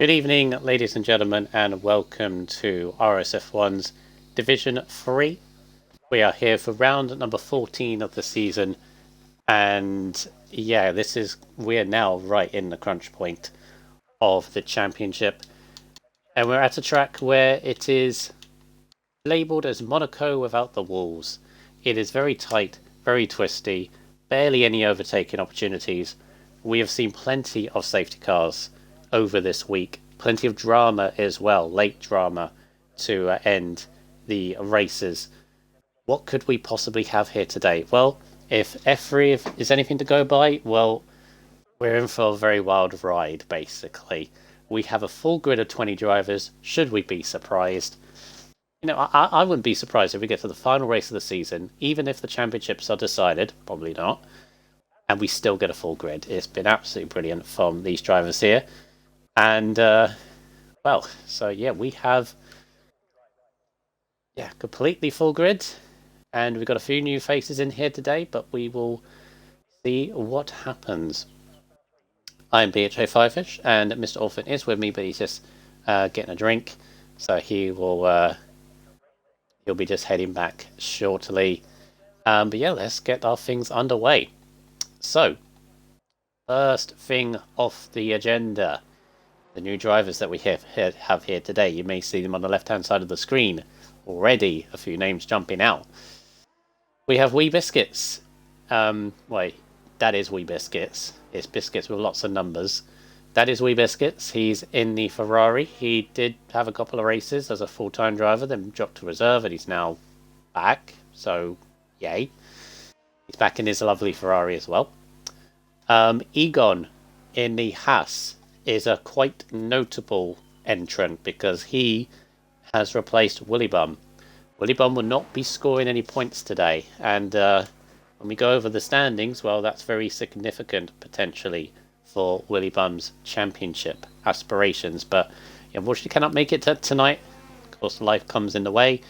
Good evening, ladies and gentlemen, and welcome to RSF1's Division 3. We are here for round number 14 of the season, and yeah, we're now right in the crunch point of the championship. And we're at a track where it is labelled as Monaco without the walls. It is very tight, very twisty, barely any overtaking opportunities. We have seen plenty of safety cars over this week, plenty of drama as well, late drama to end the races. What could we possibly have here today? Well, if F3 is anything to go by, well, we're in for a very wild ride, basically. We have a full grid of 20 drivers. Should we be surprised? I wouldn't be surprised if we get to the final race of the season, even if the championships are decided, probably not, and we still get a full grid. It's been absolutely brilliant from these drivers here. And, we have, completely full grid, and we've got a few new faces in here today, but we will see what happens. I'm BHA Firefish, and Mr. Orphan is with me, but he's just getting a drink, so he'll be just heading back shortly. But yeah, let's get our things underway. So, first thing off the agenda, the new drivers that we have here today. You may see them on the left-hand side of the screen. Already a few names jumping out. We have Wee Biscuits. That is Wee Biscuits. It's biscuits with lots of numbers. That is Wee Biscuits. He's in the Ferrari. He did have a couple of races as a full-time driver, then dropped to reserve, and he's now back. So, yay. He's back in his lovely Ferrari as well. Egon in the Haas is a quite notable entrant because he has replaced Willy Bum. Willy Bum will not be scoring any points today, and when we go over the standings, well, that's very significant potentially for Willy Bum's championship aspirations, but unfortunately cannot make it tonight. Of course, life comes in the way,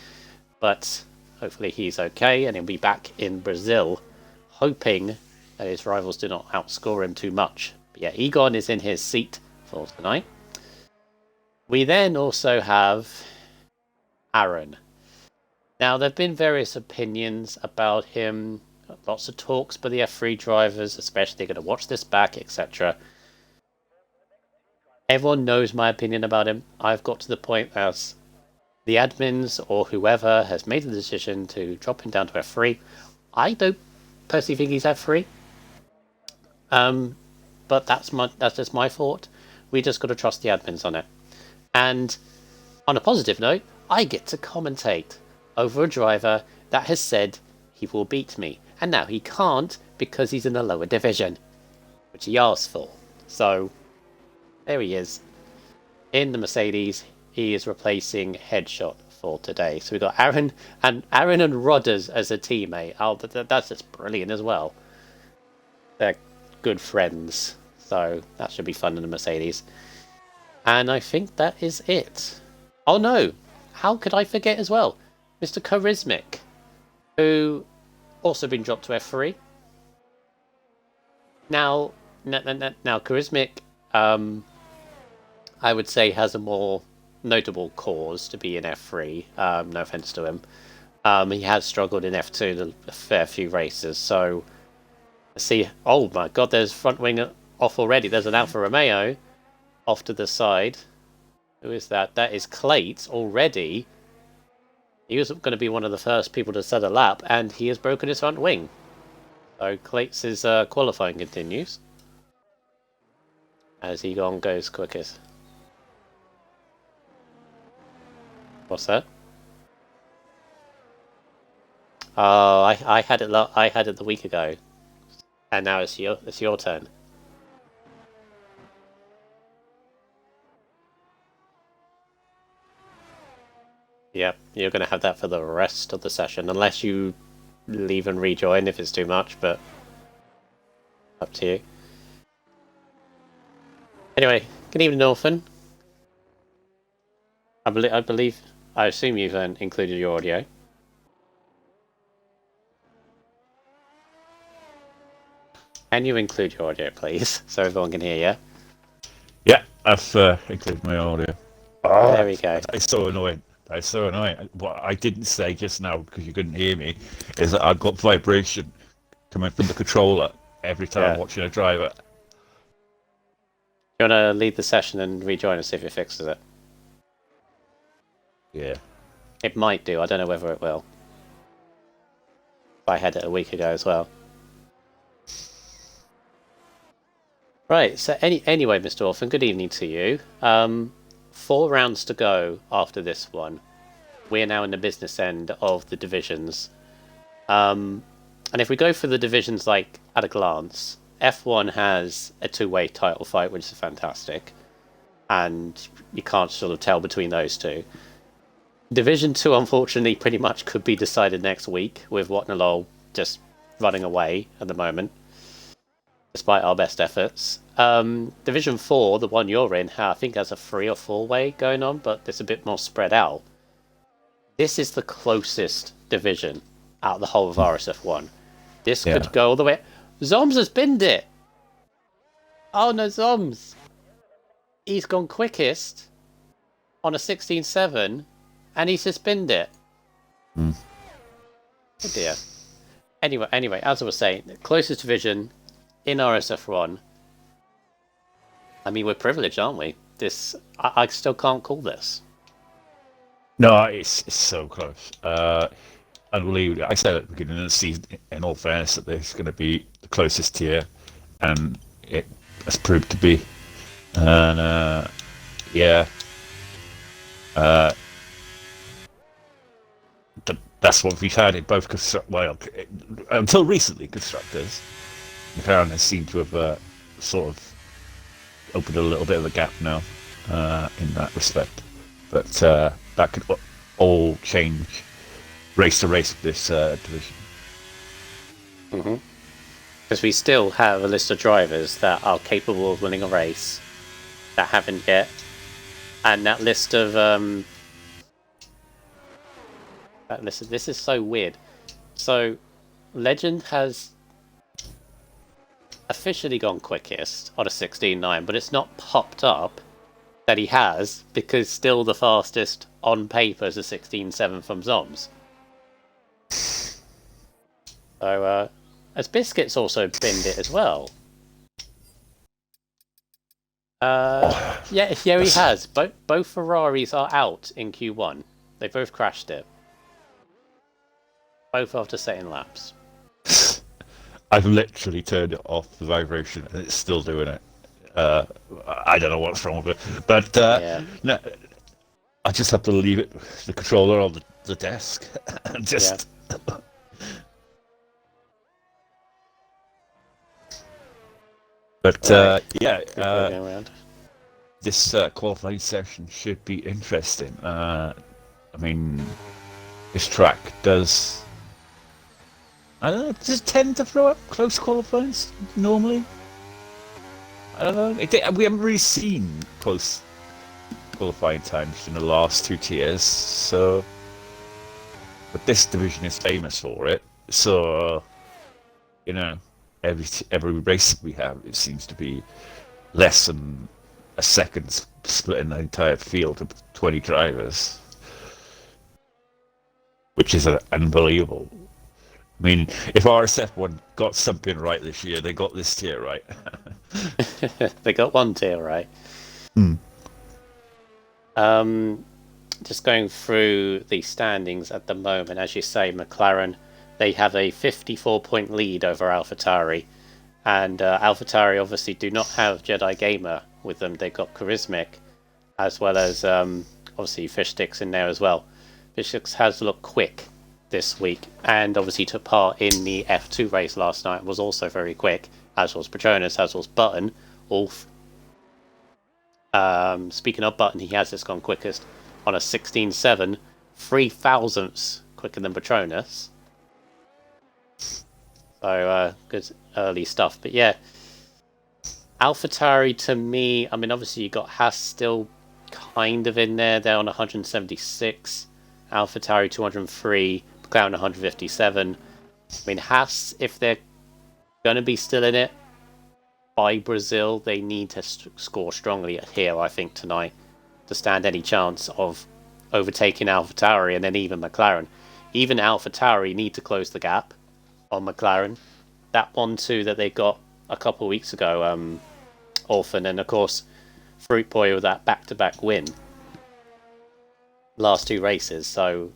but hopefully he's okay, and he'll be back in Brazil, hoping that his rivals do not outscore him too much. But yeah, Egon is in his seat for tonight. We then also have Aaron. Now, there have been various opinions about him, lots of talks by the F3 drivers, especially going to watch this back, etc. Everyone knows my opinion about him. I've got to the point as the admins or whoever has made the decision to drop him down to F3. I don't personally think he's F3. But that's just my thought. We just got to trust the admins on it. And on a positive note, I get to commentate over a driver that has said he will beat me. And now he can't because he's in a lower division, which he asked for. So, there he is. In the Mercedes, he is replacing Headshot for today. So we've got Aaron and Rodders as a teammate. Oh, that's just brilliant as well. They're good friends. So, that should be fun in the Mercedes. And I think that is it. Oh no! How could I forget as well? Mr. Charismic, who also been dropped to F3. Now Charismic, I would say has a more notable cause to be in F3. No offense to him. He has struggled in F2 a fair few races. So, let's see. Oh my God, there's front wing off already. There's an Alfa Romeo off to the side. Who is that? That is Clates already. He was going to be one of the first people to set a lap, and he has broken his front wing. So Clates' qualifying continues as Egon goes quickest. What's that? Oh, I had it the week ago, and now it's your turn. Yeah, you're going to have that for the rest of the session, unless you leave and rejoin if it's too much, but up to you. Anyway, good evening, Orphan. I assume you've included your audio. Can you include your audio, please, so everyone can hear you? Yeah, I've included my audio. There Oh, we go. that's so annoying. That's so annoying. What I didn't say just now because you couldn't hear me is that I've got vibration coming from the controller every time I'm Yeah. watching a driver. You want to lead the session and rejoin us if it fixes it? Yeah. It might do. I don't know whether it will. I had it a week ago as well. Right. So anyway, Mr. Orphan, good evening to you. 4 rounds to go after this one. We're now in the business end of the divisions. And if we go for the divisions like at a glance, F1 has a two-way title fight, which is fantastic, and you can't sort of tell between those two. Division 2, unfortunately, pretty much could be decided next week, with Watnalol just running away at the moment, despite our best efforts. Division 4, the one you're in, I think has a 3 or 4-way going on, but it's a bit more spread out. This is the closest division out of the whole of RSF1. This could go all the way. Zoms has binned it! Oh no, Zoms! He's gone quickest on a 16.7 and he's just binned it. Oh dear. Anyway, as I was saying, closest division in RSF1. I mean, we're privileged, aren't we? I still can't call this. No, it's so close. Unbelievable. I said at the beginning of the season, in all fairness, that this is going to be the closest tier, and it has proved to be. And yeah, that's what we've had in both until recently, constructors. McLaren has seemed to have sort of opened a little bit of a gap now in that respect, but that could all change race to race with this division. Because we still have a list of drivers that are capable of winning a race that haven't yet, and that list of this is so weird. So Legend has officially gone quickest on a 16.9, but it's not popped up that he has, because still the fastest on paper is a 16.7 from Zoms. So as Biscuit's also binned it as well. Yeah, he has. Both Ferraris are out in Q1. They both crashed it. Both after setting laps. I've literally turned it off, the vibration, and it's still doing it. I don't know what's wrong with it, but no, I just have to leave it, the controller on the desk, and just. Yeah. But this qualifying session should be interesting. I mean, this track does. I don't know. Does it tend to throw up close qualifiers normally? I don't know. We haven't really seen close qualifying times in the last two tiers, so. But this division is famous for it, so you know, every race we have, it seems to be less than a second split in the entire field of 20 drivers, which is unbelievable. I mean, if RSF1 got something right this year, they got this tier right. They got one tier right. Just going through the standings at the moment, as you say, McLaren, they have a 54-point lead over AlphaTauri, and AlphaTauri obviously do not have Jedi Gamer with them. They've got Charismic, as well as obviously Fishsticks in there as well. Fishsticks has looked quick this week, and obviously took part in the F2 race last night, was also very quick, as was Petronas, as was Button. Speaking of Button, he has just gone quickest on a 16.7, 3 thousandths quicker than Petronas. So good early stuff. But yeah, AlphaTauri to me, I mean, obviously you got Haas still kind of in there. They're on 176. AlphaTauri 203. McLaren 157. I mean, Haas, if they're going to be still in it, by Brazil, they need to score strongly here, I think, tonight to stand any chance of overtaking AlphaTauri and then even McLaren. Even AlphaTauri need to close the gap on McLaren. That 1-2 that they got a couple of weeks ago, Orphan, and of course Fruit Boy with that back-to-back win last two races. So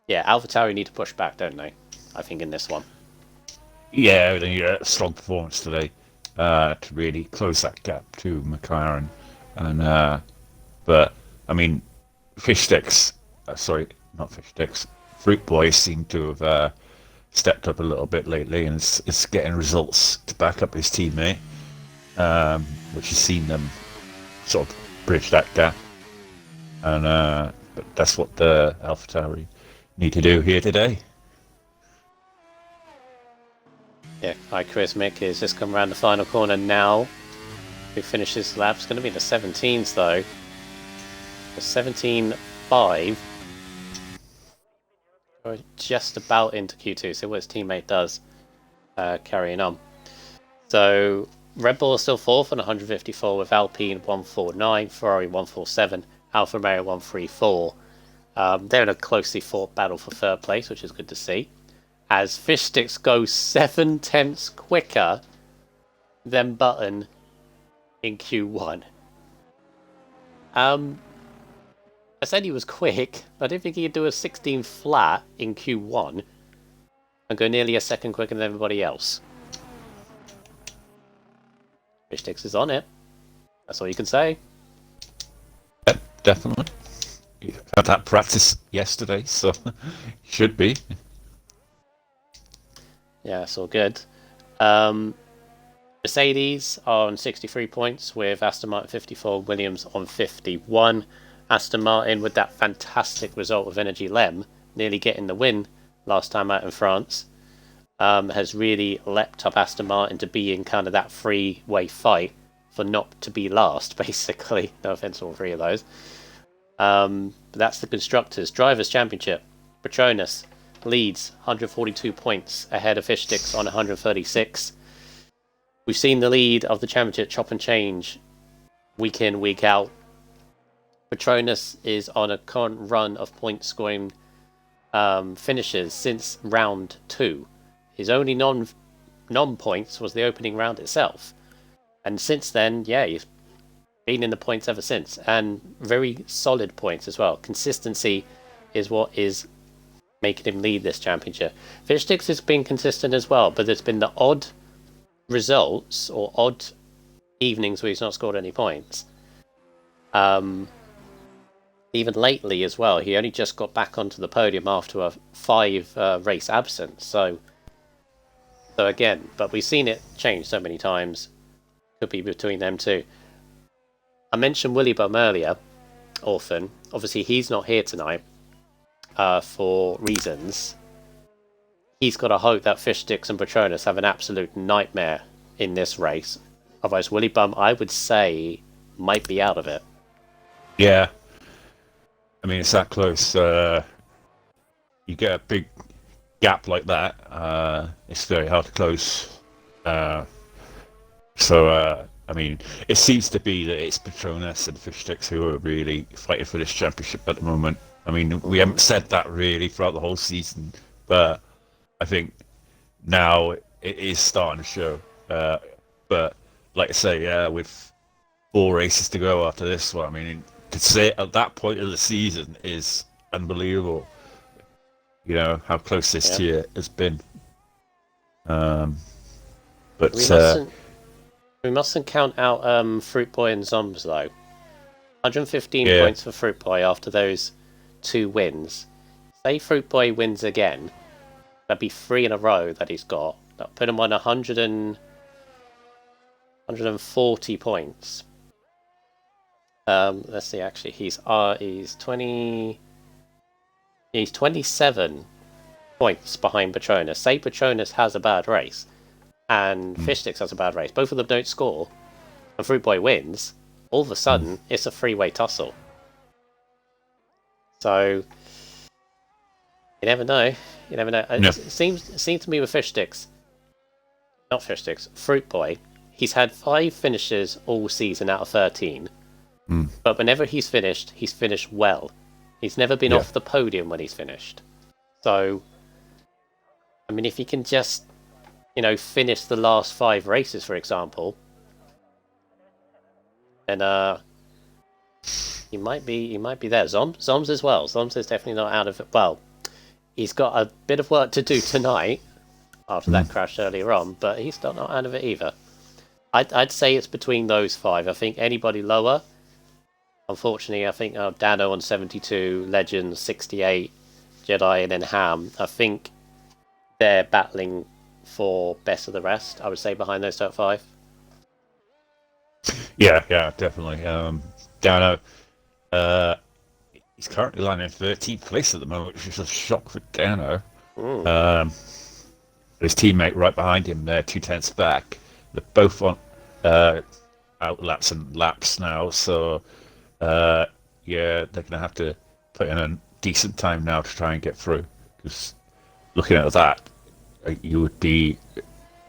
yeah, AlphaTauri need to push back, don't they? I think in this one. Yeah, they need a strong performance today to really close that gap to McLaren. And but I mean, Fish Sticks, sorry, not Fish Sticks, Fruit Boy seem to have stepped up a little bit lately, and it's getting results to back up his teammate, which has seen them sort of bridge that gap. And but that's what the AlphaTauri need to do here today. Yeah, hi Chris. Mick has just come around the final corner now. Who finishes the lap? It's going to be in the 17s though. The 17.5. Just about into Q2. So what his teammate does, carrying on. So Red Bull is still fourth on 154 with Alpine 149, Ferrari 147, Alfa Romeo 134. They're in a closely fought battle for third place, which is good to see. As Fish Sticks goes 7 tenths quicker than Button in Q1. I said he was quick, but I didn't think he'd do a 16 flat in Q1 and go nearly a second quicker than everybody else. Fish Sticks is on it. That's all you can say. Yep, definitely. You had that practice yesterday, so should be. Yeah, it's all good. Mercedes are on 63 points with Aston Martin 54, Williams on 51. Aston Martin with that fantastic result of Energy Lem, nearly getting the win last time out in France, has really leapt up Aston Martin to be in kind of that three-way fight for not to be last, basically. No offence to all three of those. But that's the Constructors. Drivers' Championship. Petronas leads 142 points ahead of Fish Sticks on 136. We've seen the lead of the championship chop and change week in, week out. Petronas is on a current run of point scoring finishes since round 2. His only non-points was the opening round itself. And since then, yeah, he's been in the points ever since. And very solid points as well. Consistency is what is making him lead this championship. Fish Sticks has been consistent as well, but there's been the odd results or odd evenings where he's not scored any points. Even lately as well, he only just got back onto the podium after a 5 race absence. So again, but we've seen it change so many times. Could be between them two. I mentioned Willy Bum earlier, Orphan. Obviously, he's not here tonight for reasons. He's got to hope that Fish Sticks and Petronas have an absolute nightmare in this race. Otherwise, Willy Bum, I would say, might be out of it. Yeah. I mean, it's that close. You get a big gap like that, it's very hard to close. I mean, it seems to be that it's Petronas and Fish Sticks who are really fighting for this championship at the moment. I mean, we haven't said that really throughout the whole season, but I think now it is starting to show. But like I say, with 4 races to go after this one, I mean, to say at that point of the season is unbelievable. You know how close this year has been. But we mustn't count out Fruit Boy and Zombs though. 115 points for Fruit Boy after those 2 wins. Say Fruit Boy wins again, that'd be 3 in a row that he's got. That'll put him on 140 points. Let's see. Actually, he's 20. He's 27 points behind Petronas. Say Petronas has a bad race, and Fish Sticks has a bad race. Both of them don't score, and Fruit Boy wins. All of a sudden, it's a 3-way tussle. So you never know. You never know. It seems to me with Fish Sticks, not Fish Sticks, Fruit Boy. he's had 5 finishes all season out of 13. But whenever he's finished well. He's never been off the podium when he's finished. So, I mean, if he can just, finish the last 5 races, for example, then he might be there. Zoms as well. Zoms is definitely not out of it. Well, he's got a bit of work to do tonight after that crash earlier on, but he's still not out of it either. I'd say it's between those 5. I think anybody lower, unfortunately, I think Dano on 72, Legend 68, Jedi, and then Ham. I think they're battling for best of the rest. I would say behind those top 5. Yeah, definitely. Dano, he's currently lying in 13th place at the moment, which is a shock for Dano. His teammate right behind him there, 2/10 back. They're both on outlaps and laps now, so they're going to have to put in a decent time now to try and get through. Because looking at that, you would be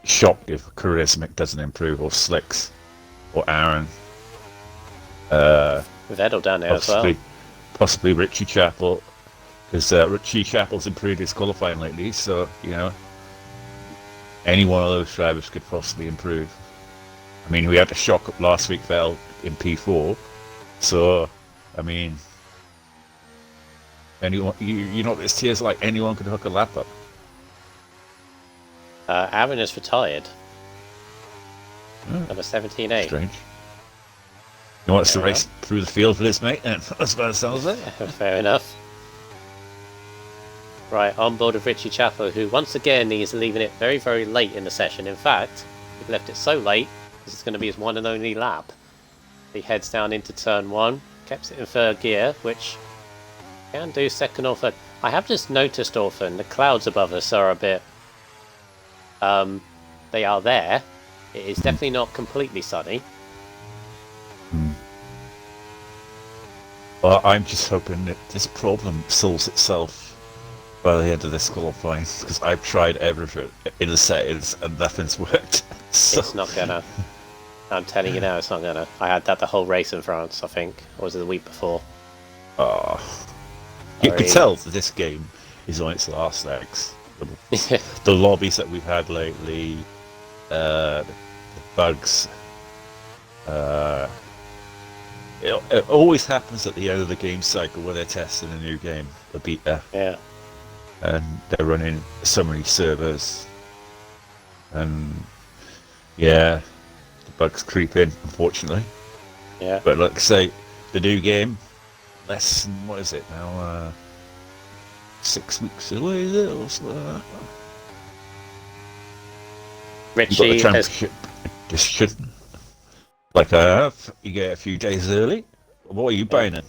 shocked if Charismatic doesn't improve, or Slicks, or Aaron. With Edel down there as well. Possibly Richie Chappell, because Richie Chappell's improved his qualifying lately, so, any one of those drivers could possibly improve. I mean, we had a shock up last week Vettel in P4, so, I mean, anyone, this tier's like anyone could hook a lap up. Aaron is retired. Number 17A. Strange. He wants to race through the field with his mate, and that's what it sounds like. Fair enough. Right, on board with Richie Chappell, who once again is leaving it very, very late in the session. In fact, he left it so late, this is going to be his one and only lap. He heads down into turn 1, keeps it in 3rd gear, which can do 2nd or 3rd. I have just noticed, Orphan, the clouds above us are a bit... they are there. It is definitely not completely sunny. Well, I'm just hoping that this problem solves itself by the end of this qualifying, because I've tried everything in the settings and nothing's worked. So. It's not gonna. I'm telling you now, it's not gonna. I had that the whole race in France, I think. Or was it the week before? You can tell that this game is on its last legs. The lobbies that we've had lately, the bugs. It always happens at the end of the game cycle where they're testing a new game, the beta. Yeah. And they're running so many servers. And the bugs creep in, unfortunately. Yeah. But like I say, the new game, less than, what is it now? 6 weeks away, is it? Or something like that. Richie championship edition. Like I have, you get a few days early. What are you buying in,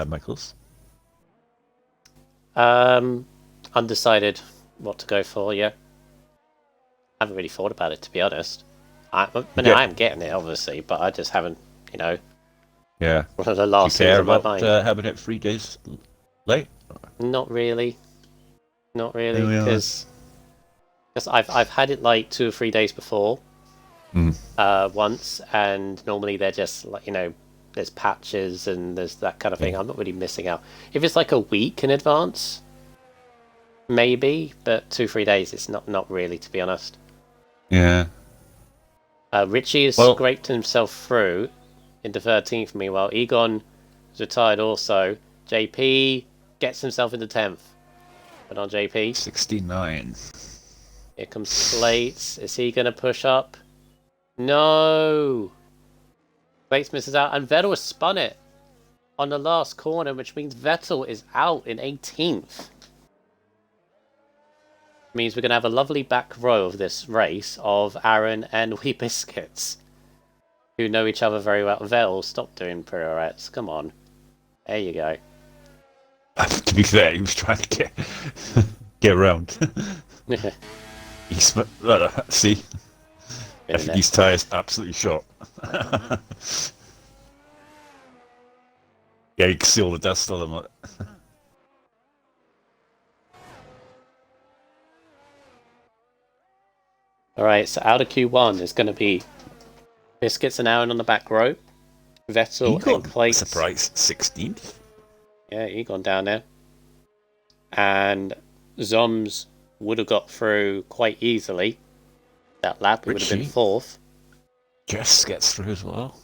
Michaels? Undecided what to go for, I haven't really thought about it, to be honest. I am getting it, obviously, but I just haven't, Yeah. one of the last things in my mind. Having it 3 days late? Not really, because I've had it like 2 or 3 days before, once, and normally they're just like, there's patches and there's that kind of thing. I'm not really missing out. If it's like a week in advance, maybe, but 2-3 days, it's not really, to be honest. Yeah. Richie has scraped himself through into 13th. Meanwhile, Egon is retired also. JP gets himself into 10th. But on JP. 69. Here comes Slates. Is he going to push up? No! Slates misses out, and Vettel has spun it on the last corner, which means Vettel is out in 18th. Means we're going to have a lovely back row of this race of Aaron and Wee Biscuits, who know each other very well. Vettel, stop doing pirouettes. Come on. There you go. To be fair, he was trying to get around. See? I think his tyre's absolutely shot. Yeah, you can see all the dust on them. Alright, so out of Q1 is going to be Biscuits and Aaron on the back row, Vettel and Clates. Surprise 16th. Yeah, he gone down there. And Zoms would have got through quite easily. That lap, he would have been 4th. Jess gets through as well.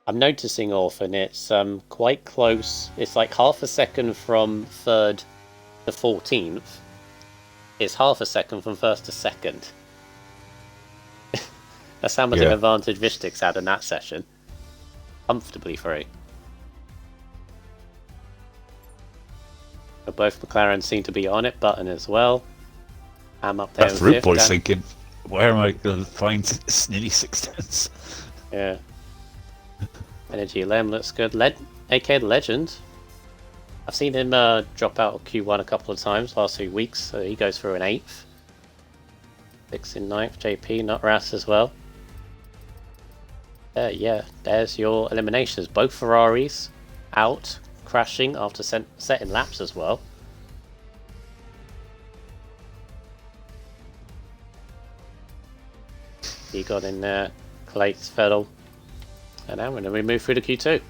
I'm noticing, Orphan, it's quite close. It's like half a second from 3rd to 14th. It's half a second from 1st to 2nd. That's how much of an advantage Vistic's had in that session. Comfortably through. But both McLaren seem to be on it, Button as well. I'm up there. That root boy's thinking, where am I going to find nearly 6/10? Yeah. Energy Lem looks good. AK the Legend. I've seen him drop out of Q1 a couple of times last 2 weeks, so he goes through an 8th. 6 in 9th. JP, not Ras as well. Yeah, there's your eliminations. Both Ferraris out, crashing after setting laps as well. He got in there, Clates, Vettel, and now we move through to Q2.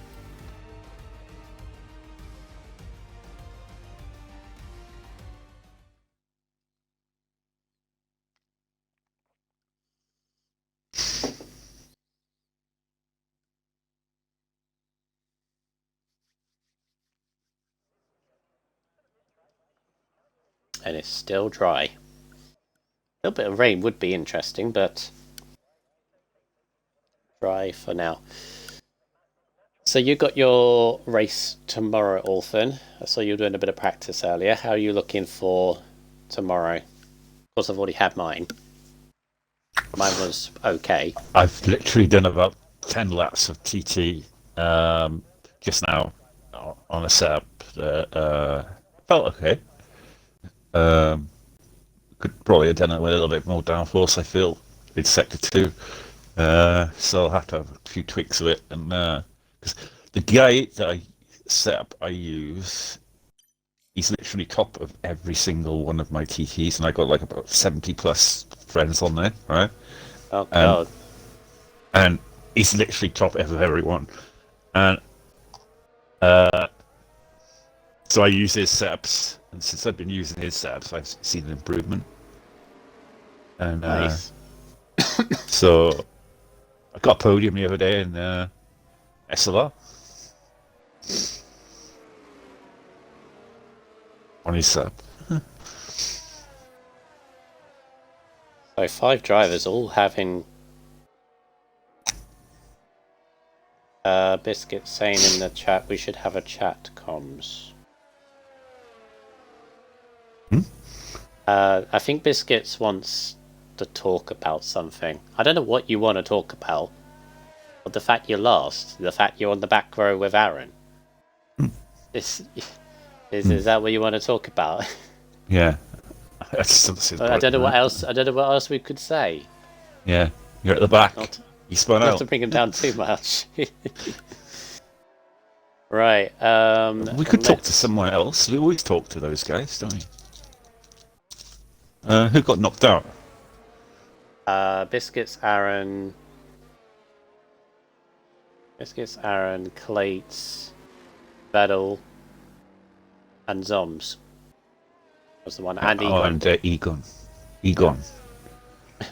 And it's still dry. A little bit of rain would be interesting, but dry for now. So you got your race tomorrow, Orphan. I saw you doing a bit of practice earlier. How are you looking for tomorrow? Of course, I've already had mine. Mine was okay. I've literally done about 10 laps of TT just now on a setup that felt okay. Could probably have done it with a little bit more downforce, I feel, in Sector 2. So I'll have to have a few tweaks of it. And because the guy that I use, he's literally top of every single one of my TTs, and I got like about 70 plus friends on there, right? Oh, God. And he's literally top of everyone. And so I use his setups, and since I've been using his setups, I've seen an improvement. And Nice. so I got a podium the other day in SLR on his setup. So 5 drivers all having Biscuit saying in the chat we should have a chat comms. I think Biscuits wants to talk about something. I don't know what you want to talk about, but the fact you're last, the fact you're on the back row with Aaron, is that what you want to talk about? Yeah. I don't know what else. I don't know what else we could say. Yeah, you're at the back. You spun out. Not to bring him down too much. Right. We could talk to someone else. We always talk to those guys, don't we? Who got knocked out? Biscuits, Aaron, Clates, Vettel, and Zoms. Was the one, and Egon. And Egon.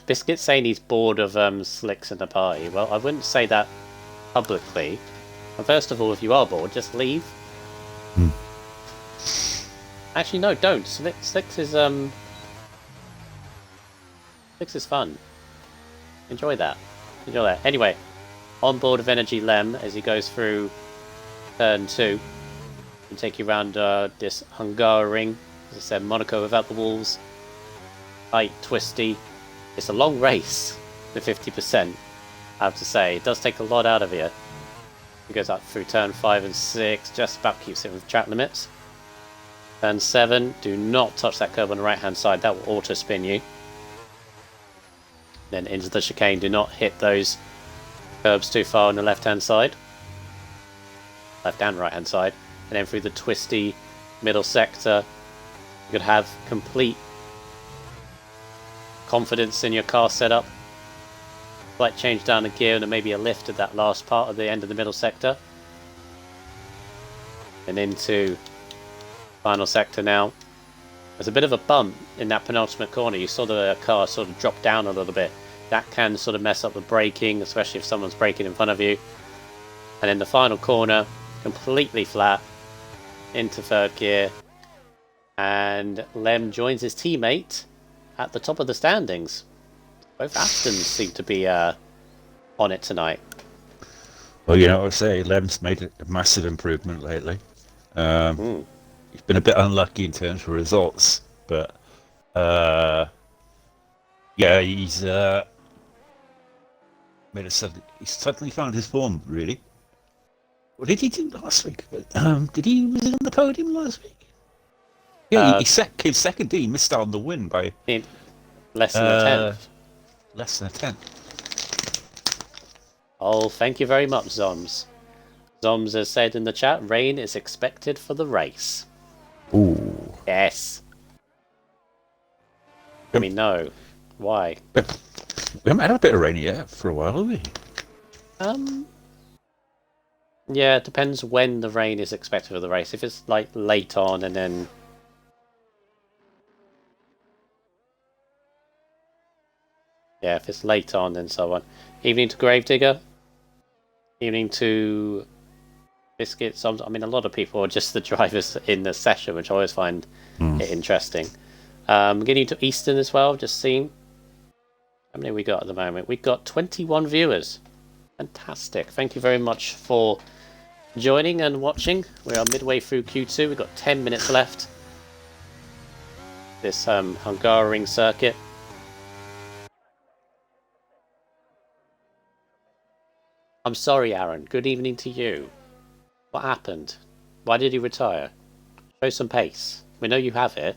Biscuit's saying he's bored of slicks in the party. Well, I wouldn't say that publicly. And first of all, if you are bored, just leave. Actually, no, don't. Slicks is fun. Enjoy that. Anyway, on board of Energy Lem as he goes through turn 2. And take you around this Hungary ring. As I said, Monaco without the walls. Tight, twisty. It's a long race with 50%, I have to say. It does take a lot out of you. It goes up through turn 5 and 6, just about keeps it with track limits. Turn 7, do not touch that curb on the right hand side, that will auto spin you. Then into the chicane, do not hit those curbs too far on the left hand side. Left and right hand side. And then through the twisty middle sector, you could have complete confidence in your car setup. Slight change down the gear and then maybe a lift at that last part of the end of the middle sector. And into final sector now. There's a bit of a bump in that penultimate corner. You saw the car sort of drop down a little bit. That can sort of mess up the braking, especially if someone's braking in front of you. And in the final corner, completely flat into third gear. And Lem joins his teammate at the top of the standings. Both Astons seem to be on it tonight. Well, you know what I say, Lem's made a massive improvement lately. He's been a bit unlucky in terms of results, but yeah, he's he's suddenly found his form, really. What did he do last week? Was he on the podium last week? Yeah, he came second. He missed out on the win by less than a tenth. Less than a tenth. Oh, thank you very much, Zoms. Zoms has said in the chat, rain is expected for the race. Ooh. Yes. I mean, no. Why? We haven't had a bit of rain yet for a while, have we? Yeah, it depends when the rain is expected for the race. If it's like late on and then... Yeah, if it's late on and so on. Evening to Gravedigger. Evening to Biscuits. I mean, a lot of people are just the drivers in the session, which I always find it interesting. Getting to Eastern as well, just seeing. How many we got at the moment? We've got 21 viewers. Fantastic. Thank you very much for joining and watching. We are midway through Q2. We've got 10 minutes left. This Hungary circuit. I'm sorry, Aaron. Good evening to you. What happened? Why did he retire? Show some pace. We know you have it.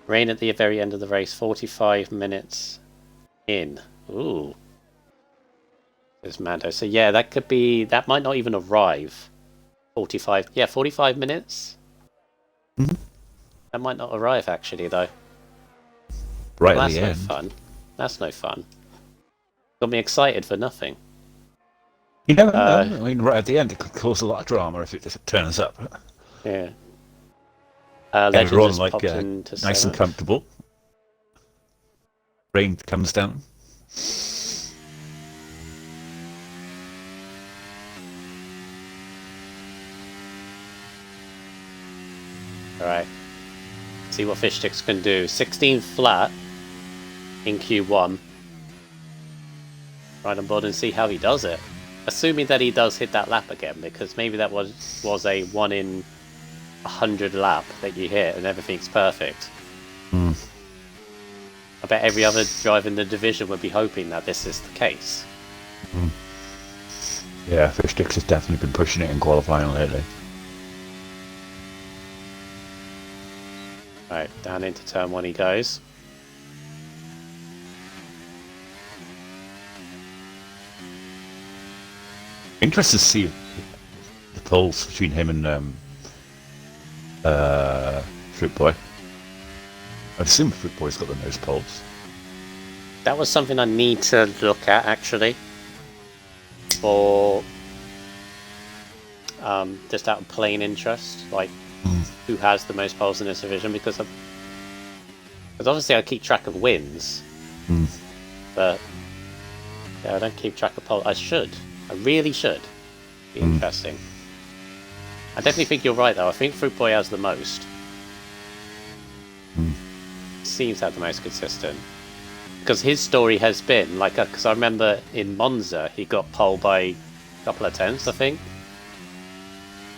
Rain at the very end of the race. 45 minutes in. Ooh. There's Mando. So yeah, that could be... That might not even arrive. 45... Yeah, 45 minutes? Mm-hmm. That might not arrive, actually, though. Right well, at the end. That's no fun. That's no fun. Got me excited for nothing. You never know. I mean, right at the end, it could cause a lot of drama if it just turns up. Yeah. Everyone like nice and comfortable. Rain comes down. All right. See what Fish Sticks can do. 16 flat in Q1. Right on board and see how he does it. Assuming that he does hit that lap again, because maybe that was a 1 in 100 lap that you hit and everything's perfect. I bet every other driver in the division would be hoping that this is the case. Yeah, Fish Sticks has definitely been pushing it in qualifying lately. Right, down into turn 1 he goes. Interested to see the polls between him and Fruit Boy. I assume Fruit Boy's got the most polls. That was something I need to look at, actually. For just out of plain interest, like who has the most poles in this division, because obviously I keep track of wins, but yeah, I don't keep track of poles. I should. I really should. Be interesting. I definitely think you're right, though. I think Fruit Boy has the most. Seems to have the most consistent. Because his story has been, like, because I remember in Monza, he got pole by a couple of tenths, I think.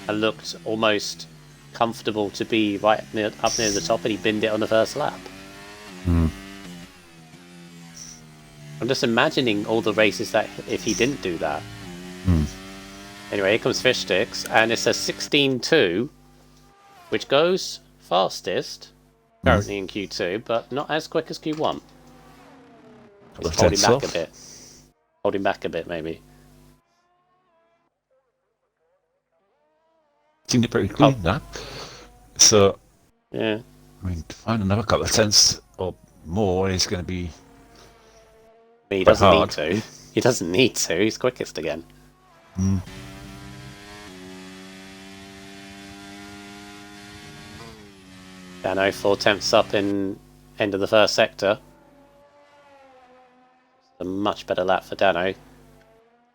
And looked almost comfortable to be right up near the top, and he binned it on the first lap. I'm just imagining all the races that if he didn't do that. Anyway, here comes Fish Sticks, and it's a 16.2, which goes fastest currently in Q2, but not as quick as Q1. It's holding back a bit. Holding back a bit, maybe. Seemed pretty clean, that. So, yeah. I mean, to find another couple of tenths or more is going to be He quite doesn't need hard. to. He doesn't need to. He's quickest again. Mm. Dano 4/10 up in end of the first sector. A much better lap for Dano.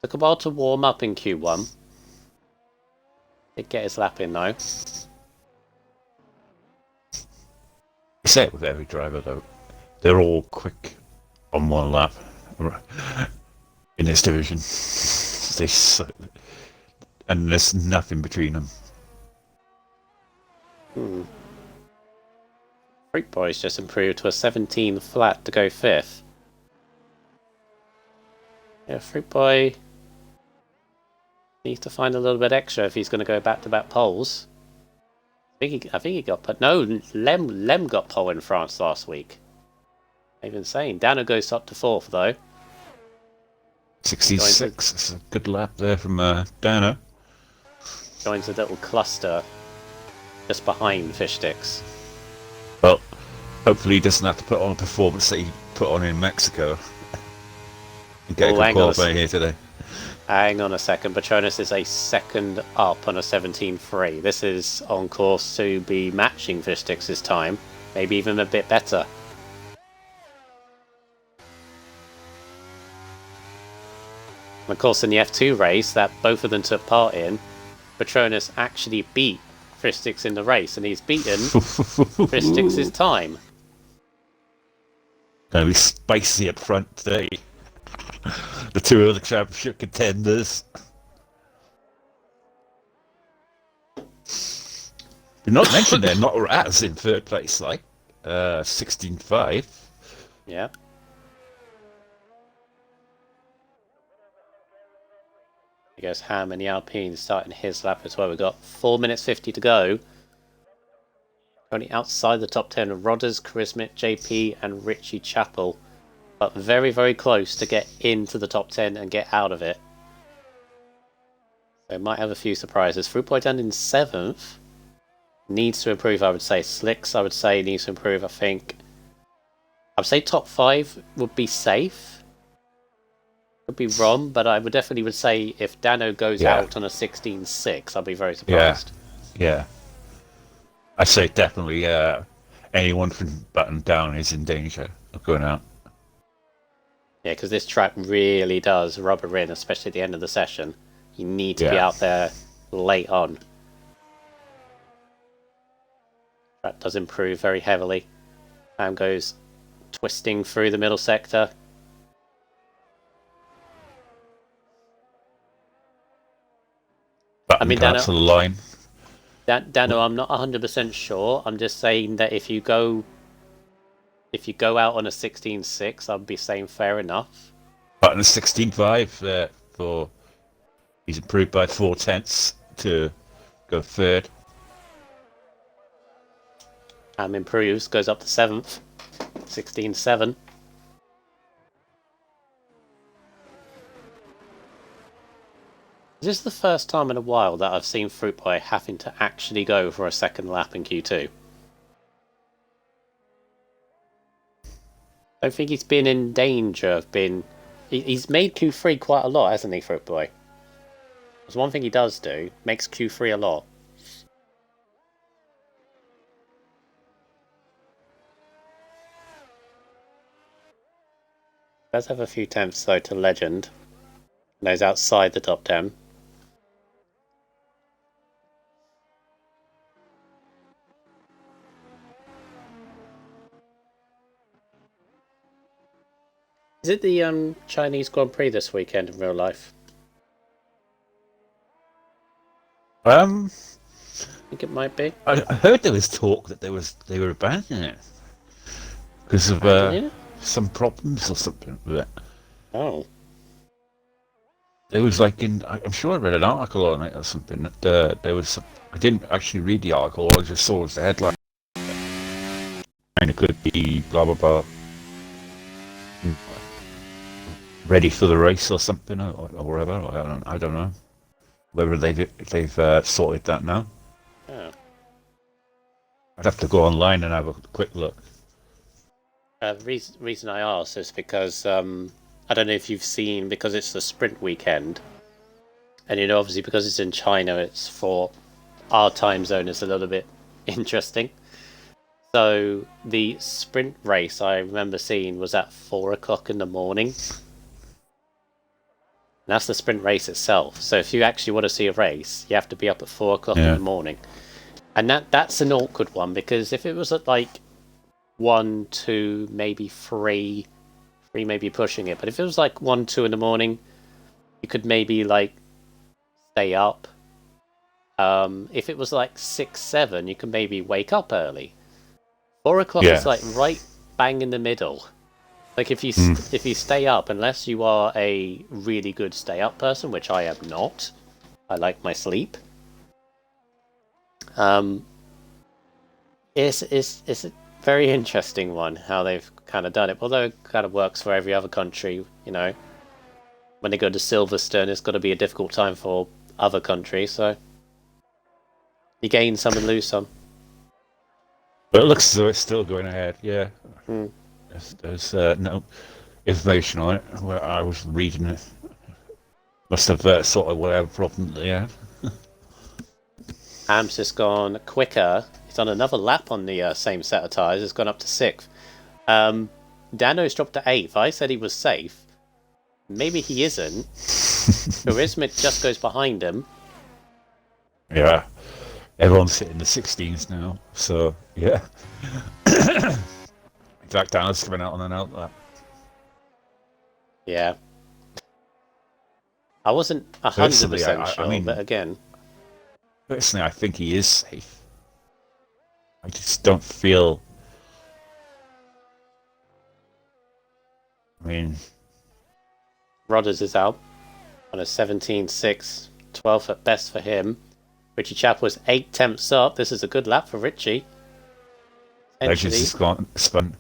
Took a while to warm up in Q1. Did get his lap in though. You say it with every driver though. They're all quick on one lap in this division. And there's nothing between them. Fruit Boy's just improved to a 17 flat to go 5th. Yeah, Fruit Boy needs to find a little bit extra if he's going to go back-to-back poles. I think he got put. No, Lem got pole in France last week. I've been saying. Dano goes up to 4th though. 66. It's a good lap there from Dano. Joins a little cluster just behind Fish Sticks. Well, hopefully he doesn't have to put on a performance that he put on in Mexico. And get a good qualifying here today. Hang on a second. Patronus is a second up on a 17.3. This is on course to be matching Fish Sticks' time. Maybe even a bit better. And of course, in the F2 race that both of them took part in, Patronus actually beat Fish Sticks in the race, and he's beaten Fish Sticks' time. Gonna be spicy up front today. The two of the championship contenders. You're not mentioned there, not Raz in 3rd place, like 16.5. Yeah. He goes Ham and the Alpine starting his lap as well. We've got 4 minutes 50 to go. Only outside the top 10 of Rodders, Charismatic, JP and Richie Chappell. But very, very close to get into the top 10 and get out of it. So might have a few surprises. Fruit Boy down in 7th. Needs to improve, I would say. Slicks, I would say, needs to improve, I think. I would say top 5 would be safe. Could be wrong, but I would definitely say if Dano goes out on a 16.6, I'll be very surprised. Yeah. I say definitely anyone from button down is in danger of going out. Yeah, because this track really does rubber in, especially at the end of the session. You need to be out there late on. Track does improve very heavily. Ham goes twisting through the middle sector. Button Dano, to the line. Dano, I'm not 100% sure. I'm just saying that if you go out on a 16.6, I'd be saying fair enough. Button 16.5 for he's improved by 4/10 to go 3rd. Ham improves, goes up to 7th, 16.7. This is the first time in a while that I've seen Fruit Boy having to actually go for a second lap in Q2. I don't think he's been in danger of being... He's made Q3 quite a lot, hasn't he, Fruit Boy? There's one thing he does do, makes Q3 a lot. Does have a few attempts though to Legend. And those outside the top 10. Is it the Chinese Grand Prix this weekend in real life? I think it might be. I heard there was talk that they were abandoning it because of some problems or something with it. Oh. It was like I'm sure I read an article on it or something that there was. I didn't actually read the article. All I just saw was the headline. And it could be blah blah blah. Ready for the race or something or whatever. I don't know whether they've sorted that now. Oh. I'd have to go online and have a quick look. Reason I asked is because I don't know if you've seen, because it's the sprint weekend, and obviously because it's in China, it's for our time zone is a little bit interesting. So the sprint race I remember seeing was at 4 o'clock in the morning. And that's the sprint race itself. So if you actually want to see a race, you have to be up at 4 o'clock in the morning. And that's an awkward one, because if it was at like 1, 2, maybe 3 maybe pushing it. But if it was like 1, 2 in the morning, you could maybe like stay up. If it was like 6, 7, you can maybe wake up early. 4 o'clock is like right bang in the middle. Like if you stay up, unless you are a really good stay up person, which I am not. I like my sleep. It's a very interesting one how they've kind of done it. Although it kind of works for every other country, when they go to Silverstone, it's got to be a difficult time for other countries. So you gain some and lose some. But it looks as though it's still going ahead. Yeah. There's no information on it where I was reading it. Must have sorted whatever problem they have. Amps has gone quicker. He's done another lap on the same set of tyres. It's gone up to 6th. Dano's dropped to 8th. I said he was safe. Maybe he isn't. Charismic just goes behind him. Yeah. Everyone's hitting the 16s now. So, yeah. Jack Dano's coming out on an out lap. Yeah. I wasn't 100% sure, I mean, but again... Personally, I think he is safe. I just don't feel... I mean... Rodders is out on a 17.6, 12th at best for him. Richie Chap was 8 tenths up. This is a good lap for Richie. Legends has gone spun.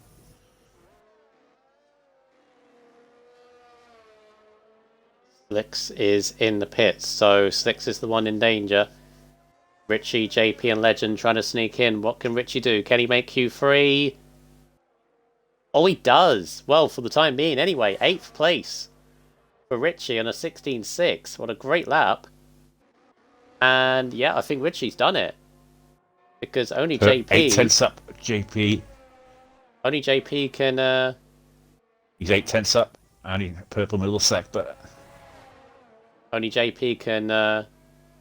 Slicks is in the pits, so Slicks is the one in danger. Richie, JP and Legend trying to sneak in. What can Richie do? Can he make Q3? Oh, he does! Well, for the time being anyway. 8th place for Richie on a 16.6. What a great lap. And yeah, I think Richie's done it. Because only JP... 8 tenths up, JP. Only JP can... He's 8 tenths up. And he's purple middle sec, but... Only JP can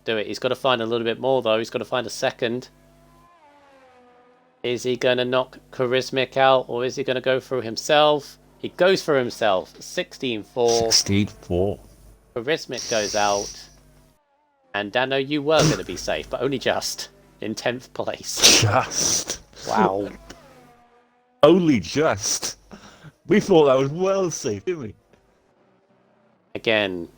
do it. He's got to find a little bit more, though. He's got to find a second. Is he going to knock Charismic out, or is he going to go through himself? He goes for himself. 16.4. 16.4. Charismic goes out. And Dano, you were going to be safe, but only just. In 10th place. Just. Wow. Only just. We thought that was well safe, didn't we? Again,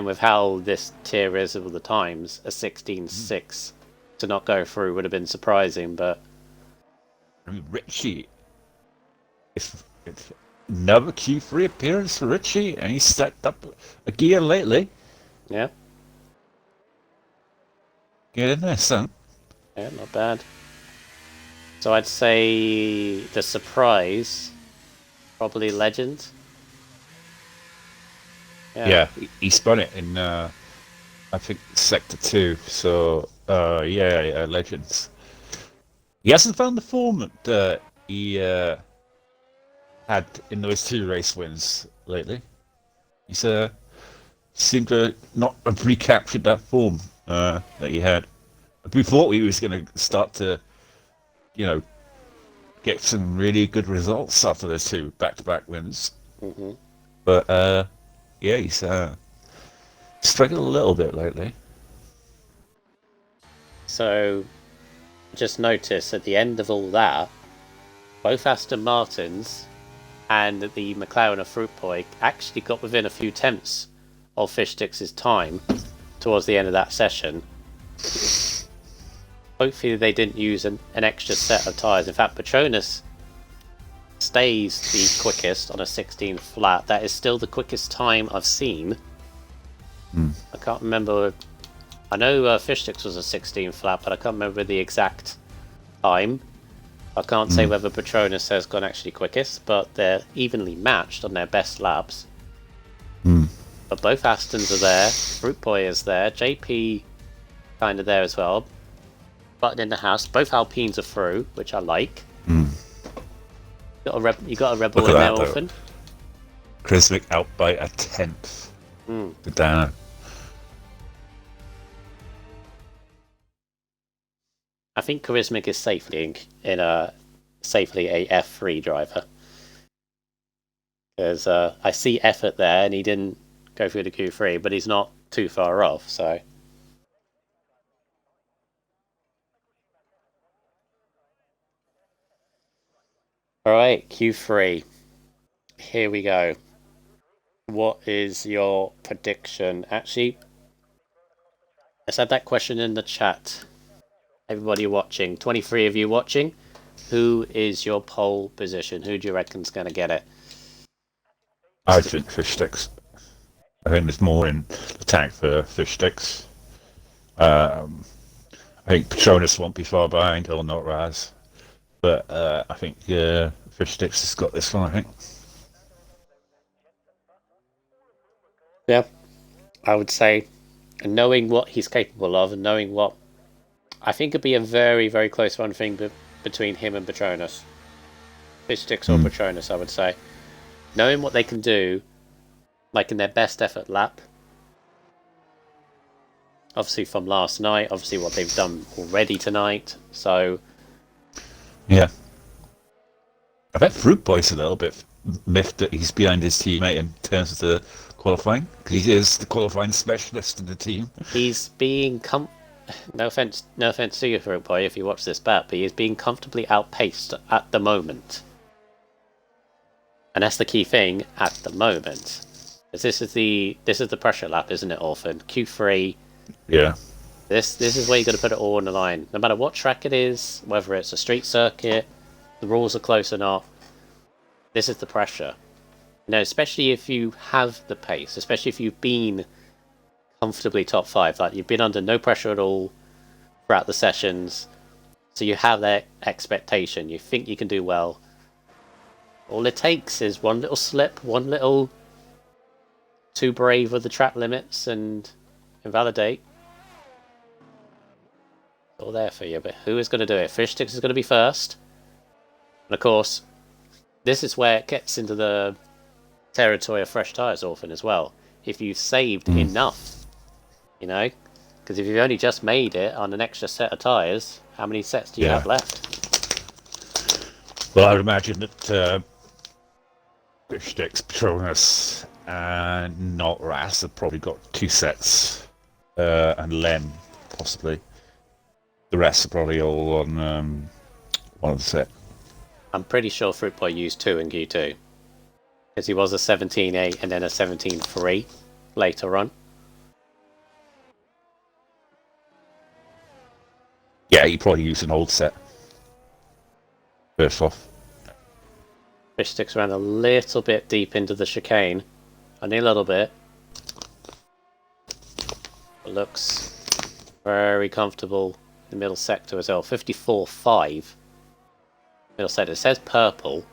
with how this tier is of the times, a 16.6 to not go through would have been surprising, but... I mean, Richie... It's another Q3 appearance for Richie, and he's stacked up a gear lately. Yeah. Get in there, son. Yeah, not bad. So I'd say the surprise, probably Legend. Yeah, he spun it in, I think, Sector 2, so, yeah, Legends. He hasn't found the form that he had in those 2 race wins lately. He's seemed to not have recaptured that form that he had. We thought he was going to start to, get some really good results after those 2 back-to-back wins. Mm-hmm. But, yeah, he's struggled a little bit lately. So, just notice at the end of all that, both Aston Martins and the McLaren of Fruit Boy actually got within a few tenths of Fishsticks' time towards the end of that session. Hopefully they didn't use an extra set of tyres. In fact, Petronas stays the quickest on a 16 flat. That is still the quickest time I've seen. I can't remember. I know Fishsticks was a 16 flat, but I can't remember the exact time. I can't say whether Patronus has gone actually quickest, but they're evenly matched on their best laps. But both Astons are there, Fruit Boy is there, JP kind of there as well. Button in the house, both Alpines are through, which I like. You got a Rebel Look in at there, that, though. Orphan. Crismic out by a 10th. To Dano. I think Charismatic is safely a F3 driver. Because I see effort there, and he didn't go through the Q3, but he's not too far off, so... Alright, Q3. Here we go. What is your prediction? Actually, let's have that question in the chat. Everybody watching, 23 of you watching, who is your pole position? Who do you reckon's going to get it? I think Fish Sticks. I think there's more in the tank for Fish Sticks. I think Patronus won't be far behind, or not Raz. But I think Fish Sticks has got this one, I think. Yeah, I would say, knowing what he's capable of and knowing what... I think it'd be a very, very close one thing between him and Patronus. Fish Sticks or Patronus, I would say. Knowing what they can do, like in their best effort lap. Obviously from last night, obviously what they've done already tonight, so... Yeah. I bet Fruit Boy's a little bit miffed that he's behind his teammate in terms of the qualifying, because he is the qualifying specialist in the team. He's being no offense to you, Fruit Boy, if you watch this back, but he's being comfortably outpaced at the moment. And that's the key thing, at the moment. This is the pressure lap, isn't it, Orphan? Q3. Yeah. This is where you got to put it all on the line. No matter what track it is, whether it's a street circuit, the rules are close or not, this is the pressure. You know, especially if you have the pace, especially if you've been comfortably top 5, like you've been under no pressure at all throughout the sessions, so you have that expectation, you think you can do well. All it takes is one little slip, one little too brave with the track limits and invalidate. It's all there for you, but who is going to do it? Fish Sticks is going to be first. And of course, this is where it gets into the territory of fresh tyres, Orphan, as well. If you've saved enough, you know? Because if you've only just made it on an extra set of tyres, how many sets do you have left? Well, I would imagine that Fish Sticks, Patronus, and not Ras have probably got 2 sets, and Lem, possibly. The rest are probably all on one set. I'm pretty sure Fruit Boy used 2 in Q2. Because he was a 17.8 and then a 17.3 later on. Yeah, he probably used an old set. First off. Fish Sticks around a little bit deep into the chicane. Only a little bit. It looks very comfortable in the middle sector as well. 54.5. Middle sector. It says purple.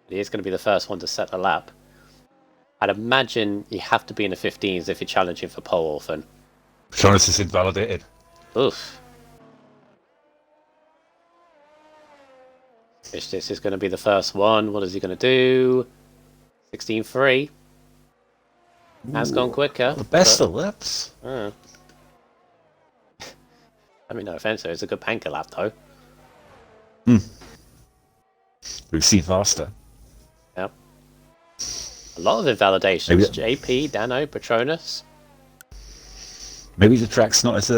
But he is going to be the first one to set the lap. I'd imagine you have to be in the 15s if you're challenging for pole, Orphan. Patronus is invalidated. Oof. This is going to be the first one. What is he going to do? 16.3. Has gone quicker. The best of laps. I mean, no offense, it's a good banker lap, though. We've seen faster. Yep. A lot of invalidations. JP, Dano, Patronus. Maybe the track's not as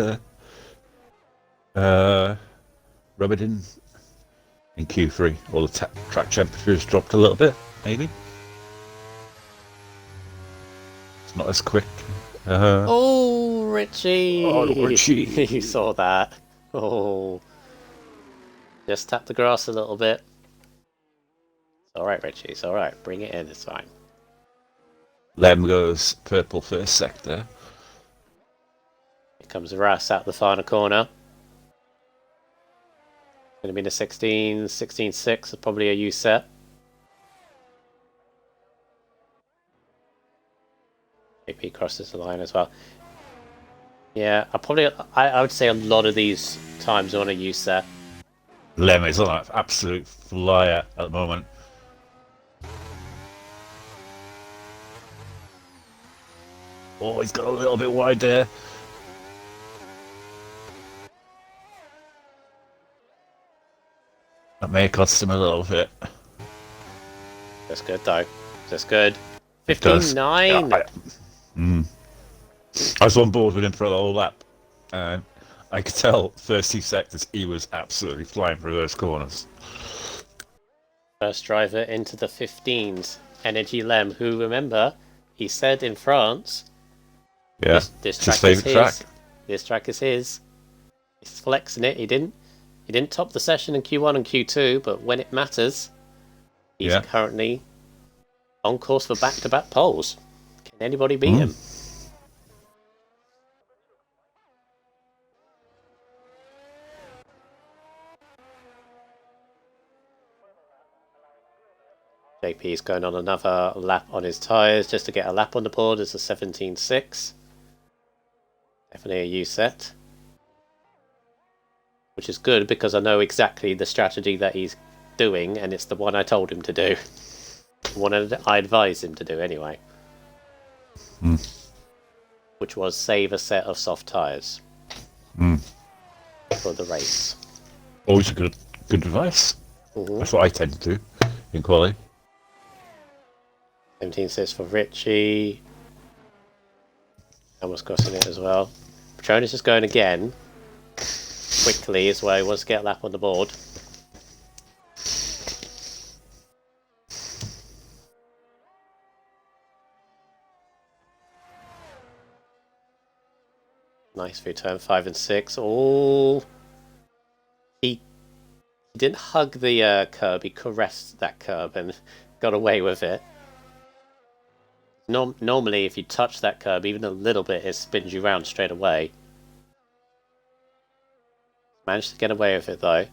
rubbed in Q3, or the track temperature's dropped a little bit, maybe. It's not as quick. Oh, Richie! Oh, Richie! You saw that. Oh. Just tap the grass a little bit. It's alright, Richie, it's alright. Bring it in, it's fine. Lem goes purple first sector. Here comes Ras out the final corner. Going to be the 16, 16.6 is probably a U set. AP crosses the line as well. Yeah, I would say a lot of these times on a U set. Lem is on an absolute flyer at the moment. Oh, he's got a little bit wide there. That may have cost him a little bit. That's good though. That's good. It does. 15.9. I was on board with him for the whole lap, and I could tell first 2 sectors he was absolutely flying through those corners. First driver into the 15s. Energy Lem, who, remember, he said in France, Yeah, this it's his track is favourite his. track. This track is his. He's flexing it. He didn't top the session in Q1 and Q2, but when it matters, he's currently on course for back-to-back poles. Can anybody beat him? JP's going on another lap on his tyres just to get a lap on the board. It's a 17.6. Definitely a U set. Which is good because I know exactly the strategy that he's doing, and it's the one I told him to do. The one I advised him to do anyway. Which was save a set of soft tyres for the race. Always a good advice. That's what I tend to do in quali. 17.6 for Richie. Almost crossing it as well. Patronus is going again. Quickly as well. He wants to get a lap on the board. Nice through turn 5 and 6. Oh, he didn't hug the curb. He caressed that curb and got away with it. Normally, if you touch that curb even a little bit, it spins you round straight away. Managed to get away with it though.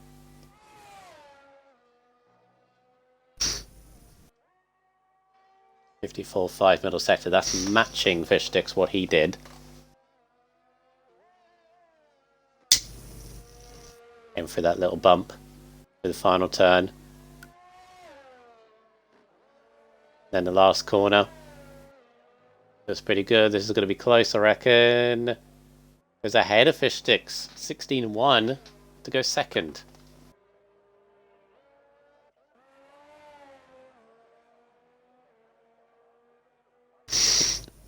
.54.5 middle sector. That's matching Fish Sticks what he did. In for that little bump for the final turn. Then the last corner. That's pretty good. This is going to be close, I reckon. Goes ahead of Fish Sticks. 16.1 to go second.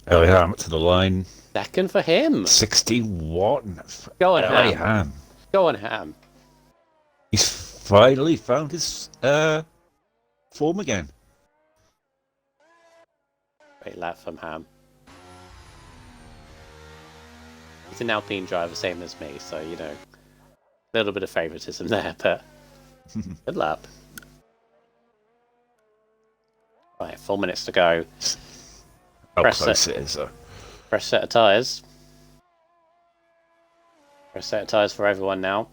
Eliham to the line. Second for him. 61. Go on, Ham. Eliham. Go on, Ham. He's finally found his form again. Great lap from Ham. He's an Alpine driver, same as me, so, you know, a little bit of favouritism there, but good lap. Right, 4 minutes to go. How Press close it is, though. Fresh set of tyres. Fresh set of tyres for everyone now,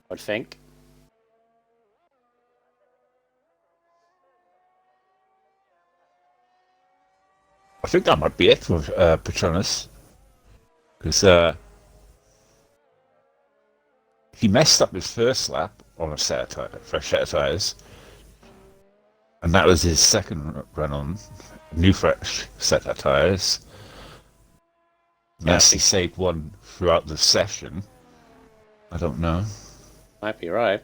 I would think. I think that might be it for Patronus. Because he messed up his first lap on a set of fresh set of tyres. And that was his second run on new fresh set of tyres. Unless he saved one throughout the session. I don't know. Might be right.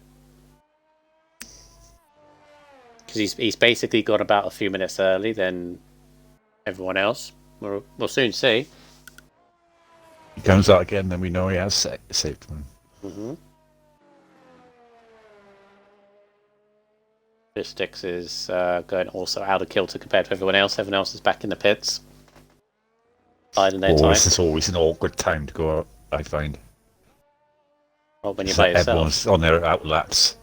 Because he's basically got about a few minutes early than everyone else. We'll soon see. He comes out again, then we know he has saved one. Fish Sticks is going also out of kilter compared to everyone else. Everyone else is back in the pits. Biding their time. This is always an awkward time to go out, I find. Well, when you're by yourself. Everyone's on their out laps.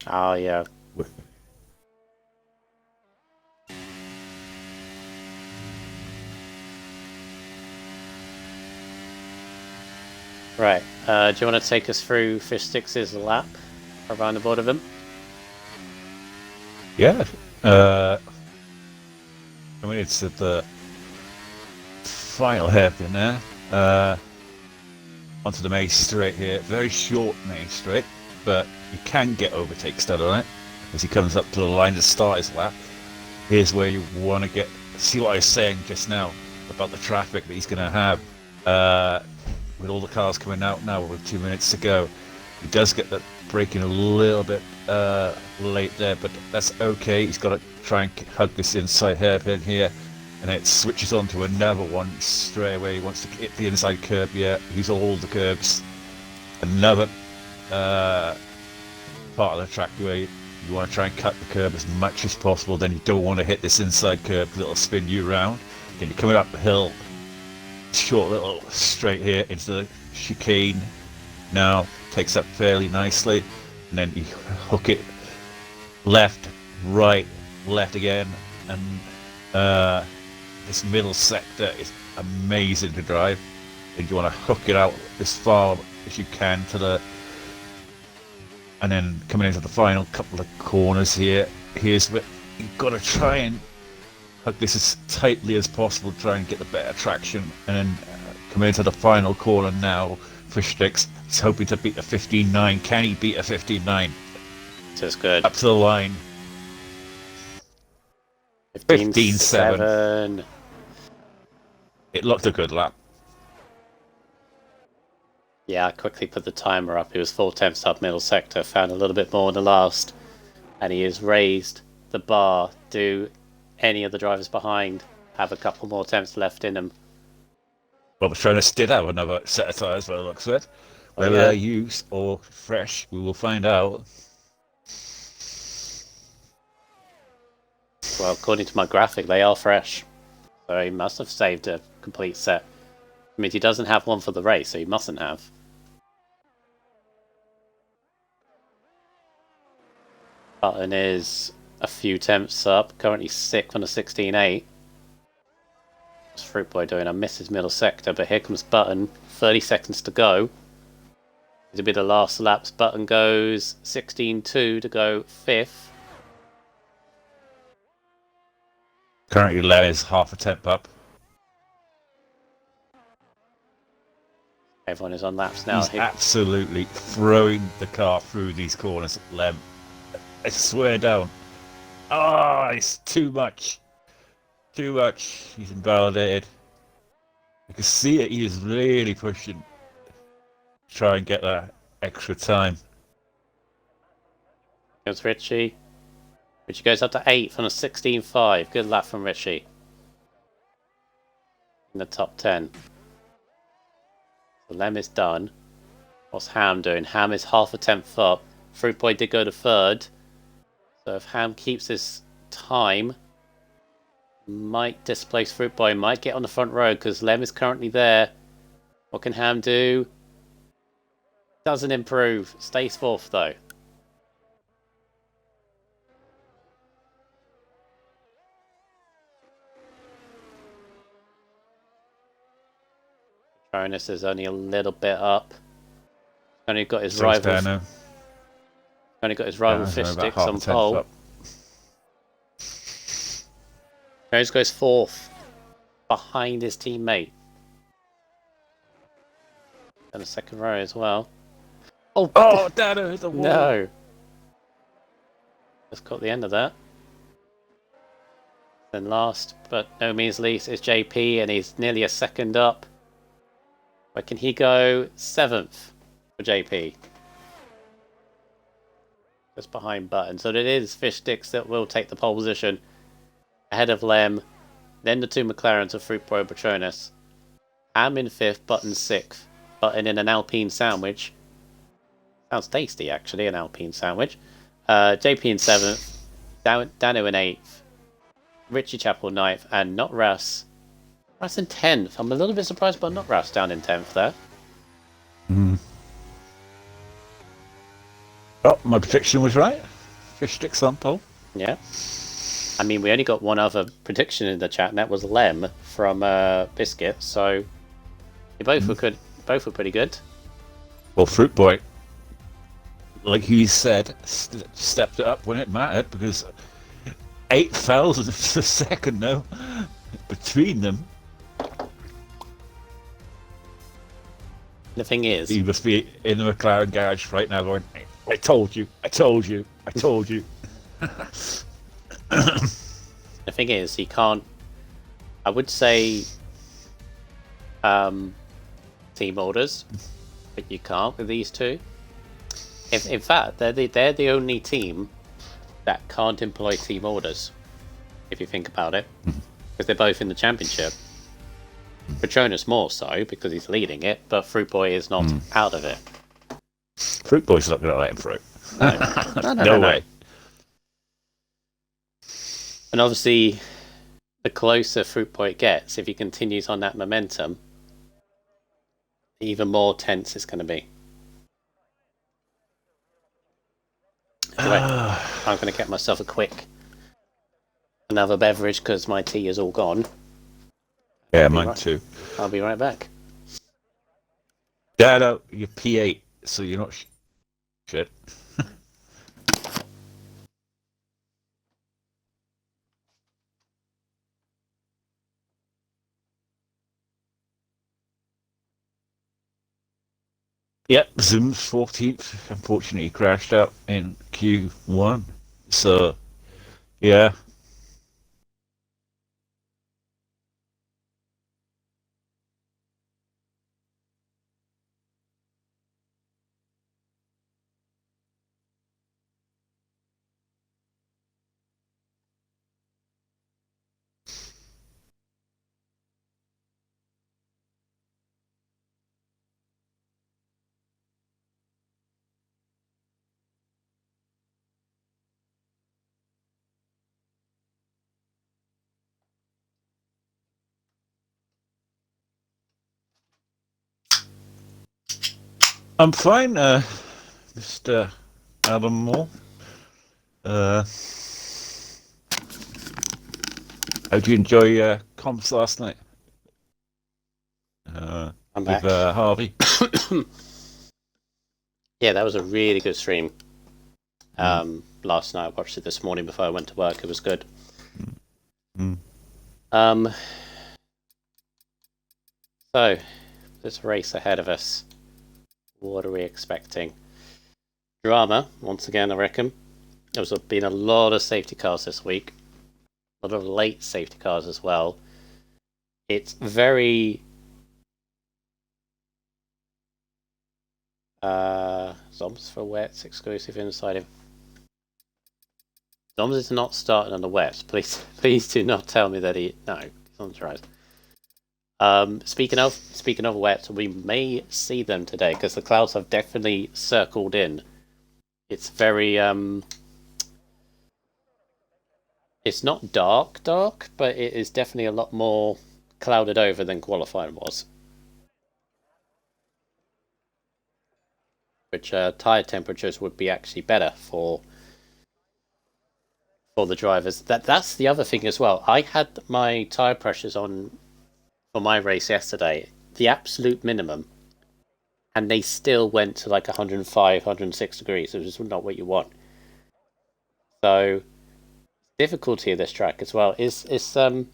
Oh, yeah. Right. Do you want to take us through Fish Sticks' lap around the board of him. Yeah. I mean, it's at the final hairpin there. Onto the main straight here. Very short main straight, but you can get overtake stud on it as he comes up to the line to start his lap. Here's where you want to get. See what I was saying just now about the traffic that he's going to have with all the cars coming out now with 2 minutes to go. He does get that braking a little bit late there, but that's okay. He's got to try and hug this inside hairpin here, and it switches on to another one straight away. He wants to hit the inside curb here. Use all the curbs. Another part of the track where you want to try and cut the curb as much as possible. Then you don't want to hit this inside curb because it'll spin you around. Then you're coming up the hill, short little straight here into the chicane. Now takes up fairly nicely, and then you hook it left, right, left again, and this middle sector is amazing to drive. And you want to hook it out as far as you can to the, and then coming into the final couple of corners here. Here's where you've got to try and hook this as tightly as possible, try and get the better traction, and then coming into the final corner now. Fish Sticks is hoping to beat a 15.9. Can he beat a 15.9? Just good. Up to the line. 15.7. It looked a good lap. Yeah, I quickly put the timer up. He was 4 tenths up middle sector, found a little bit more in the last, and he has raised the bar. Do any of the drivers behind have a couple more tenths left in them? Well, we're trying to did have another set of tyres by the looks of it. Whether they're used or fresh, we will find out. Well, according to my graphic, they are fresh. So he must have saved a complete set. I mean, he doesn't have one for the race, so he mustn't have. Button is a few tenths up, currently 6th on a 16.8. What's Fruit Boy doing? I missed his middle sector, but here comes Button. 30 seconds to go. It'll be the last laps. Button goes 16.2 to go 5th. Currently, Lem is half a temp up. Everyone is on laps now. He's absolutely throwing the car through these corners, Lem. I swear down. Ah, it's too much. Too much. He's invalidated. You can see it. He is really pushing to try and get that extra time. Here's Richie. Richie goes up to 8th on a 16.5. Good lap from Richie. In the top 10. So Lem is done. What's Ham doing? Ham is half a tenth up. Fruit Boy did go to 3rd. So if Ham keeps his time, might displace Fruit Boy, might get on the front row because Lem is currently there. What can Ham do? Doesn't improve. Stays 4th though. Patronus is only a little bit up. Only got his rival. Only got his rival Fish Sticks on pole. Jones goes 4th, behind his teammate. And a second row as well. Oh, Dano hit the wall. No. Just caught the end of that. Then last, but no means least, is JP, and he's nearly a second up. Where can he go? 7th for JP. Just behind Button. So it is Fish Sticks that will take the pole position. Ahead of Lem, then the 2 McLarens of Fruit Boy Patronus. Ham in 5th, Button 6th. Button in an Alpine sandwich. Sounds tasty, actually, an Alpine sandwich. JP in 7th. Dano in 8th. Richie Chapel 9th. And Not Russ. Russ in 10th. I'm a little bit surprised by Not Russ down in 10th there. Oh, my prediction was right. Fish Sticks on pole. Yeah. I mean, we only got one other prediction in the chat, and that was Lem from Biscuit. So they both were good. Both were pretty good. Well, Fruit Boy like you said, stepped it up when it mattered because 8 thousandths a second now between them. The thing is, He must be in the McLaren garage right now going, I told you, I told you, I told you. the thing is, he can't. I would say team orders, but you can't with these two. In fact, they're the only team that can't employ team orders, if you think about it, because they're both in the championship. Petronas more so because he's leading it, but Fruit Boy is not out of it. Fruit Boy's not going to let him through. No way. No. And obviously, the closer Fruit Boy gets, if he continues on that momentum, even more tense it's going to be. Anyway, I'm going to get myself another beverage because my tea is all gone. Yeah, mine too. I'll be right back. Yeah, no, you're P8, so you're not shit. Yep, Zoom's 14th. Unfortunately, crashed out in Q1. So, yeah. I'm fine, Mr. Adam Moore. How'd you enjoy comps last night? I'm back. With Harvey? Yeah, that was a really good stream. Last night, I watched it this morning before I went to work. It was good. So, this race ahead of us. What are we expecting? Drama, once again, I reckon. There's been a lot of safety cars this week. A lot of late safety cars as well. It's very... Zombs for wets, exclusive inside him. Zombs is not starting on the wets. Please do not tell me that he... No, he's on the tries. Speaking of wet, we may see them today because the clouds have definitely circled in. It's very it's not dark, but it is definitely a lot more clouded over than qualifying was. Which tire temperatures would be actually better for the drivers. That's the other thing as well. I had my tire pressures on for my race yesterday, the absolute minimum, and they still went to like 105, 106 degrees, which is not what you want. So, difficulty of this track as well is the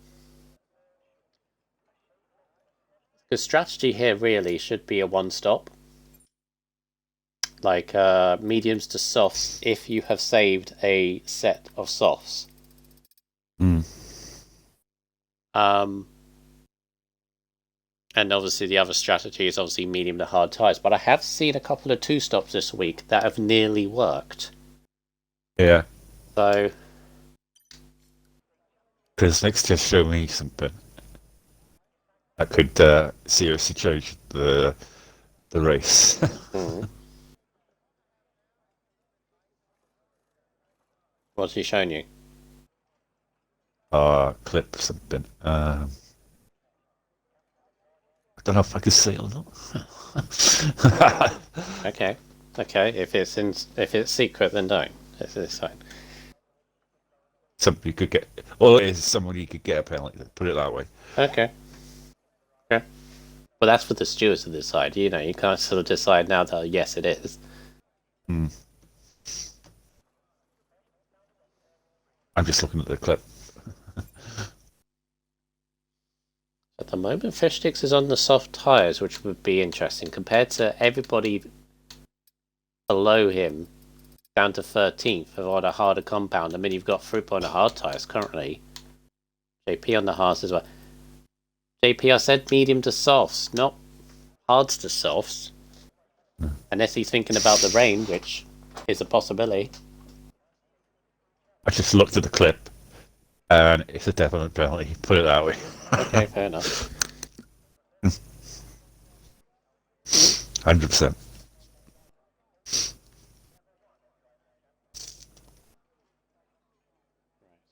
strategy here really should be a one-stop, like mediums to softs if you have saved a set of softs. And obviously the other strategy is obviously medium to hard tyres. But I have seen a couple of two-stops this week that have nearly worked. Yeah. So... Because next just show me something that could seriously change the race. What's he shown you? Clip something. I don't know if I can say it or not. Okay. If it's secret, then don't. It's fine. Somebody could get, or is somebody could get a penalty. Put it that way. Okay. Well, that's for the stewards to decide. You know, you can't sort of decide now that yes, it is. I'm just looking at the clip. At the moment, Fishsticks is on the soft tyres, which would be interesting compared to everybody below him, down to 13th, on a harder compound. I mean, you've got Fruitboy on the hard tyres currently. JP on the hards as well. JP, I said medium to softs, not hards to softs. Unless he's thinking about the rain, which is a possibility. I just looked at the clip, and it's a definite penalty. Put it that way. Okay, fair enough. 100%.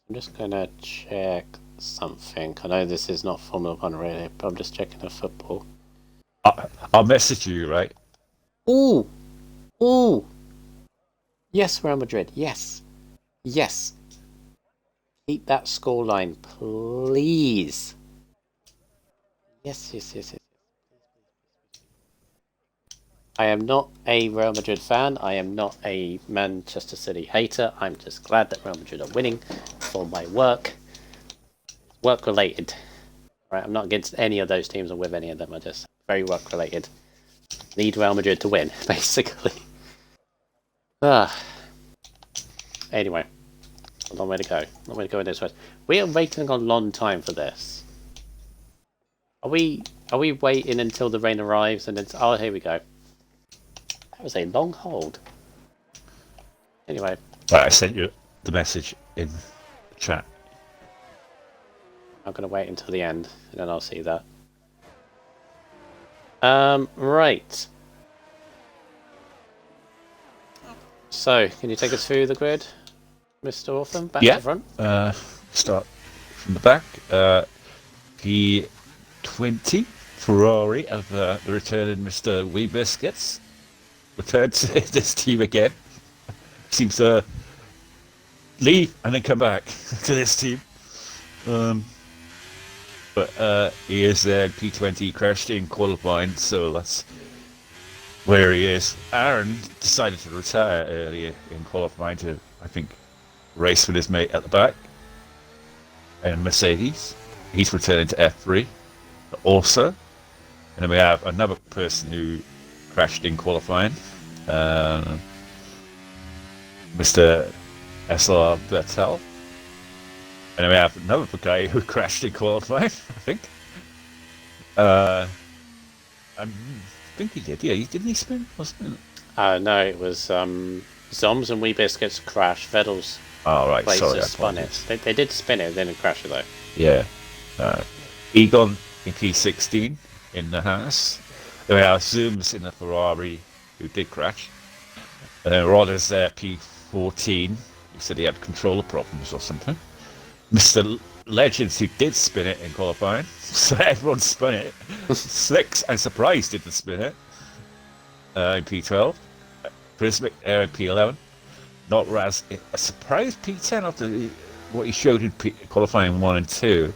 I'm just gonna check something. I know this is not Formula One really, but I'm just checking the football. I'll message you, right? Ooh! Ooh! Yes, Real Madrid. Yes. Yes. Keep that scoreline, please. Yes, yes, yes, yes. I am not a Real Madrid fan. I am not a Manchester City hater. I'm just glad that Real Madrid are winning for my work. Work related. Right, I'm not against any of those teams or with any of them. I'm just very work related. Need Real Madrid to win, basically. Anyway, a long way to go. Long way to go in this way. We are waiting a long time for this. Are we waiting until the rain arrives and then? Oh, here we go. That was a long hold. Anyway. Right, I sent you the message in the chat. I'm going to wait until the end, and then I'll see that. Right. So, can you take us through the grid, Mr. Orphan? Back to the front? Start from the back. P20 Ferrari of the returning Mr. Wee Biscuits. Returned to this team again. Seems to leave and then come back to this team. But he is there. P20 crashed in qualifying, so that's where he is. Aaron decided to retire earlier in qualifying to, I think, race with his mate at the back. And Mercedes, he's returning to F3 also. And then we have another person who crashed in qualifying, Mr. SR Bertel. And then we have another guy who crashed in qualifying, I think. I think he did, yeah. Didn't he spin? Wasn't it? No, it was Zoms and Wee Biscuits crash. Vettel's places spun it. They did spin it, then it crashed it though. Yeah. Egon in P16 in the Haas. Then we have Zooms in the Ferrari who did crash. And then Rodder's there, P14. He said he had controller problems or something. Mr. Legends, who did spin it in qualifying, so everyone spun it. Slicks, I'm surprised, didn't spin it in P12. Prismic in P11. Not Raz, a surprise P10 after what he showed in qualifying 1 and 2.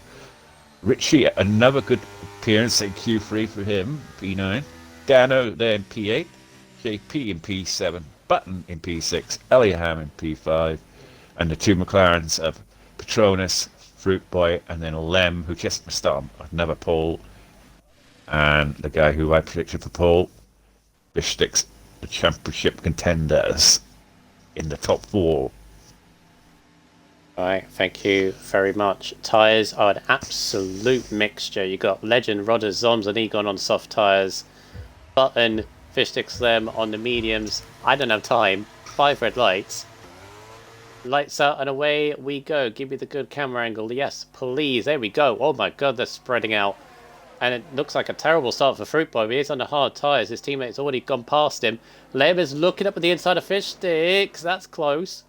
Richie, another good appearance in Q3 for him, P9. Dano there in P8. JP in P7. Button in P6. Eliaham in P5. And the two McLarens of Patronus, Fruit Boy, and then Lem, who just missed on another pole, and the guy who I predicted for pole, Bishtix, the championship contenders in the top 4. Alright, thank you very much. Tyres are an absolute mixture. You got Legend, Rodders, Zoms, and Egon on soft tyres. Button, Fishtix them on the mediums. I don't have time. 5 red lights. Lights out and away we go. Give me the good camera angle. Yes, please. There we go. Oh my god, they're spreading out. And it looks like a terrible start for Fruit Boy. He is on the hard tyres. His teammate's already gone past him. Lem is looking up at the inside of Fishtix. That's close.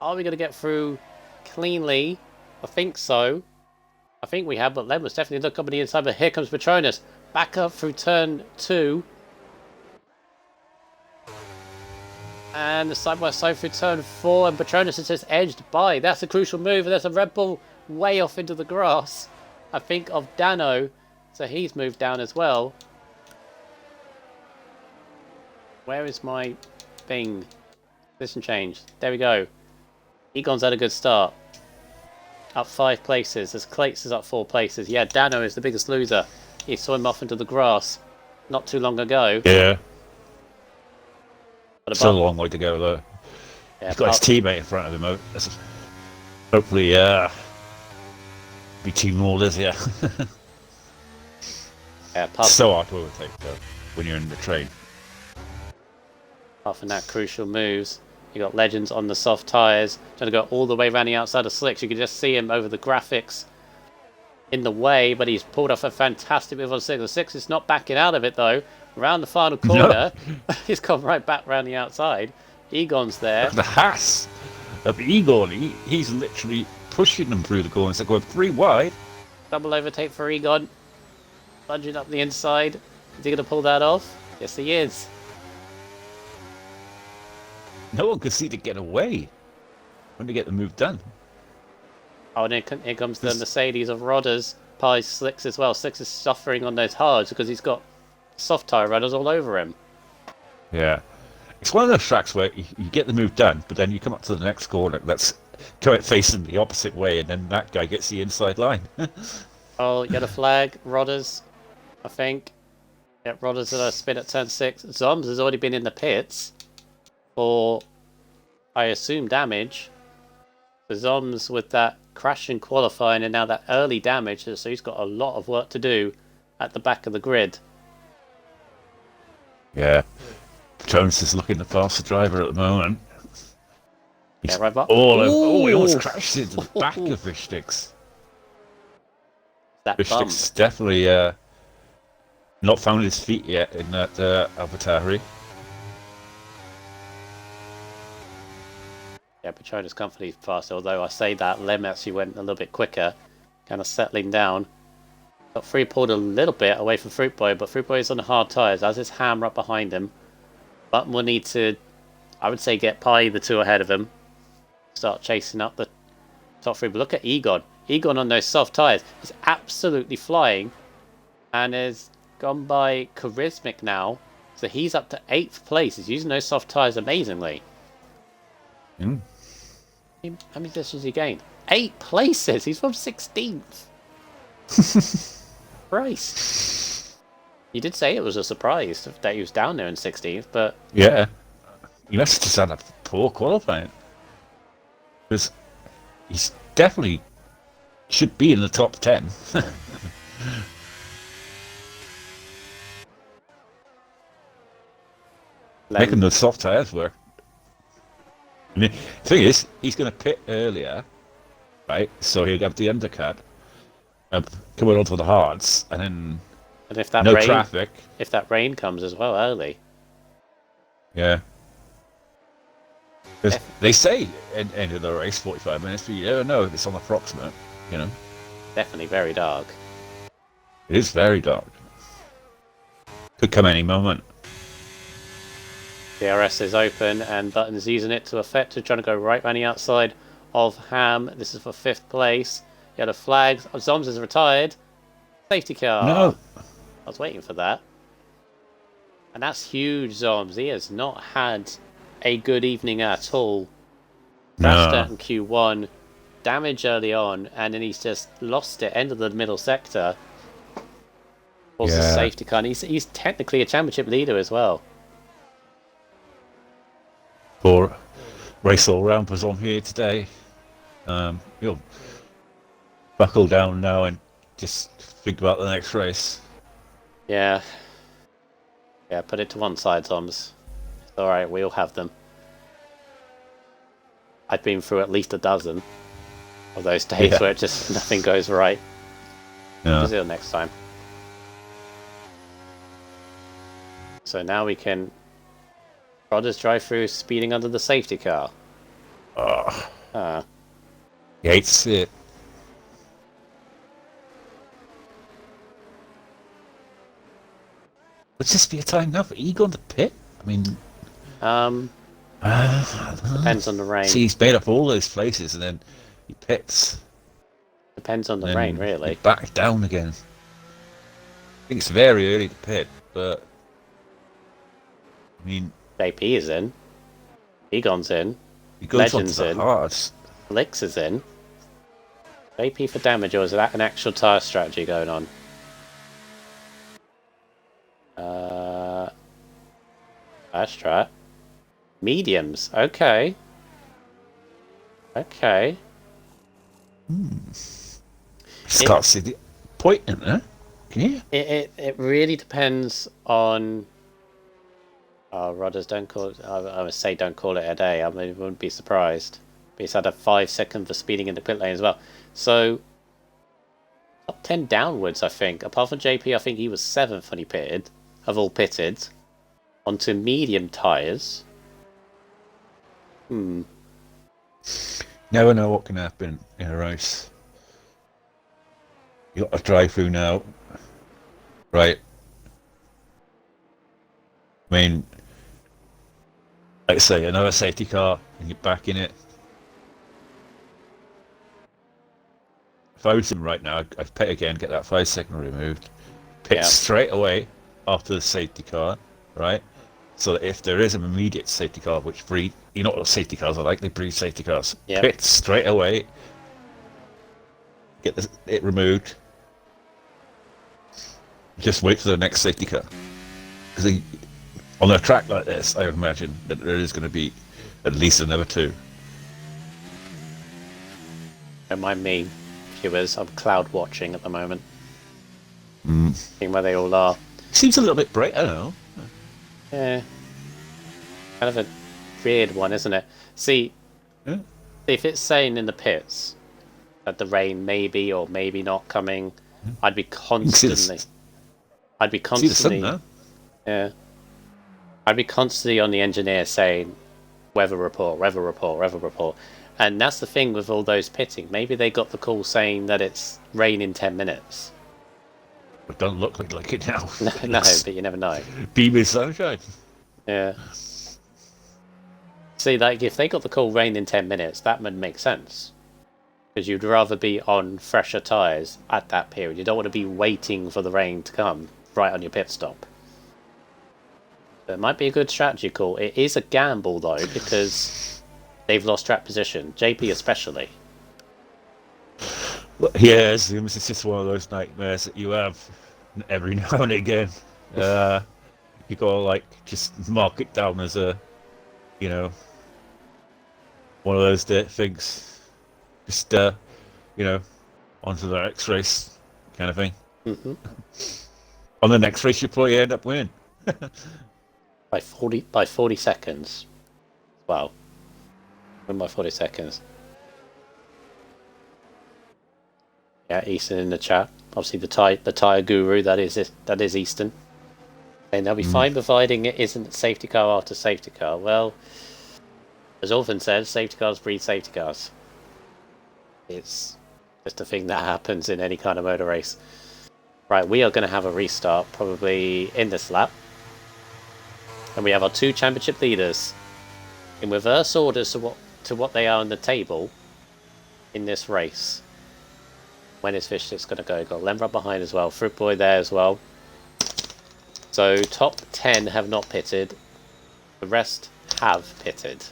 Are we going to get through cleanly? I think so. I think we have, but Lem was definitely looking up at the inside. But here comes Patronus. Back up through turn 2. And the side by side through turn 4, and Patronus is just edged by. That's a crucial move, and there's a Red Bull way off into the grass. I think of Dano, so he's moved down as well. Where is my thing? Position change. There we go. Egon's had a good start. up 5 places. As Clates is up 4 places. Yeah, Dano is the biggest loser. He saw him off into the grass not too long ago. Yeah. But Still a long way to go, though. yeah, He's got his teammate in front of him. Hopefully, be team orders, yeah. yeah, So hard to overtake, though, when you're in the train. apart from that crucial moves, you got Legends on the soft tyres, trying to go all the way around the outside of Slicks. You can just see him over the graphics in the way, but he's pulled off a fantastic move on Six. The Six is not backing out of it though. Around the final corner, no. He's gone right back around the outside. Egon's there. Look at the Haas of Egon. He's literally pushing them through the corners. They're going 3 wide. Double overtake for Egon. Lunging up the inside. Is he going to pull that off? Yes, he is. No one could see to get away when they get the move done. Oh, and here comes the Mercedes of Rodders. Pies Slicks as well. Slicks is suffering on those hards because he's got soft tyre runners all over him. Yeah. It's one of those tracks where you get the move done, but then you come up to the next corner that's facing the opposite way, and then that guy gets the inside line. Oh, yellow flag. Rodders, I think. Yeah, Rodders at a spin at turn 6. Zombs has already been in the pits for, I assume, damage. The Zombs with that crash in qualifying and now that early damage, so he's got a lot of work to do at the back of the grid. Yeah. Jones is looking the faster driver at the moment. He's right back. He almost crashed into the back of Vishtix. Vishtix definitely not found his feet yet in that AlphaTauri. Yeah, Petronas company faster, although I say that Lem actually went a little bit quicker, kind of settling down. Got free pulled a little bit away from Fruit Boy, but Fruit Boy is on the hard tyres, as is Ham right behind him. Button will need to, I would say, get Pie the 2 ahead of him. Start chasing up the top 3. But look at Egon. Egon on those soft tyres is absolutely flying and has gone by Charismic now. So he's up to 8th place. He's using those soft tyres amazingly. Mm. How many positions he gained? 8 places. He's from 16th. Christ. You did say it was a surprise that he was down there in 16th, but yeah, he must have just had a poor qualifying, because he's definitely should be in the top 10. Making the soft tyres work. And the thing is, he's going to pit earlier, right? So he'll have the undercut coming onto the hards, and then if that no rain, traffic. If that rain comes as well early. Yeah. They say end of the race 45 minutes, but you never know. It's on approximate, you know. Definitely very dark. It is very dark. Could come any moment. DRS is open and Button's using it to effect to trying to go right round the outside of Ham. This is for 5th place. Yellow flags. Zoms is retired. Safety car. No. I was waiting for that. And that's huge, Zoms. He has not had a good evening at all. Crashed in Q1. Damage early on. And then he's just lost it. End of the middle sector. Also safety car. And he's technically a championship leader as well. For Race All Round was on here today. You'll buckle down now and just think about the next race. Yeah. Yeah, put it to one side, Thomas. It's alright, we all have them. I've been through at least a dozen of those days where it just nothing goes right. Yeah. We'll see you next time. So now we can Rodders drive through speeding under the safety car. He hates it. Would this be a time now for Egon to pit? I mean... depends on the rain. See, he's made up all those places and then he pits. Depends on the rain, really. Back down again. I think it's very early to pit, but... I mean... JP is in. Egon's in. He goes Legends on to the in. hards. Lix is in. AP for damage, or is that an actual tyre strategy going on? That's right. Mediums. Okay. Okay. Just can't see the point in there. Can you? It really depends on. Oh, Rodders, don't call it. I would say don't call it a day. I mean, wouldn't be surprised. But he's had a 5 second for speeding in the pit lane as well. So top 10 downwards, I think. Apart from JP, I think he was 7th when he pitted. Have all pitted onto medium tyres. Never know what can happen in a race. You got to drive through now, right? I mean, like I say, another safety car, and you're back in it. If I was him right now, I'd pit again, get that 5 second removed, pit straight away after the safety car, right? So that if there is an immediate safety car, which breed, you know what safety cars are like, they breed safety cars. Yep. Pit straight away, get it removed, just wait for the next safety car. Because on a track like this, I would imagine that there is going to be at least another 2. Don't mind me, viewers. I'm cloud watching at the moment. Seeing where they all are. Seems a little bit bright, I don't know. Yeah. Kind of a weird one, isn't it? See, if it's saying in the pits that the rain may be or maybe not coming, I'd be constantly. I'd be constantly. Yeah. I'd be constantly on the engineer saying, weather report, weather report, weather report. And that's the thing with all those pitting. Maybe they got the call saying that it's rain in 10 minutes. It doesn't look like it now. No, but you never know. Beaming sunshine. Yeah. See, like, if they got the call rain in 10 minutes, that would make sense. Because you'd rather be on fresher tyres at that period. You don't want to be waiting for the rain to come right on your pit stop. It might be a good strategy call. It is a gamble, though, because they've lost track position. JP especially. Well, yeah, it's just one of those nightmares that you have every now and again. You gotta, like, just mark it down as a, you know, one of those things. Just, you know, onto the next race kind of thing. On the next race, you probably end up winning. By 40 seconds. Wow. Win by 40 seconds. Yeah, Easton in the chat. Obviously the tyre guru, that is Easton. And they'll be fine providing it isn't safety car after safety car. Well, as Orphan says, safety cars breed safety cars. It's just a thing that happens in any kind of motor race. Right, we are going to have a restart probably in this lap. And we have our 2 championship leaders in reverse order to what they are on the table in this race. When is Fishstick's going to go? Got Lemra behind as well. Fruit Boy there as well. So top 10 have not pitted. The rest have pitted.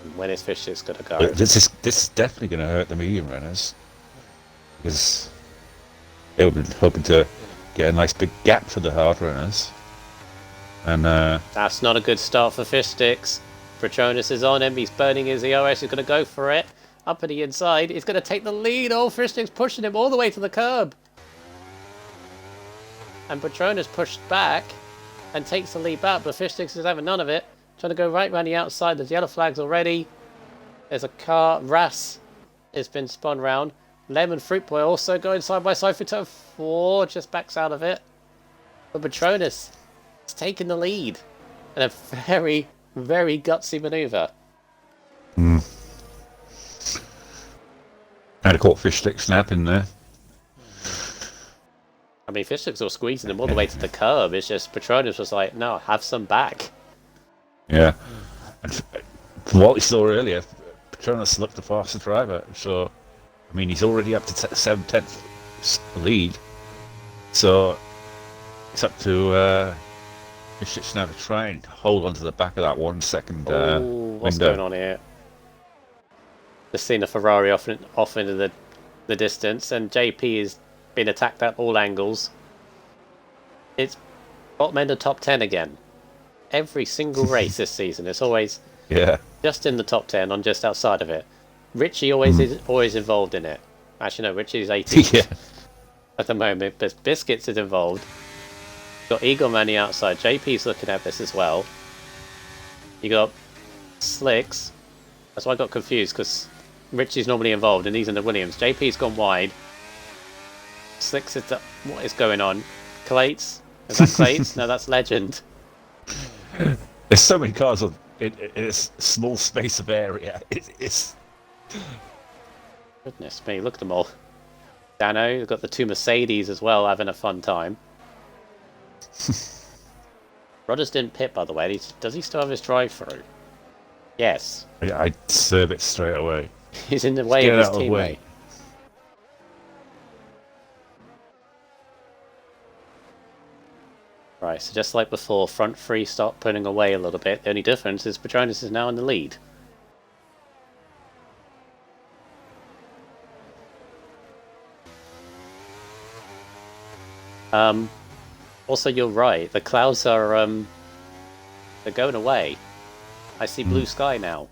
And when is Fishstick's going to go? This is definitely going to hurt the medium runners. Because they were hoping to get a nice big gap for the hard runners. And that's not a good start for Fishsticks. Patronus is on him, he's burning his EOS, he's going to go for it. Up at the inside, he's going to take the lead. Oh, Fishsticks pushing him all the way to the curb. And Patronus pushed back and takes the lead back, but Fishsticks is having none of it. Trying to go right round the outside, there's yellow flags already. There's a car, Ras has been spun round. Lemon Fruit Boy also going side by side for turn 4, just backs out of it. But Patronus is taking the lead. And a very, very gutsy manoeuvre. I'd have caught Fishstick snapping there. I mean, Fishsticks were squeezing him all the way to the curb. It's just Patronus was like, no, have some back. Yeah. And from what we saw earlier, Patronus looked the faster driver. So, I mean, he's already up to 7/10 lead. So, it's up to Fish now to try and hold onto the back of that 1 second what's window. going on here? Just seen a Ferrari off into the distance, and JP is being attacked at all angles. It's bottom end of top 10 again. Every single race this season, it's always just in the top 10, on just outside of it. Richie always involved in it. Actually, no, Richie's 18th at the moment, but Biscuits is involved. Got Eagle on the outside. JP's looking at this as well. You got Slicks. That's why I got confused, because Richie's normally involved and he's in the Williams. JP's gone wide. Slicks is what is going on? Clates? Is that Clates? No, that's Legend. There's so many cars in a small space of area. It's Goodness me, look at them all. Dano, you've got the two Mercedes as well, having a fun time. Rodders didn't pit, by the way. Does he still have his drive-through? Yes. I'd serve it straight away. He's in the way of his teammate. Right, so just like before, front three start pulling away a little bit. The only difference is Patronus is now in the lead. Also, you're right. The clouds are they're going away. I see blue sky now.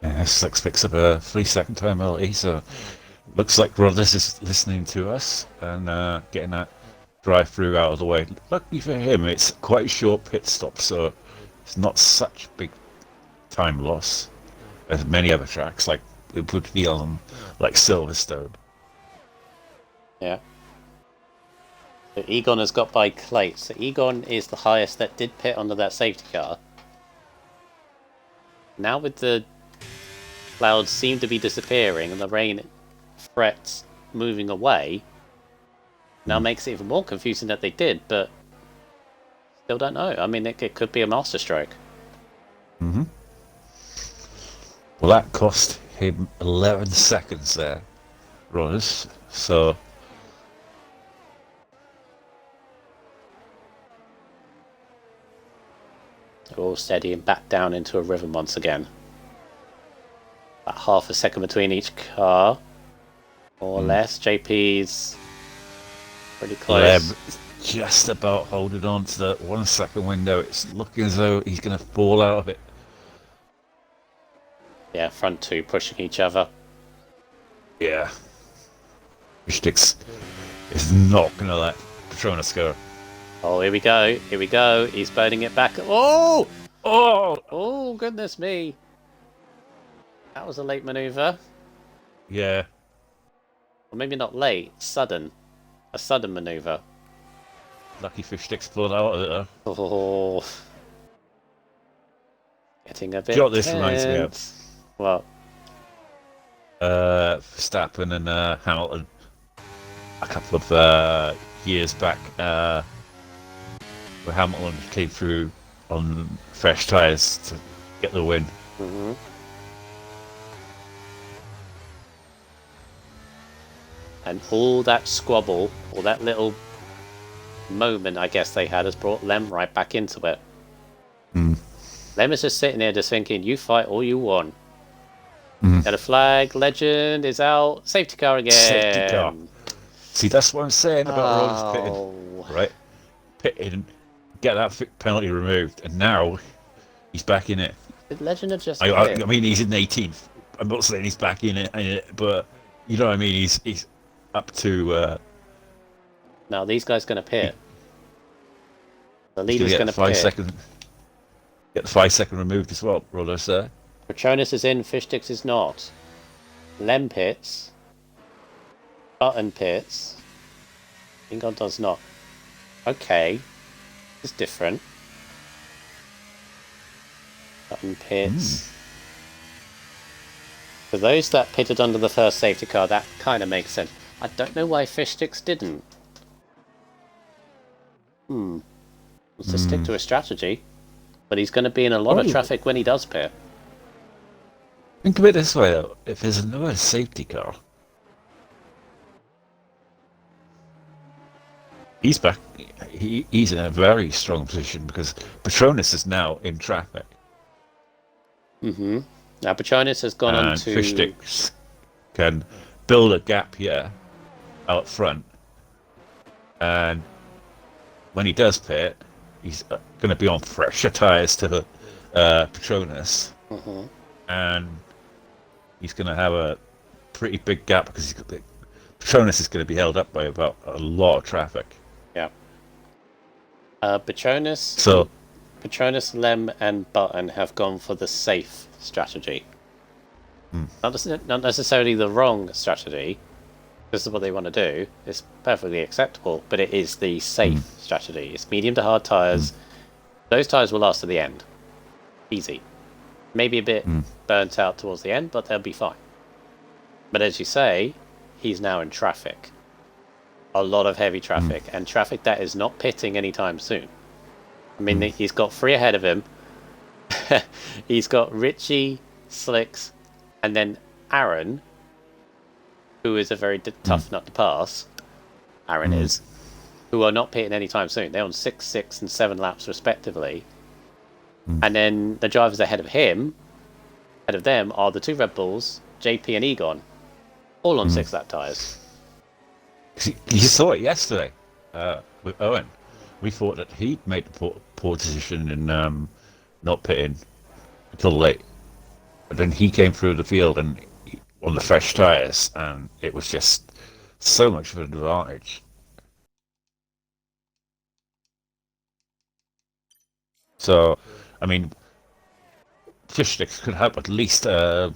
Yeah, Slicks picks up a 3-second time early, so looks like Rodders is listening to us and getting that drive-through out of the way. Luckily for him, it's quite a short pit stop, so it's not such big time loss as many other tracks, like it would be on like Silverstone. Yeah. So Egon has got by Clate. So Egon is the highest that did pit under that safety car. Now with the clouds seem to be disappearing and the rain threats moving away, now makes it even more confusing that they did, but still don't know. I mean, it could be a masterstroke. Well, that cost him 11 seconds there, Rodders, so all steady and back down into a rhythm once again. About half a second between each car, or less. JP's pretty close. Leb just about holding on to that 1 second window. It's looking as though he's going to fall out of it. Yeah, front two pushing each other. Yeah. Sticks is not going to let Patronus go. Oh, here we go. Here we go. He's burning it back. Oh! Oh! Oh, goodness me. That was a late maneuver. Yeah. Or maybe not late. Sudden. A sudden maneuver. Lucky Fish Sticks pulled out of it though. Oh. Getting a bit Do you know what this reminds me of? What? Verstappen and Hamilton a couple of years back, where Hamilton came through on fresh tyres to get the win. Mm-hmm. And all that squabble, all that little moment, I guess they had, has brought Lem right back into it. Lem is just sitting there just thinking, you fight all you want. Got a flag, Legend is out, safety car again. Safety car. See, that's what I'm saying about Rhodes pitting. Right? Pitting, get that penalty removed, and now he's back in it. Did Legend have just I mean, he's in 18th. I'm not saying he's back in it, but you know what I mean? He's up to... Now these guys going to pit. The leader's going to pit. Get the 5 second removed as well, Rollo, sir. Patronus is in, Fishsticks is not. Lem pits. Button pits. Ingon does not. Okay. It's different. Button pits. For those that pitted under the first safety car, that kind of makes sense. I don't know why Fishsticks didn't. Wants to stick to a strategy. But he's going to be in a lot of traffic when he does pit. Think of it this way, though. If there's another safety car, He's back. He's in a very strong position because Patronus is now in traffic. Mm-hmm. Now, Patronus has gone on And to... Fish Sticks can build a gap here out front. And when he does pit, he's going to be on fresher tyres to Patronus. Mm-hmm. And he's going to have a pretty big gap because Patronus is going to be held up by about a lot of traffic. Yeah. Patronus, So, Lem, and Button have gone for the safe strategy. Not necessarily the wrong strategy. This is what they want to do. It's perfectly acceptable, but it is the safe strategy. It's medium to hard tyres. Those tyres will last to the end. Easy. Maybe a bit burnt out towards the end, but they'll be fine. But as you say, he's now in traffic. A lot of heavy traffic, and traffic that is not pitting anytime soon. I mean, he's got 3 ahead of him. He's got Richie, Slicks, and then Aaron, who is a very tough nut to pass. Aaron is, who are not pitting anytime soon. They're on 6, 6, and 7 laps respectively. And then the drivers ahead of them are the 2 Red Bulls, JP and Egon, all on 6-lap tyres. you saw it yesterday with Owen. We thought that he'd made the poor decision in not pitting until late. But then he came through the field and on the fresh tyres, and it was just so much of an advantage. So, I mean, Fish Sticks could have at least, I'd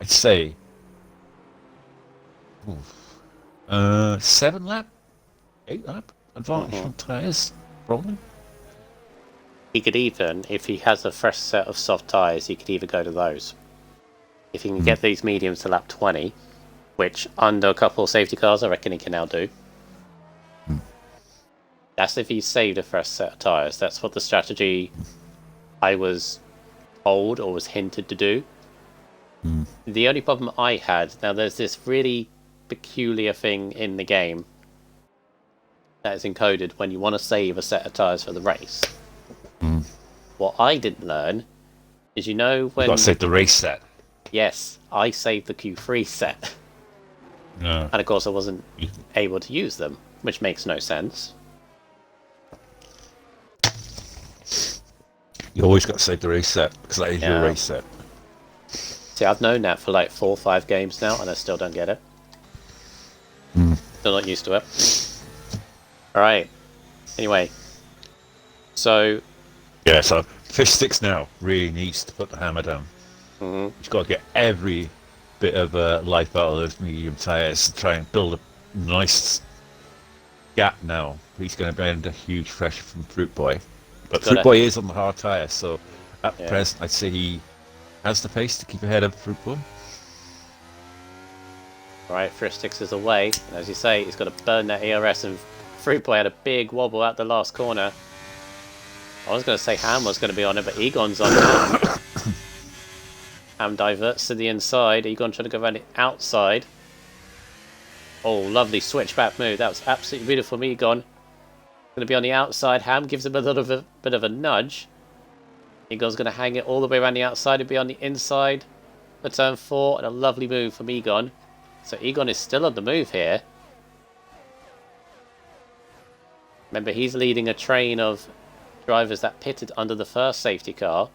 say, 7-lap, 8-lap advantage on tyres, probably. He could even, if he has a fresh set of soft tyres, he could either go to those. If he can get these mediums to lap 20, which under a couple of safety cars I reckon he can now do. That's if he's saved a fresh set of tyres. That's what the strategy I was told or was hinted to do. The only problem I had, now there's this really peculiar thing in the game that is encoded when you want to save a set of tyres for the race. What I didn't learn is, you know, when... You've got to save the race set. Yes, I saved the Q3 set. No. And of course I wasn't able to use them, which makes no sense. You always got to save the race set, because that is your race set. See, I've known that for like 4 or 5 games now, and I still don't get it. Still not used to it. Alright. Anyway. So... Yeah, so Fish Sticks now really needs to put the hammer down. He's got to get every bit of life out of those medium tyres to try and build a nice gap now. He's going to be under huge pressure from Fruit Boy. But Fruit Boy is on the hard tyre, so at present I'd say he has the pace to keep ahead of Fruit Boy. Right, Fish Sticks is away, and as you say, he's got to burn that ERS, and Fruit Boy had a big wobble out the last corner. I was going to say Ham was going to be on it, but Egon's on it. Ham diverts to the inside. Egon trying to go around the outside. Oh, lovely switchback move. That was absolutely beautiful from Egon. Going to be on the outside. Ham gives him a little bit of a nudge. Egon's going to hang it all the way around the outside and be on the inside for turn 4. And a lovely move from Egon. So Egon is still on the move here. Remember, he's leading a train of drivers that pitted under the first safety car.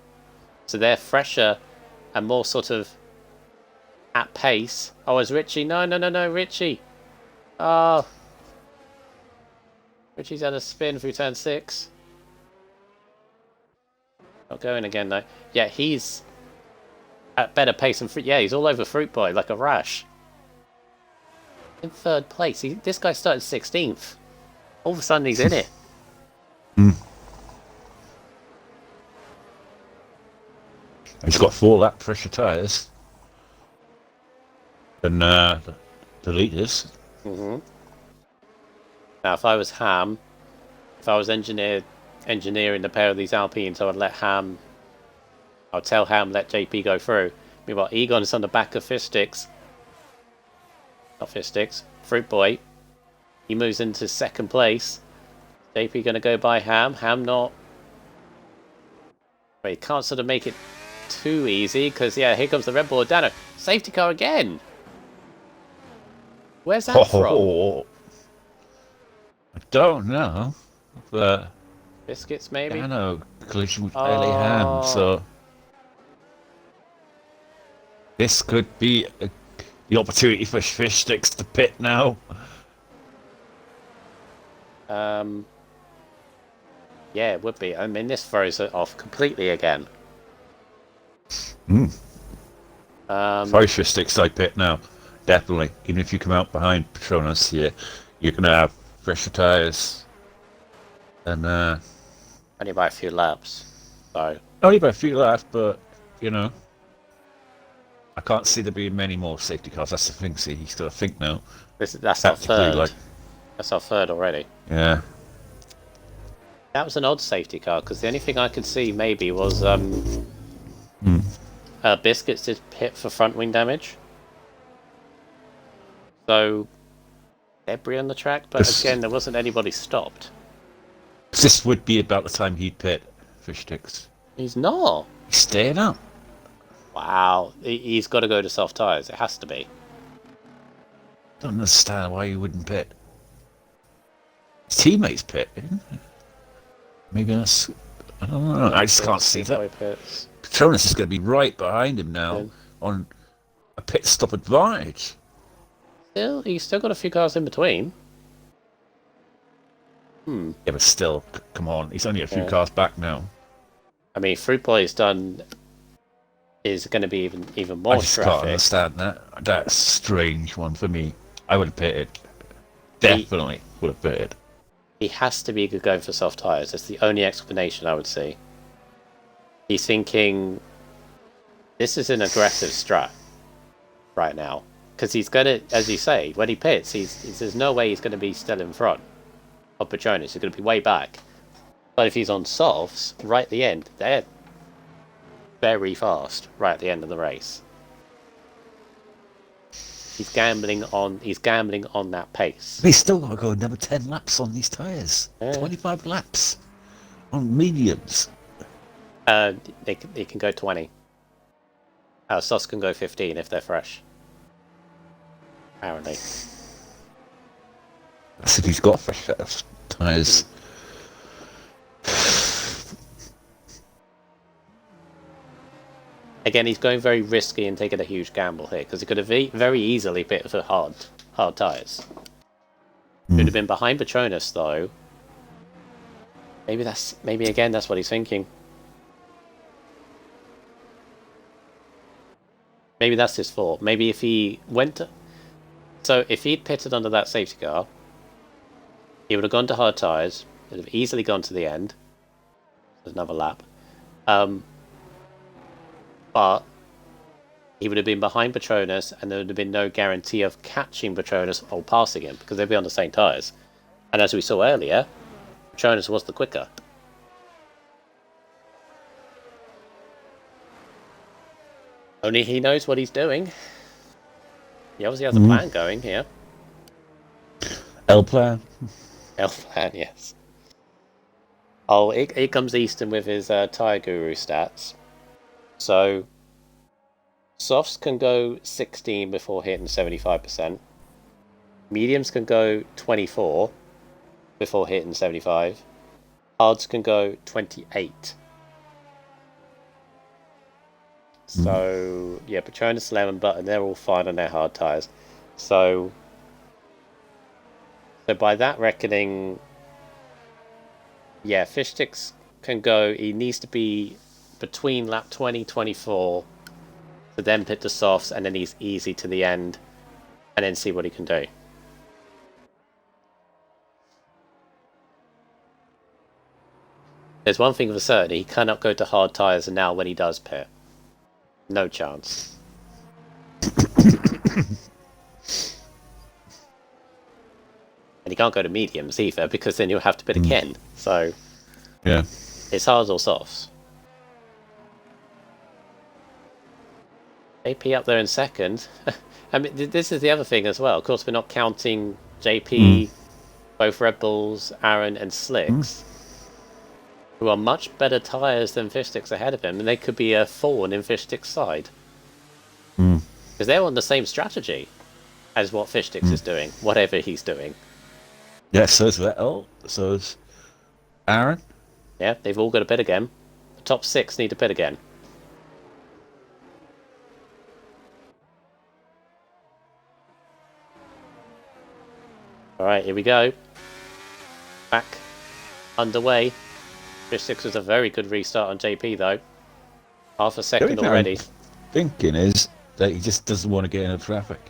So they're fresher and more sort of at pace. Oh, is Richie? No, Richie. Oh. Richie's had a spin through turn 6. Not going again, though. Yeah, he's at better pace than Fruit. Yeah, he's all over Fruit Boy like a rash. In 3rd place. This guy started 16th. All of a sudden, he's in it. He's got 4-lap fresher tyres than the leaders. Now, if I was Ham, if I was engineering the pair of these Alpines, I would tell Ham, let JP go through. Meanwhile, Egon's on the back of Fish Sticks. Not Fish Sticks, Fruit Boy. He moves into 2nd place. JP going to go by Ham. Ham not... But he can't sort of make it too easy, because, yeah, here comes the Red Bull Dano. Safety car again! Where's that from? I don't know. But Biscuits, maybe? Dano collision with early Ham, so... This could be the opportunity for Fish Sticks to pit now. Yeah, it would be. I mean, this throws it off completely again. Fish Sticks I pit now. Definitely. Even if you come out behind Petronas here, you're going to have fresher tyres. And, only by a few laps. So. Only by a few laps, but, you know. I can't see there being many more safety cars. That's the thing, see, he's got to think now. That's our third. That's our third already. Yeah. That was an odd safety car, because the only thing I could see maybe was Biscuits did pit for front wing damage. So, debris on the track, but again, there wasn't anybody stopped. This would be about the time he'd pit, Fish Sticks. He's not. He's staying up. Wow, he's got to go to soft tyres. It has to be. Don't understand why you wouldn't pit. His teammates pit. Maybe that's... I don't know. I just can't see that. Petronas is going to be right behind him now on a pit stop advantage. He's still got a few cars in between. Yeah, but still, come on. He's only a few cars back now. I mean, Fruit Boy is going to be even more I just can't understand that. That's a strange one for me. I would have pitted. Definitely would have pitted. He has to be going for soft tyres. That's the only explanation I would see. He's thinking, this is an aggressive strat right now. Because he's going to, as you say, when he pits, there's no way he's going to be still in front of Petronas. He's going to be way back. But if he's on softs, right at the end, they're very fast right at the end of the race. He's gambling on that pace. He's still got to go another 10 laps on these tyres. 25 laps on mediums. They can go 20. Softs can go 15 if they're fresh. Apparently. That's if he's got fresh set of tyres. Again, he's going very risky and taking a huge gamble here, because he could have very easily pit for hard tyres. Could have been behind Petronas though. Maybe again that's what he's thinking. Maybe that's his fault. Maybe if he if he'd pitted under that safety car, he would have gone to hard tyres. It would have easily gone to the end. There's another lap. But he would have been behind Petronas, and there would have been no guarantee of catching Petronas or passing him, because they'd be on the same tyres. And as we saw earlier, Petronas was the quicker. Only he knows what he's doing. He obviously has a plan going here. L plan. L plan, yes. Oh, here comes Easton with his Tyre Guru stats. So, softs can go 16 before hitting 75%. Mediums can go 24 before hitting 75. Hards can go 28. So, yeah, Petronas, Lemon, Button, they're all fine on their hard tyres. So by that reckoning, yeah, Fish Sticks can go, he needs to be between lap 20-24 to then pit the softs, and then he's easy to the end, and then see what he can do. There's one thing for certain, he cannot go to hard tyres now when he does pit. No chance. And he can't go to mediums either, because then you'll have to pit again. So, yeah, it's hards or softs. JP up there in second. I mean, this is the other thing as well. Of course, we're not counting JP both Red Bulls, Aaron, and Slicks, who are much better tyres than Fishstick's ahead of him, and they could be a thorn in Fishstick's side. Because they're on the same strategy as what Fishsticks is doing, whatever he's doing. Yeah, so's Vettel, so's Aaron. Yeah, they've all got a pit again. The top 6 need a pit again. Alright, here we go. Back underway. Fishsticks was a very good restart on JP though. Half a second already. Thinking is that he just doesn't want to get in the traffic.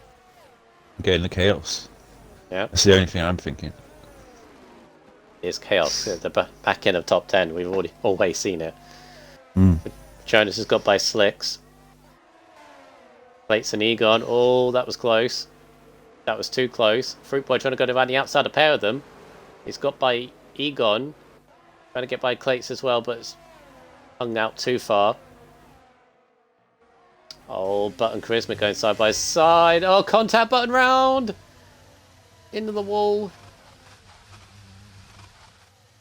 Get in the chaos. Yeah. That's the only thing I'm thinking. It's chaos at the back end of top 10. We've always seen it. Jonas has got by Slicks. Plates and Egon. Oh, that was close. That was too close. Fruit Boy trying to go around the outside, a pair of them. He's got by Egon. Trying to get by Clates as well, but it's hung out too far. Oh, Button Charisma going side by side. Oh, contact Button round! Into the wall.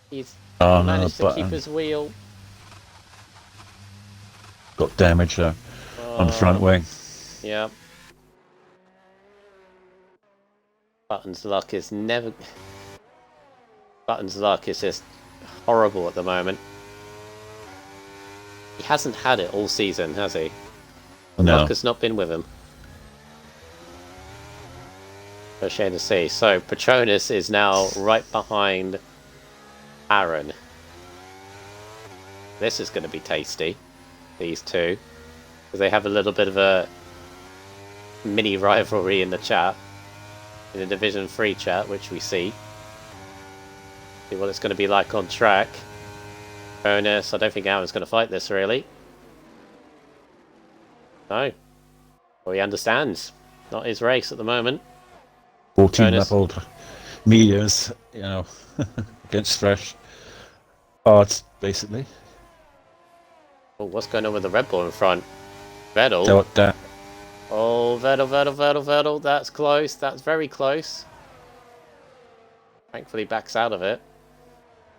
He's managed to keep his wheel. Got damage though on the front wing. Yeah. Button's luck is never... Button's luck is just horrible at the moment. He hasn't had it all season, has he? No. Luck has not been with him. A shame to see. So, Patronus is now right behind Aaron. This is going to be tasty, these two. Because they have a little bit of a mini rivalry in the chat. In the Division 3 chat, which we see. See what it's going to be like on track. Patronus, I don't think Aaron's going to fight this, really. No. Well, he understands. Not his race at the moment. 14 leveled mediums, you know, against fresh odds, basically. Oh, what's going on with the Red Bull in front? Vettel. Oh, Vettel. That's close. That's very close. Thankfully backs out of it.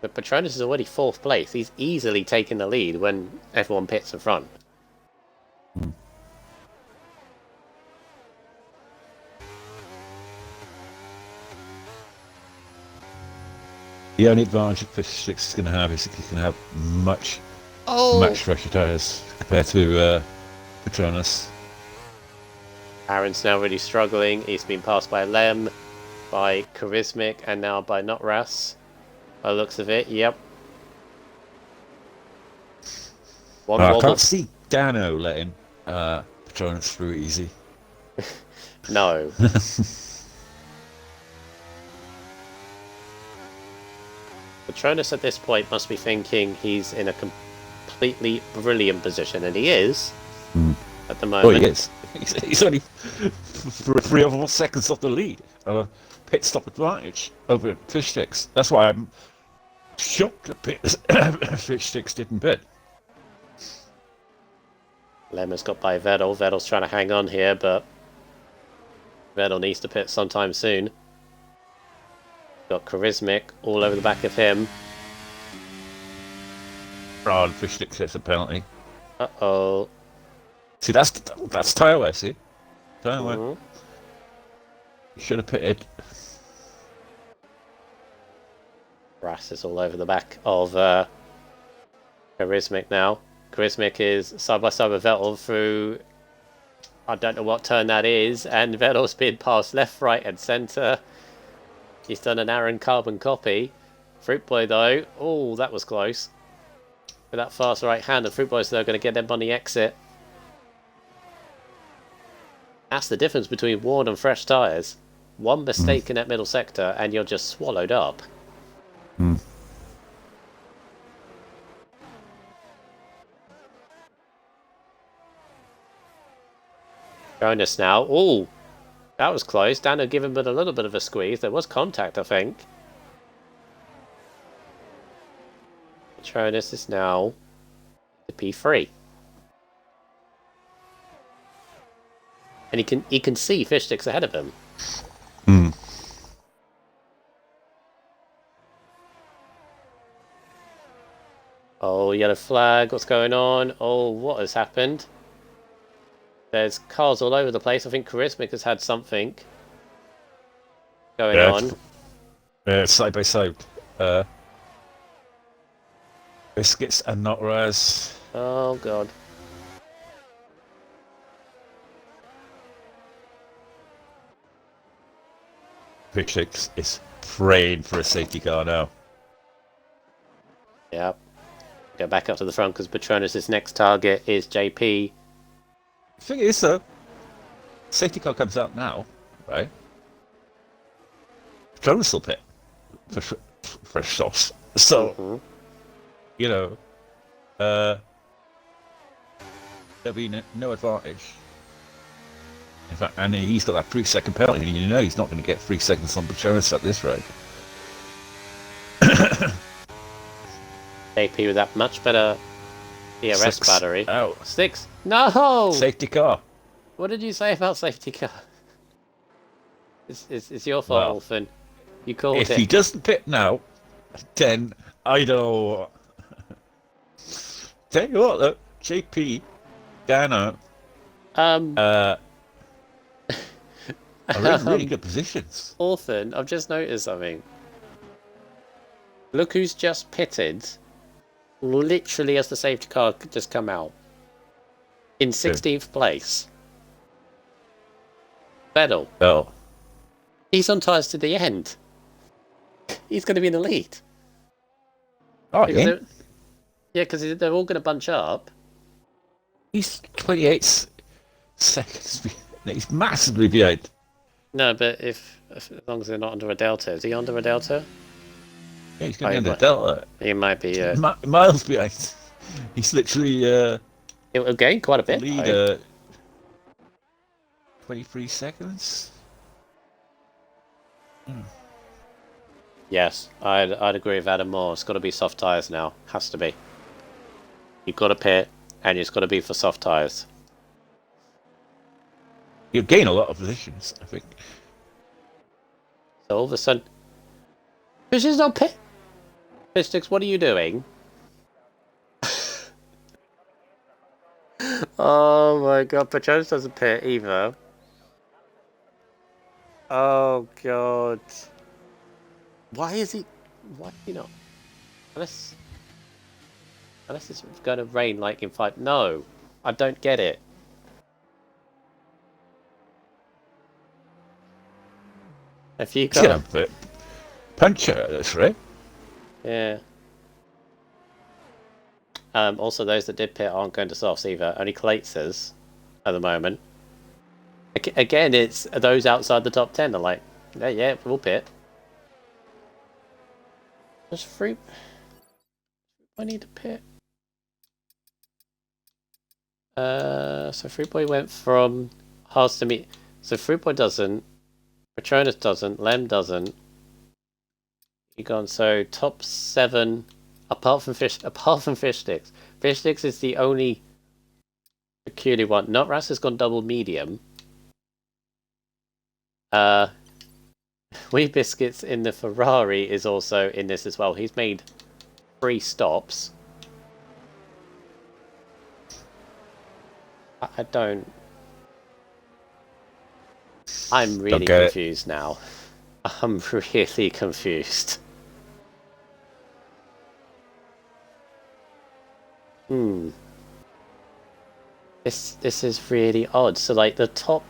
But Patronus is already 4th place. He's easily taking the lead when everyone pits in front. The only advantage that Fishsticks is going to have is he can have much fresher tyres compared to Patronus. Aaron's now really struggling. He's been passed by Lem, by Charismic, and now by Notras. By the looks of it, yep. I can't see Dano letting Patronus through easy. No. Patronus at this point must be thinking he's in a completely brilliant position, and he is at the moment. Oh, he is. He's only 3 or 4 seconds off the lead. Pit stop advantage over Fishsticks. That's why I'm shocked that Fishsticks didn't pit. Lemmer's got by Vettel. Vettel's trying to hang on here, but Vettel needs to pit sometime soon. Got Charismic all over the back of him. Oh, Fishsticks gets a penalty. Uh-oh. See, that's tyre wear, see? Tyre wear. Should have pitted. Brass is all over the back of Charismic now. Charismic is side by side with Vettel through... I don't know what turn that is. And Vettel's been passed left, right and centre. He's done an Aaron carbon copy. Fruit Boy though, oh, that was close. With that fast right hand, the Fruit Boys though going to get them on the exit. That's the difference between worn and fresh tyres. One mistake in that middle sector and you're just swallowed up. Jonas now. Oh, that was close. Dan had given him a little bit of a squeeze. There was contact, I think. Patronus is now the P3. And he can see Fishsticks ahead of him. Oh, yellow flag, what's going on? Oh, what has happened? There's cars all over the place. I think Charismatic has had something going on. Side by side. Biscuits and not Raz. Oh, God. Pictrix is praying for a safety car now. Yep. Go back up to the front because Patronus' next target is JP. The thing is, though, safety car comes out now, right? Patronus will pit for shots. So, you know, there'll be no advantage. In fact, and he's got that 3-second penalty, and you know he's not going to get 3 seconds on Patronus at this rate. JP with that much better DRS battery. Oh. 6. No! Safety car. What did you say about safety car? It's your fault, Well, Wolfen. You called it. If he doesn't pit now, then I don't know what. Tell you what, though, JP, Dana, are in really good positions. Orphan, I've just noticed something. Look who's just pitted, literally as the safety car could just come out. In 16th place. Vettel. Oh. He's on tyres to the end. He's going to be in the lead. Oh, yeah? Yeah, because they're all going to bunch up. He's 28 seconds. He's massively behind. No, but if as long as they're not under a delta. Is he under a delta? Yeah, he's going to be under delta. He might be. Miles behind. He's literally. It will gain quite a bit. Lead 23 seconds. Yes, I'd agree with Adam Moore. It's got to be soft tyres now. Has to be. You've got to pit, and it's got to be for soft tyres. You'll gain a lot of positions, I think. So all of a sudden, this is not pit. Pistix, what are you doing? Oh my god, Patronus doesn't pit either. Oh god. Why is he not? Unless it's going to rain like in 5. No, I don't get it. If you got puncher at this rate. Yeah. Also, those that did pit aren't going to softs either. Only Kleitzers at the moment. Again, it's those outside the top 10 are like, yeah, we'll pit. There's Fruit. I need to pit. So Fruit Boy went from hard to meet. So Fruit Boy doesn't. Patronus doesn't. Lem doesn't. You gone? So top 7, apart from Fish Sticks. Fish Sticks is the only peculiar one. Nutras has gone double medium. Wee Biscuits in the Ferrari is also in this as well. He's made 3 stops. I don't. I'm really confused now. I'm really confused. This is really odd. So like the top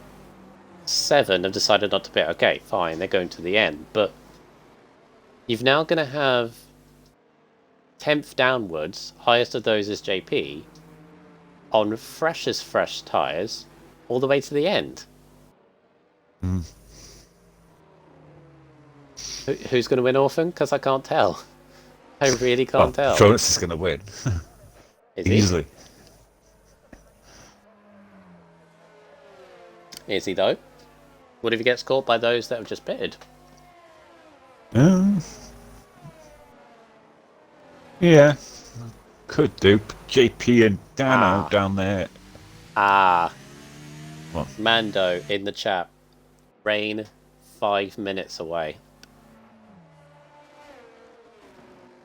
7 have decided not to pit. Okay, fine, they're going to the end, but you've now going to have 10th downwards, highest of those is JP, on fresh tyres, all the way to the end. Who's going to win Orphan? Because I can't tell. I really can't tell. Patronus is going to win. Easily. Is he though? What if he gets caught by those that have just pitted? Yeah. Could do. JP and Dano down there. What? Mando in the chat. Rain 5 minutes away.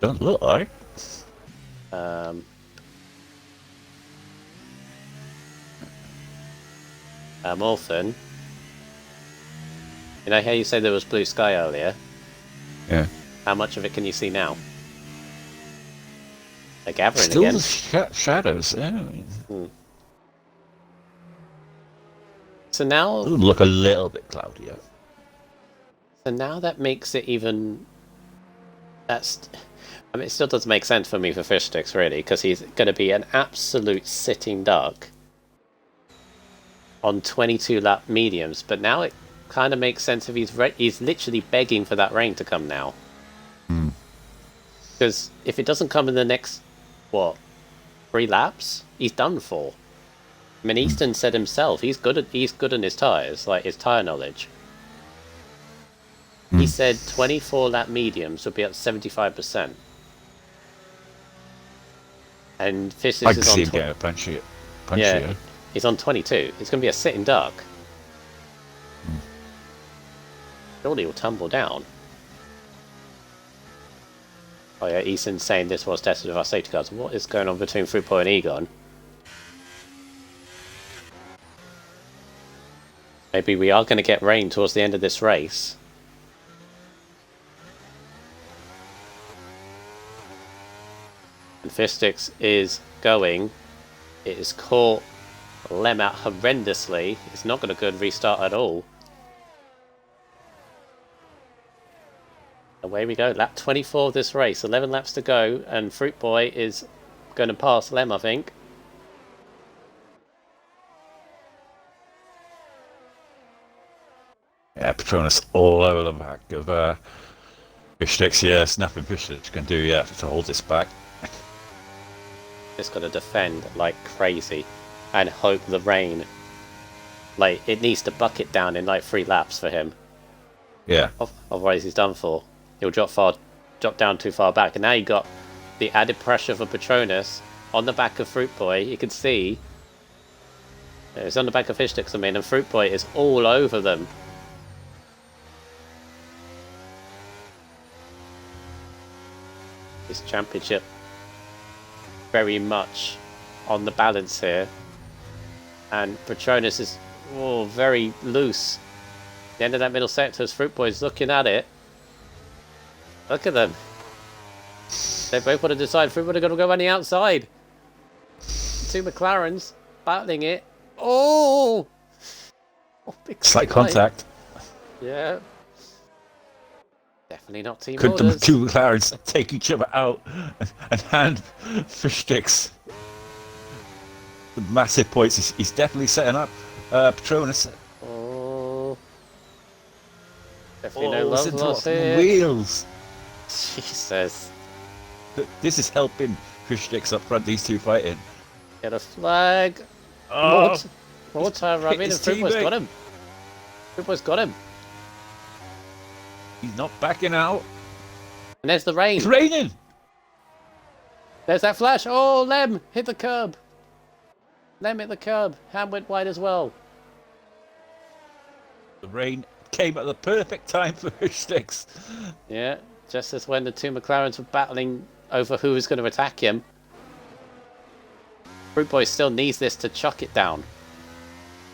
Don't look like. Orphan. You know how you said there was blue sky earlier? Yeah. How much of it can you see now? They're gathering Still again. the shadows. Yeah. So now, It'll look a little bit cloudier. so now that makes it even. That's. I mean, it still doesn't make sense for me for Fish Sticks, really, because he's going to be an absolute sitting duck on 22 lap mediums. But now it kind of makes sense if he's literally begging for that rain to come now. Because if it doesn't come in the next, what, 3 laps, he's done for. I mean, Easton said himself he's good on his tyres, like his tyre knowledge. He said 24 lap mediums would be at 75%. And Fish I is can on see him get a punchier. yeah, he's on 22. It's going to be a sitting duck. Surely he'll tumble down. Oh yeah, Easton's saying this was tested with our safety cars. What is going on between Fruit Boy and Egon? Maybe we are going to get rain towards the end of this race. And Fistix is going. It is caught Lem out horrendously. It's not going to good restart at all. Away we go. Lap 24 of this race. 11 laps to go. And Fruit Boy is going to pass Lem, I think. Yeah, Patronus all over the back of Fish Sticks. Yeah, snapping Fish Sticks can do to hold this back. Just got to defend like crazy and hope the rain, like, it needs to bucket down in like 3 laps for him. Yeah. Otherwise he's done for. He'll drop down too far back. And now you got the added pressure for Patronus on the back of Fruit Boy. You can see it's on the back of Fish Sticks, I mean, and Fruit Boy is all over them. This championship very much on the balance here, and Patronus is very loose. The end of that middle sector as Fruit Boy's looking at it. Look at them. They both want to decide. Fruit Boy are going to go on the outside. 2 McLarens battling it. Oh, big Slight contact. Yeah. Definitely not team Could orders. the 2 McLarens take each other out and hand Fish Sticks the massive points? He's definitely setting up Patronus. Oh. Definitely no love into lost the here. wheels. Jesus. This is helping Fish Sticks up front, these 2 fighting. Get a flag. Oh, More time rubbing, and Fruit Boy's got him. Fruit Boy's got him. he's not backing out. And there's the rain. It's raining. There's that flash. Oh, Lem hit the curb. Lem hit the curb. Ham went wide as well. The rain came at the perfect time for Fish Sticks. Yeah, just as when the 2 McLarens were battling over who was going to attack him. Fruit Boy still needs this to chuck it down.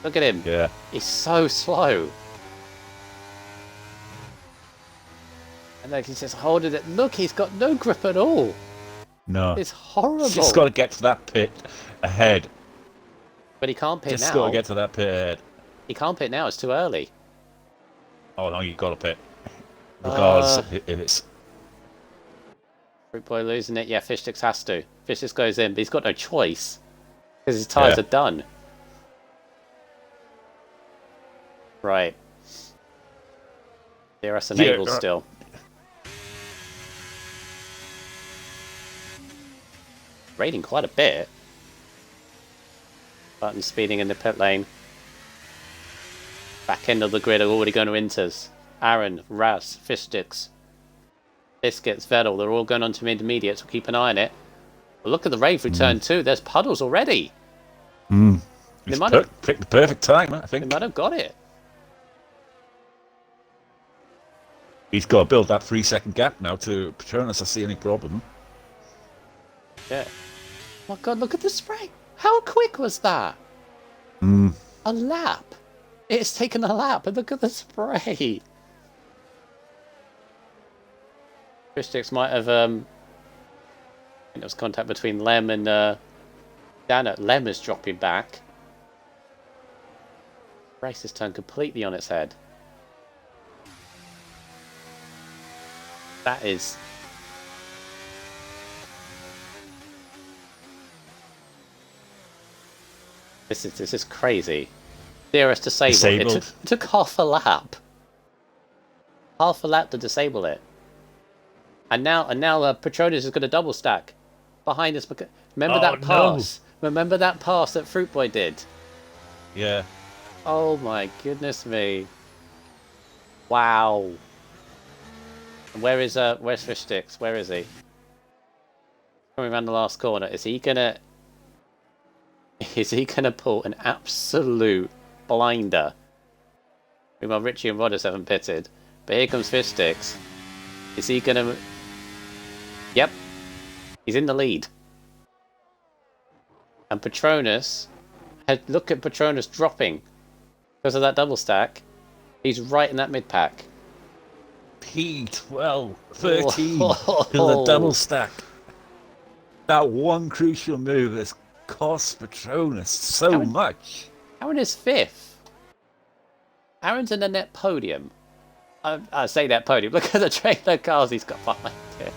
Look at him. Yeah. He's so slow. And like he's just holding it. Look, he's got no grip at all. No. It's horrible. Just got to get to that pit ahead. But he can't pit Just now. got to get to that pit ahead. He can't pit now. It's too early. Oh no, you got to pit. Regardless if it's. Fruit Boy losing it. Yeah, Fish Sticks has to. Fish Sticks goes in, but he's got no choice because his tyres are done. Right. DRS enabled still. Raining quite a bit. Button speeding in the pit lane. Back end of the grid are already going to Inters. Aaron, Raz, Fish Sticks, Biscuits, Vettel, they're all going on to intermediates. We'll keep an eye on it. But look at the rain through turn 2. There's puddles already. They might have picked the perfect time, I think. They might have got it. He's got to build that 3-second gap now to Patronus. I see any problem. Yeah. Oh my god, look at the spray. How quick was that? Mm. A lap. It's taken a lap, and look at the spray. Fish might have, I think there was contact between Lem and Dano. Lem is dropping back. Race has turned completely on its head. That is... This is crazy. DRS disabled. It took half a lap. Half a lap to disable it. And now Patronus is going to double stack behind us. Remember that pass? No. Remember that pass that Fruit Boy did? Yeah. Oh my goodness me! Wow. And where's Fish Sticks? Where is he? Coming around the last corner. Is he gonna pull an absolute blinder? Meanwhile, Richie and Rodders haven't pitted, but here comes Fish Sticks. Is he gonna? Yep, he's in the lead. And Patronus, look at Patronus dropping because of that double stack. He's right in that mid pack. P12, 13 to the double stack. That one crucial move has cost Patronus so much. Aaron is 5th. Aaron's in the net podium. I say that podium. Look at the trailer cars he's got behind it.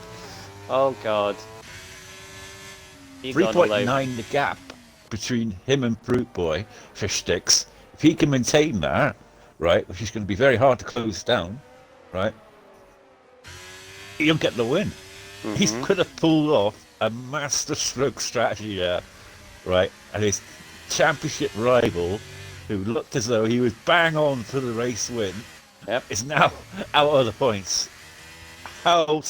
Oh god. 3.9 the gap between him and Fruit Boy, Fish Sticks. If he can maintain that, right, which is going to be very hard to close down, right, he'll get the win. Mm-hmm. He's going to pull off a master stroke strategy there, right, and his championship rival, who looked as though he was bang on for the race win, is now out of the points. How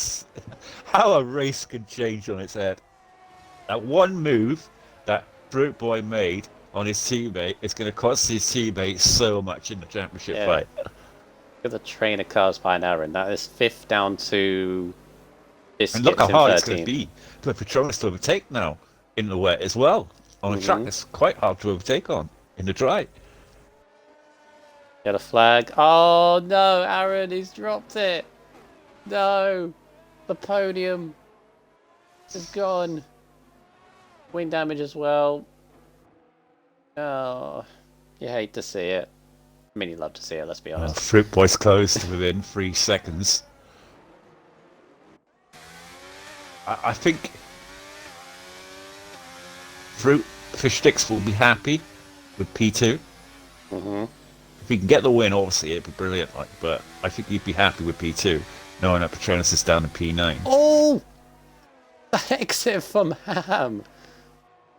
a race can change on its head. That one move that Fruit Boy made on his teammate is going to cost his teammate so much in the championship fight. Look at the train of cars behind Aaron. That is 5th down to Biscuits. And look how hard it's going to be for Patronus to overtake now in the wet as well. On a track that's quite hard to overtake on in the dry. Got a flag. Oh no, Aaron, he's dropped it. No, the podium is gone. Wing damage as well. Oh, you hate to see it. I mean, you love to see it, let's be honest. Fruit Boy's closed within 3 seconds. I think Fish Sticks will be happy with P2. Mm-hmm. If he can get the win, obviously it'd be brilliant. But I think he'd be happy with P2, knowing that Patronus is down to P9. Oh, that exit from Ham.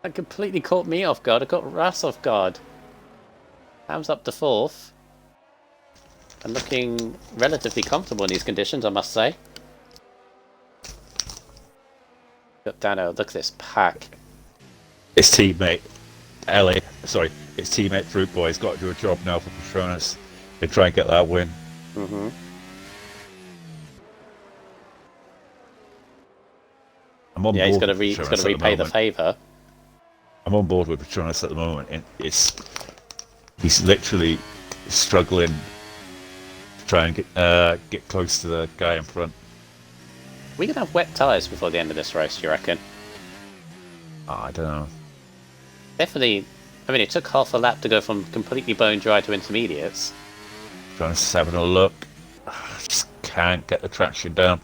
That completely caught me off guard. I got Ras off guard. Ham's up to 4th. And looking relatively comfortable in these conditions, I must say. Got Dano, look at this pack. His teammate, his teammate Fruit Boy has got to do a job now for Patronus. They try and get that win. Mm-hmm. I'm on board. He's got to repay the favour. I'm on board with Patronus at the moment. And he's literally struggling to try and get close to the guy in front. We could have wet tyres before the end of this race, do you reckon? I don't know. Definitely. I mean, it took half a lap to go from completely bone dry to intermediates. Patronus is having a look. Just can't get the traction down.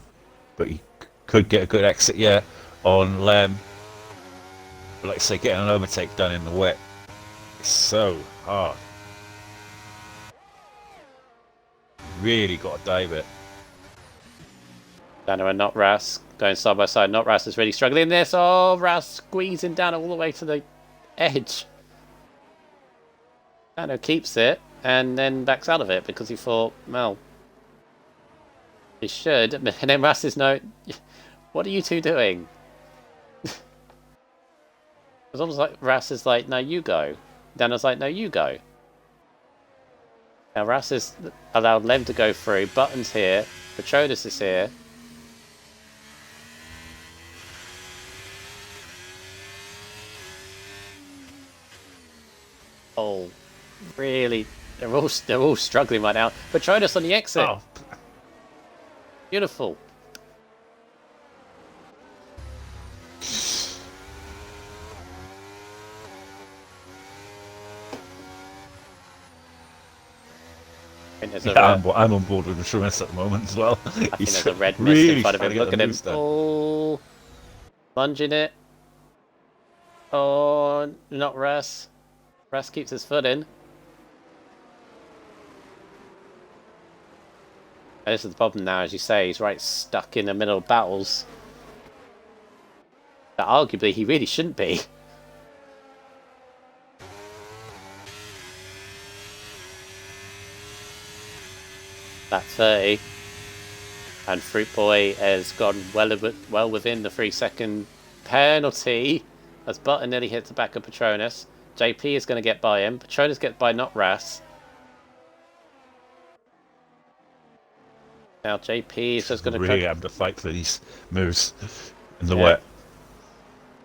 But he could get a good exit, on Lem. But like I say, getting an overtake done in the wet is so hard. Really got to dive it. Dano and Not Ras going side by side. Not Ras is really struggling this. Oh, Ras squeezing down all the way to the edge. Dano keeps it and then backs out of it because he thought, well, he should. And then Ras is no, what are you two doing? It's almost like Ras is like, no, you go. Dano's like, no, you go. Now Ras has allowed Lem to go through. Button's here. Patronus is here. Oh, really? They're all struggling right now. Patronus on the exit. Oh, Beautiful. I think there's a yeah, red, I'm on board with Patronus at the moment as well. I think He's there's a red mist in really front of trying him. to get Look the at him. moves done. Oh, lunging it. Oh, not Russ. Russ keeps his foot in. And this is the problem now, as you say. He's right stuck in the middle of battles that arguably he really shouldn't be. That 30. And Fruit Boy has gone well within the 3-second penalty as Button nearly hits the back of Patronus. JP is going to get by him. Patronus gets by not Ras. Now JP is just going to really having to fight for these moves in the Yeah. wet.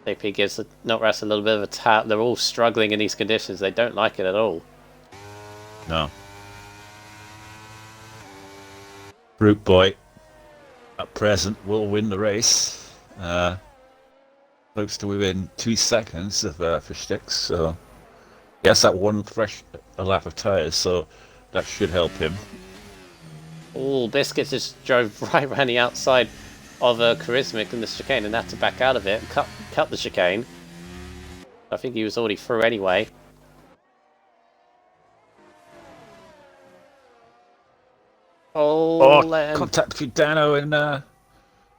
JP gives not Ras a little bit of a tap. They're all struggling in these conditions. They don't like it at all. No. Fruit Boy, at present, will win the race. Close to within 2 seconds of Fish Sticks, so he has that one fresh lap of tyres, so that should help him. Oh, Biscuits just drove right around the outside of Charismatic in the chicane and had to back out of it and cut the chicane. I think he was already through anyway. Oh, Lem. Contact between Dano and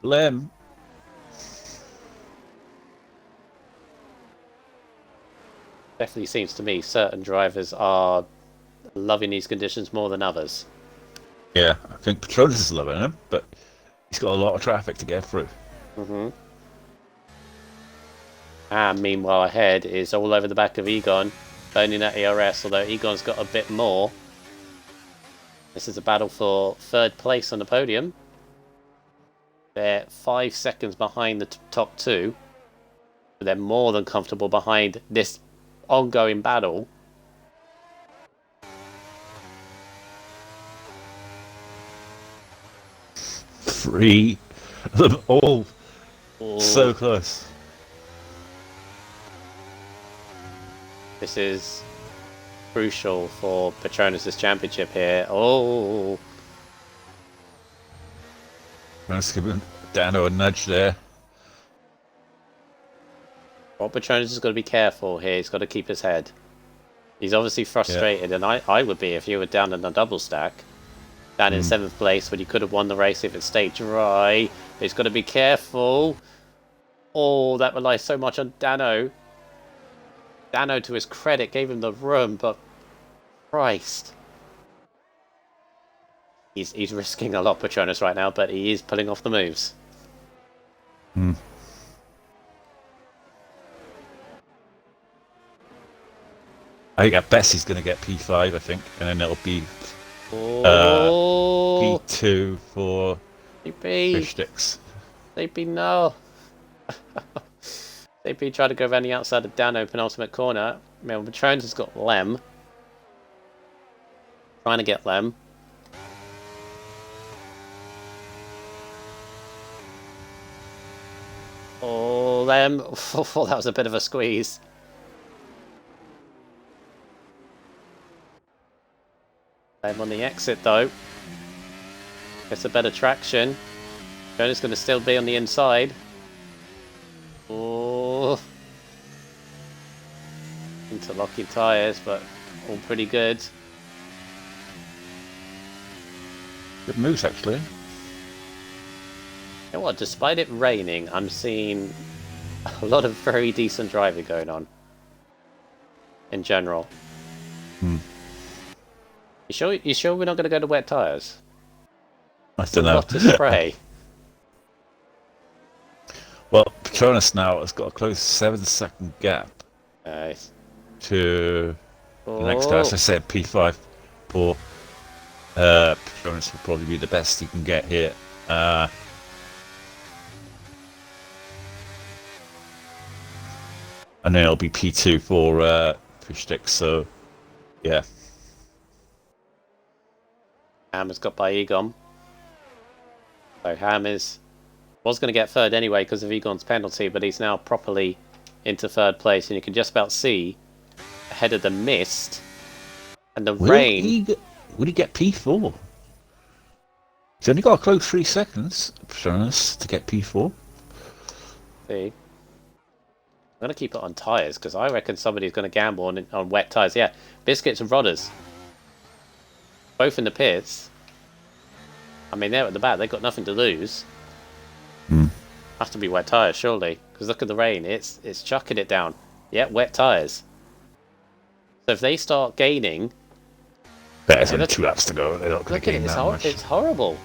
Lem. Definitely seems to me certain drivers are loving these conditions more than others. Yeah, I think Patronus is loving him, but he's got a lot of traffic to get through. And meanwhile ahead is all over the back of Egon, burning that ERS, although Egon's got a bit more. This is a battle for third place on the podium. They're 5 seconds behind the top two. But they're more than comfortable behind this ongoing battle. Three of them all so close. This is crucial for Patronus' championship here. Oh, Let's give Dano a nudge there. well, Patronus has got to be careful here. He's got to keep his head. He's obviously frustrated, and I would be if you were down in a double stack. Down in 7th place when you could have won the race if it stayed dry. But he's got to be careful. Oh, that relies so much on Dano. Dano, to his credit, gave him the room, but Christ. He's risking a lot, Patronus, right now, but he is pulling off the moves. I think at best he's going to get P5, I think, and then it'll be Oh, P2 for CP, Fish Sticks. CP, no. CP tried to go around the outside of Dano, penultimate corner. Well, Patronus has got Lem. Trying to get Lem. Oh, Lem. Oh, that was a bit of a squeeze. Lem on the exit, though. Gets a better traction. Jonah's going to still be on the inside. Oh. Interlocking tyres, but all pretty good. Good moves, actually. You know what, despite it raining, I'm seeing a lot of very decent driving going on. In general. You sure we're not going to go to wet tyres? I don't know. A lot of spray. Well, Patronus now has got a close 7-second gap Nice. to the next guy. As I said, P5 for Patronus will probably be the best he can get here. And then it'll be P2 for Fish Sticks. So Yeah. Ham has got by Egon. So Ham was going to get third anyway because of Egon's penalty, but he's now properly into third place, and you can just about see ahead of the mist and the rain. Will he get P4? He's only got a close 3 seconds for us to get P4. See, I'm going to keep it on tyres because I reckon somebody's going to gamble on wet tyres. Yeah, Biscuits and Rodders, both in the pits. I mean, they're at the back. They've got nothing to lose. Have to be wet tyres, surely. Because look at the rain. It's chucking it down. Yeah, wet tyres. So if they start gaining... There's only 2 laps to go. They're not going to gain that much. It's horrible.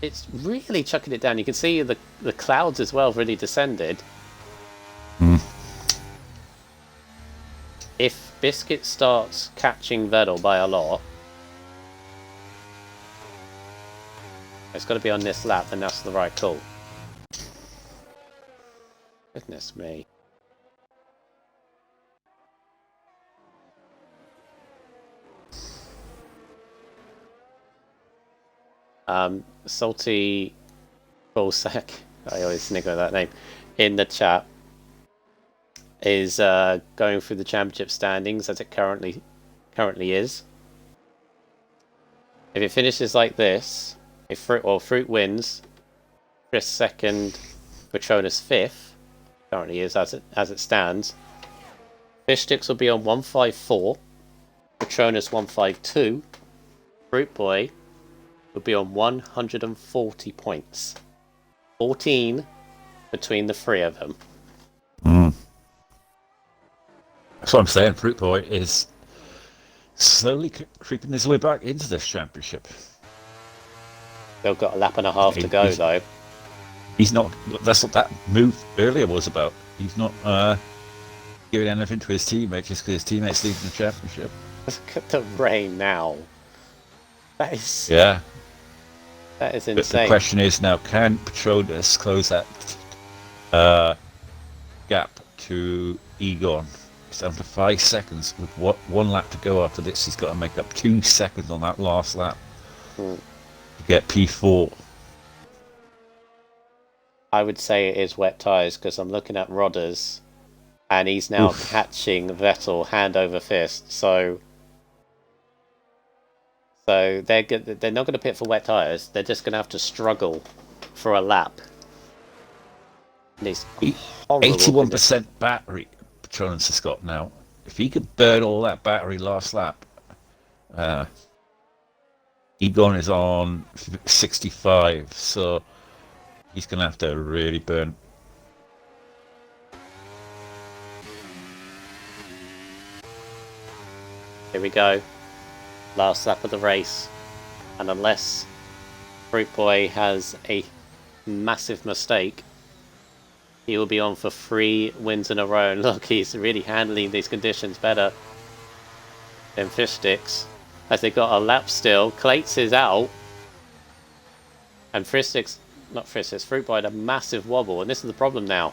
It's really chucking it down. You can see the clouds as well have really descended. If Biscuit starts catching Vettel by a lot, it's got to be on this lap, and that's the right call. Goodness me. Salty Ballsack, I always snigger at that name, in the chat is going through the championship standings as it currently is. If it finishes like this, if Fruit wins, Chris second, Patronus fifth, currently is as it stands. Fish Sticks will be on 154, Patronus 152, Fruit Boy will be on 140 points. 14 between the three of them. That's what I'm saying. Fruit Boy is slowly creeping his way back into this championship. They've got a lap and a half to go, though. He's not... That's what that move earlier was about. He's not giving anything to his teammates just because his teammates leading the championship. Look at the rain now. That is... Yeah. That is insane. But the question is now, can Patronus close that gap to Egon? It's down to 5 seconds with 1 lap to go after this. He's got to make up 2 seconds on that last lap to get P4. I would say it is wet tyres because I'm looking at Rodders and he's now catching Vettel hand over fist. So they're not going to pit for wet tyres. They're just going to have to struggle for a lap. 81% battery Patronus has got now. If he could burn all that battery last lap, Egon is on 65, so he's going to have to really burn. Here we go. Last lap of the race. And unless Fruit Boy has a massive mistake, he will be on for 3 wins in a row. And look, he's really handling these conditions better than Fish Sticks. As they got a lap still. Clates is out. And Fruit Boy had a massive wobble. And this is the problem now.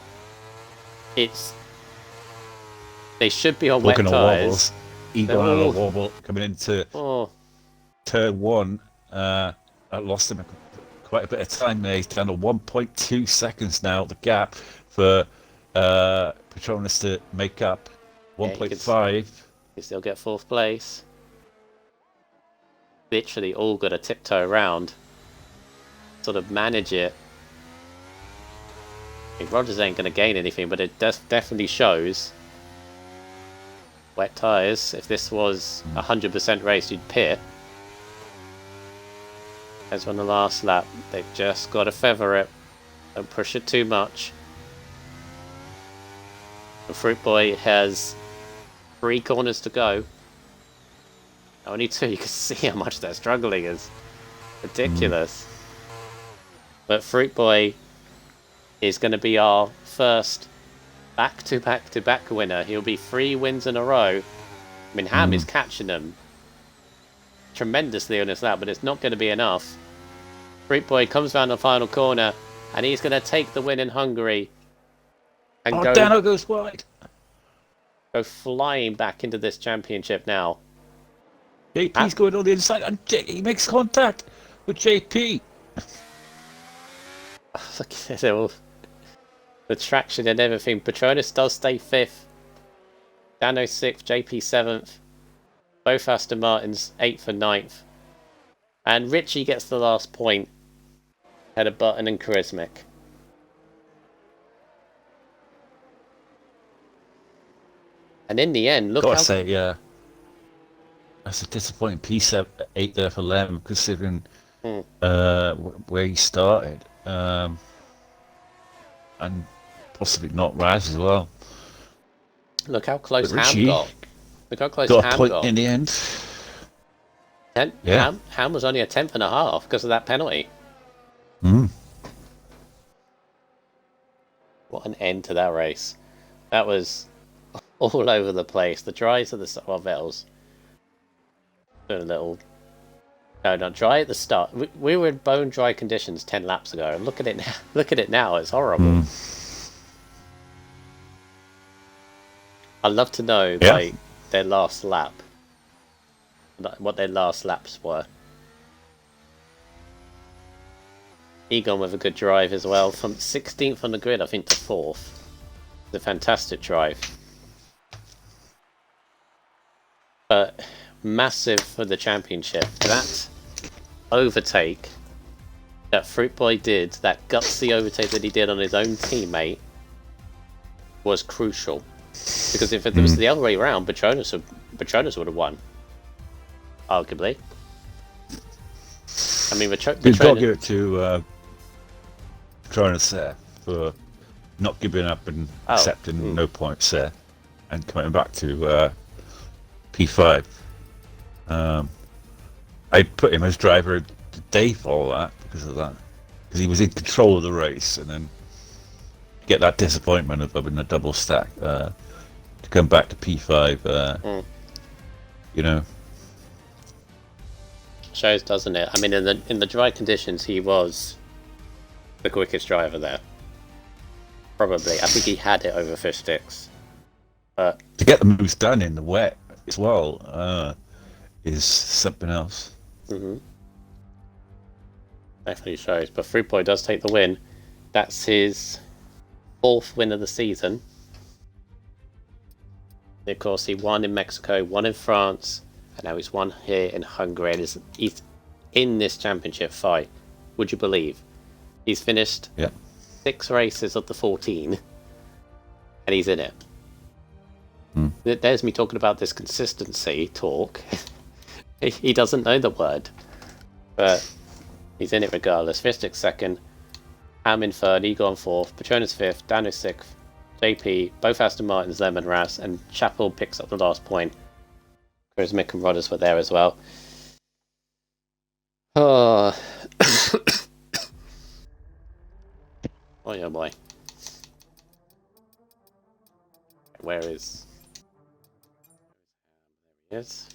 They should be on wet tyres. Egon on a wobble coming into turn 1. I lost him quite a bit of time there. He's down to 1.2 seconds now. The gap for Patronus to make up 1.5. You still get 4th place. Literally all got to tiptoe around, sort of manage it. I mean, Rodders ain't going to gain anything, but it definitely shows. Wet tyres. If this was 100% race, you'd pit. As on the last lap, they've just got to feather it. Don't push it too much. The Fruit Boy has 3 corners to go. Only 2. You can see how much they're struggling. Is ridiculous. But Fruit Boy is going to be our first back-to-back-to-back winner. He'll be 3 wins in a row. I mean, Ham is catching them tremendously on this lap, but it's not going to be enough. Fruit Boy comes round the final corner, and he's going to take the win in Hungary. And Dano goes wide. go flying back into this championship now. JP's going on the inside, and he makes contact with JP. Look at it all. The traction and everything. Petronas does stay 5th. Dano 6th, JP 7th. Both Aston Martins 8th and 9th. And Richie gets the last point. Ahead of Button and Charismic. And in the end, look Gotta how... say, yeah. That's a disappointing P7, 8 there for Lem, considering where he started. And possibly not Raz as well. Look how close Ham Richie got. Look how close got Ham a point got. in the end. Yeah. Ham was only a 10th and a half because of that penalty. What an end to that race. That was all over the place. The dries at the start. Well, Vettels doing a little. No, not dry at the start. We were in bone dry conditions 10 laps ago, and look at it now. Look at it now. It's horrible. I'd love to know like their last lap, what their last laps were. Egon with a good drive as well, from 16th on the grid, I think, to 4th. It's a fantastic drive. But massive for the championship. That overtake that Fruit Boy did, that gutsy overtake that he did on his own teammate, was crucial. Because if it was the other way around, Petronas would have won. Arguably. I mean, You've got to give it to Petronas there for not giving up and accepting no points there and coming back to P5. I put him as driver of the day for all that because of that. Because he was in control of the race, and then get that disappointment of having a double stack to come back to P5. You know, shows, doesn't it? I mean, in the dry conditions, he was the quickest driver there. Probably, I think he had it over fish sticks. But to get the moves done in the wet as well is something else. Definitely shows. But Fruit Boy does take the win. That's his 4th win of the season. And of course, he won in Mexico, won in France, and now he's won here in Hungary. And he's in this championship fight. Would you believe? He's finished 6 races of the 14, and he's in it. There's me talking about this consistency talk. He doesn't know the word, but he's in it regardless. Fistic 2nd, Ham in 3rd, Egon 4th, Petronas 5th, Dano 6th, JP, both Aston Martins, Lem and Ras, and Chappell picks up the last point. Whereas Mick and Rodders were there as well. Oh, oh yeah, boy. Where is? There he is.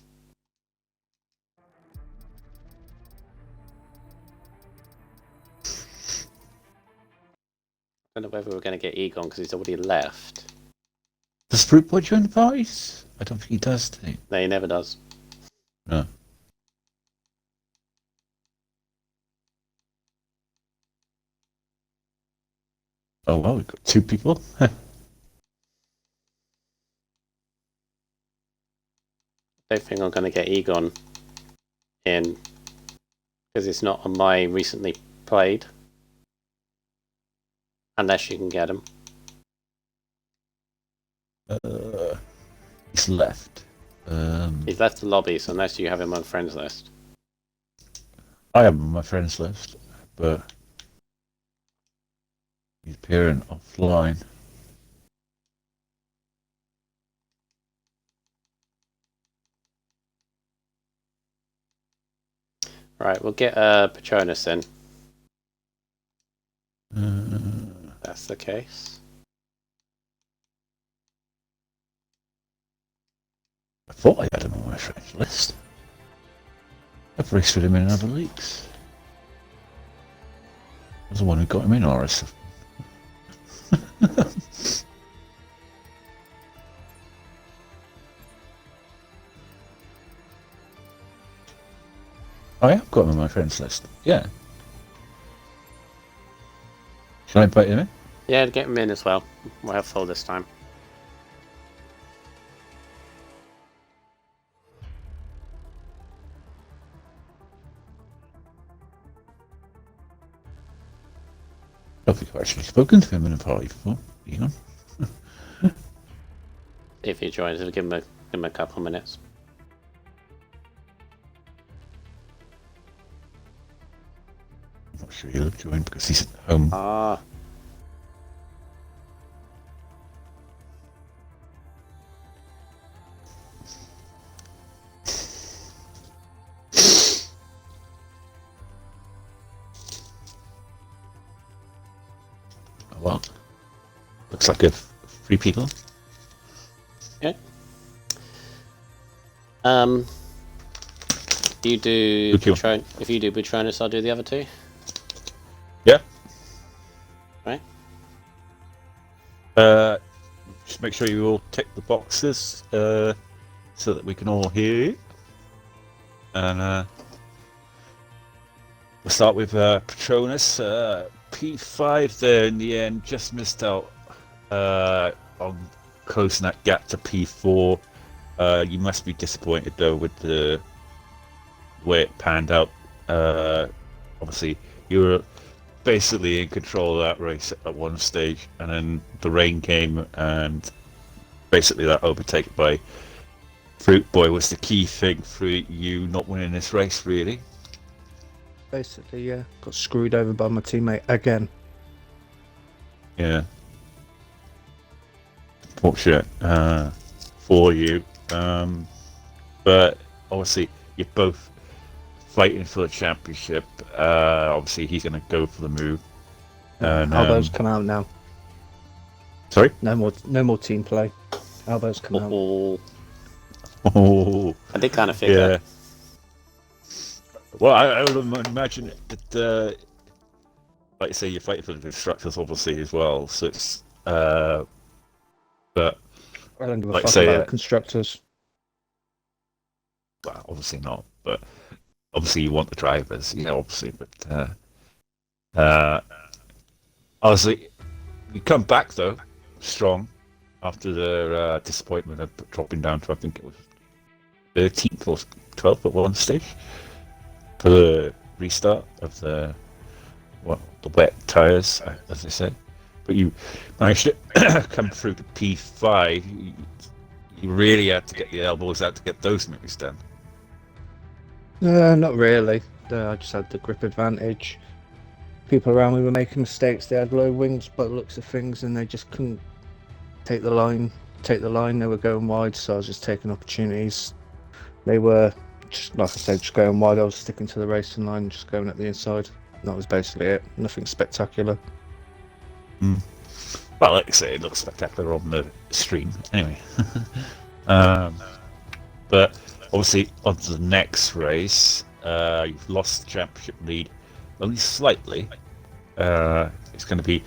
I don't know whether we're going to get Egon because he's already left. Does Fruit Boy join the parties? I don't think he does, does he? No, he never does. No. Oh well, we've got 2 people. I don't think I'm going to get Egon in because it's not on my recently played. Unless you can get him. He's left. He's left the lobby, so unless you have him on friends list. I have him on my friends list, but he's appearing offline. Right, we'll get Petronas in. That's the case. I thought I had him on my friends list. I've raced with him in other leagues. I was the one who got him in, Horace. I have got him on my friends list. Yeah. Should I invite him in? Yeah, get him in as well. We'll have full this time. I don't think I've actually spoken to him in a party before. Hang on. If he joins, we'll give him a couple of minutes. I'm not sure he'll join because he's at home. Ah. Well, looks like 3 people. Okay. You do if you do Patronus, I'll do the other 2. Yeah. Right. Just make sure you all tick the boxes so that we can all hear you. And we'll start with Patronus. P5 there in the end, just missed out on closing that gap to P4. You must be disappointed though with the way it panned out. Obviously, you were basically in control of that race at one stage, and then the rain came, and basically that overtake by Fruit Boy was the key thing for you not winning this race, really. Basically, yeah. Got screwed over by my teammate again. Yeah. Fortunate for you. But obviously, you're both fighting for the championship. Obviously, he's going to go for the move. And, Elbows come out now. Sorry? No more team play. Elbows come out. Oh. I did kind of figure. Yeah. Well, I would imagine that, like you say, you're fighting for the instructors, obviously, as well. So it's, but I don't give a like fuck say, about constructors. Well, obviously not, but obviously you want the drivers, obviously. But honestly, you come back though strong after the disappointment of dropping down to, I think it was 13th or 12th at one stage for the restart of the wet tyres, as they say. But you managed to come through to P5. You really had to get the elbows out to get those moves done. Not really. I just had the grip advantage. People around me were making mistakes. They had low wings by the looks of things, and they just couldn't take the line. They were going wide, so I was just taking opportunities. They were, just like I said, just going wide. I was sticking to the racing line, just going at the inside. And that was basically it. Nothing spectacular. Well, like I say, it looks spectacular on the stream. Anyway. But obviously, on to the next race, you've lost the championship lead only slightly. It's going to be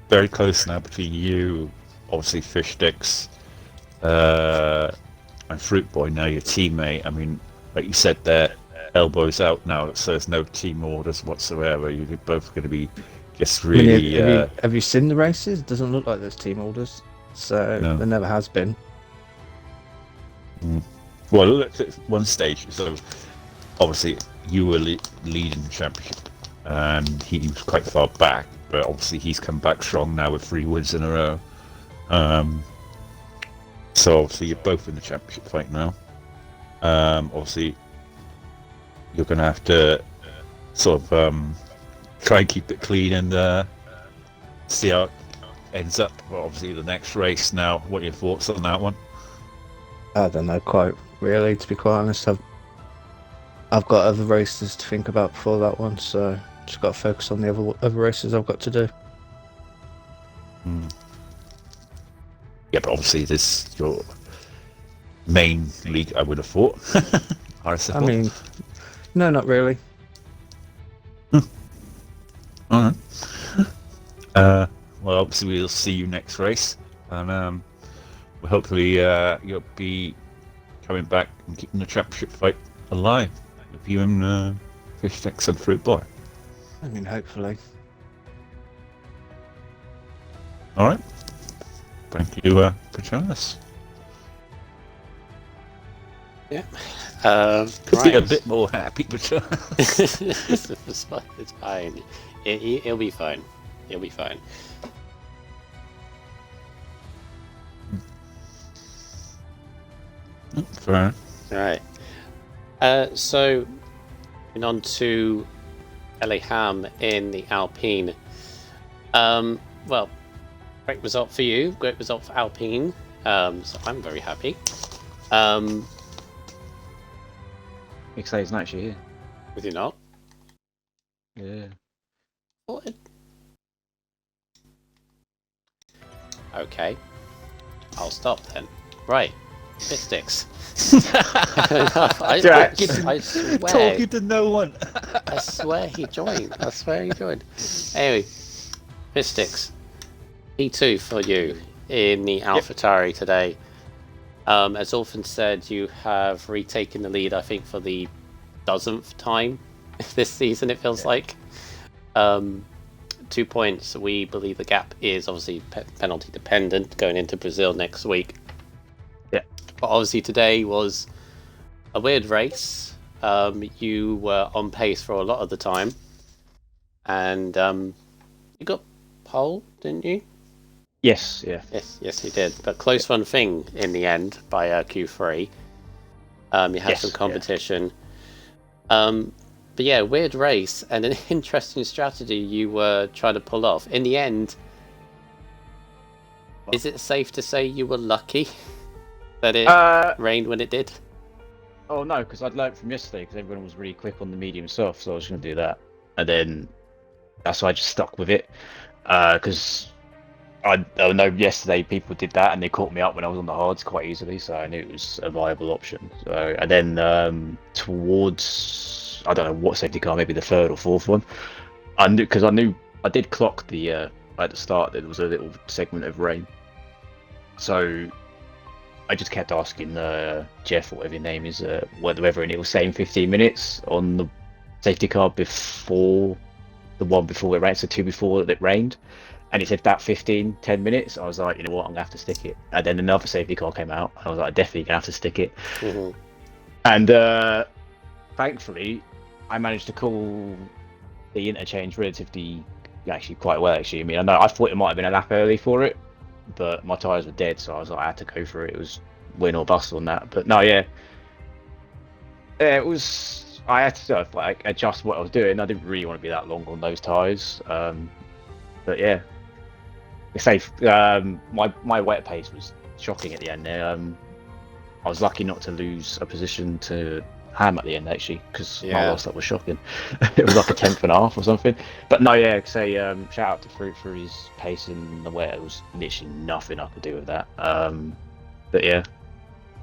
very close now between you, obviously Fish Sticks, and Fruit Boy, now your teammate. I mean, like you said, their elbows out now, so there's no team orders whatsoever. You're both going to be just really. Have you seen the races? It doesn't look like there's team orders, so No. There never has been. Well, look at one stage. So obviously you were leading the championship, and he was quite far back. But obviously he's come back strong now with 3 wins in a row. So obviously you're both in the championship fight now. Obviously you're going to have to sort of try and keep it clean and see how it ends up. Well, obviously the next race now. What are your thoughts on that one? I don't know quite really, to be quite honest. I've got other races to think about before that one, so just got to focus on the other races I've got to do. Yeah, but obviously this is your main league, I would have thought. RSFL. I mean, no, not really. Alright. Well, obviously we'll see you next race, and hopefully you'll be coming back and keeping the championship fight alive with you and Fish sticks and fruit boy. I mean, hopefully. All right. Thank you for joining us. Yeah. Could be a Right. bit more happy, but It's fine. It'll be fine. It'll be fine. fair enough. All right. So, moving on to LA Ham in the Alpine. Well, great result for you. Great result for Alpine. So I'm very happy. Excited he's not actually here. With you not? Yeah. What? Okay. I'll stop then. Right. Fistics. I swear. Talking to no one. I swear he joined. I swear he joined. Anyway, Fistics. P2 for you in the AlphaTauri today. As Orphan said, you have retaken the lead, I think, for the dozenth time this season, it feels like. 2 points. We believe the gap is obviously penalty dependent going into Brazil next week. Yeah. But obviously today was a weird race. You were on pace for a lot of the time. And you got pole, didn't you? Yes, yeah. Yes, you did. But close run thing in the end by Q3. You had some competition. But yeah, weird race and an interesting strategy you were trying to pull off. In the end, is it safe to say you were lucky that it rained when it did? Oh no, because I'd learned from yesterday because everyone was really quick on the medium soft, so I was going to do that. And then that's why I just stuck with it. Because I know yesterday people did that and they caught me up when I was on the hards quite easily, so I knew it was a viable option. So and then towards I don't know what safety car, maybe the third or fourth one, I knew I did clock the at the start that there was a little segment of rain, so I just kept asking Jeff or whatever your name is whether it was saying 15 minutes on the safety car before the one before it rained, so two before it rained. And it said about 10 minutes. I was like, you know what, I'm going to have to stick it. And then another safety car came out. I was like, definitely going to have to stick it. Mm-hmm. And thankfully, I managed to call the interchange relatively, actually quite well, actually. I mean, I thought it might have been a lap early for it, but my tyres were dead, so I was like, I had to go for it. It was win or bust on that. But no, yeah. It was, I had to sort of like adjust what I was doing. I didn't really want to be that long on those tyres. But yeah. It's safe. My wet pace was shocking at the end there. I was lucky not to lose a position to Ham at the end actually, because my last lap was shocking. It was like a 10th and a half or something. But no, yeah, say shout out to Fruit for his pace in the wet. It was literally nothing I could do with that. But yeah,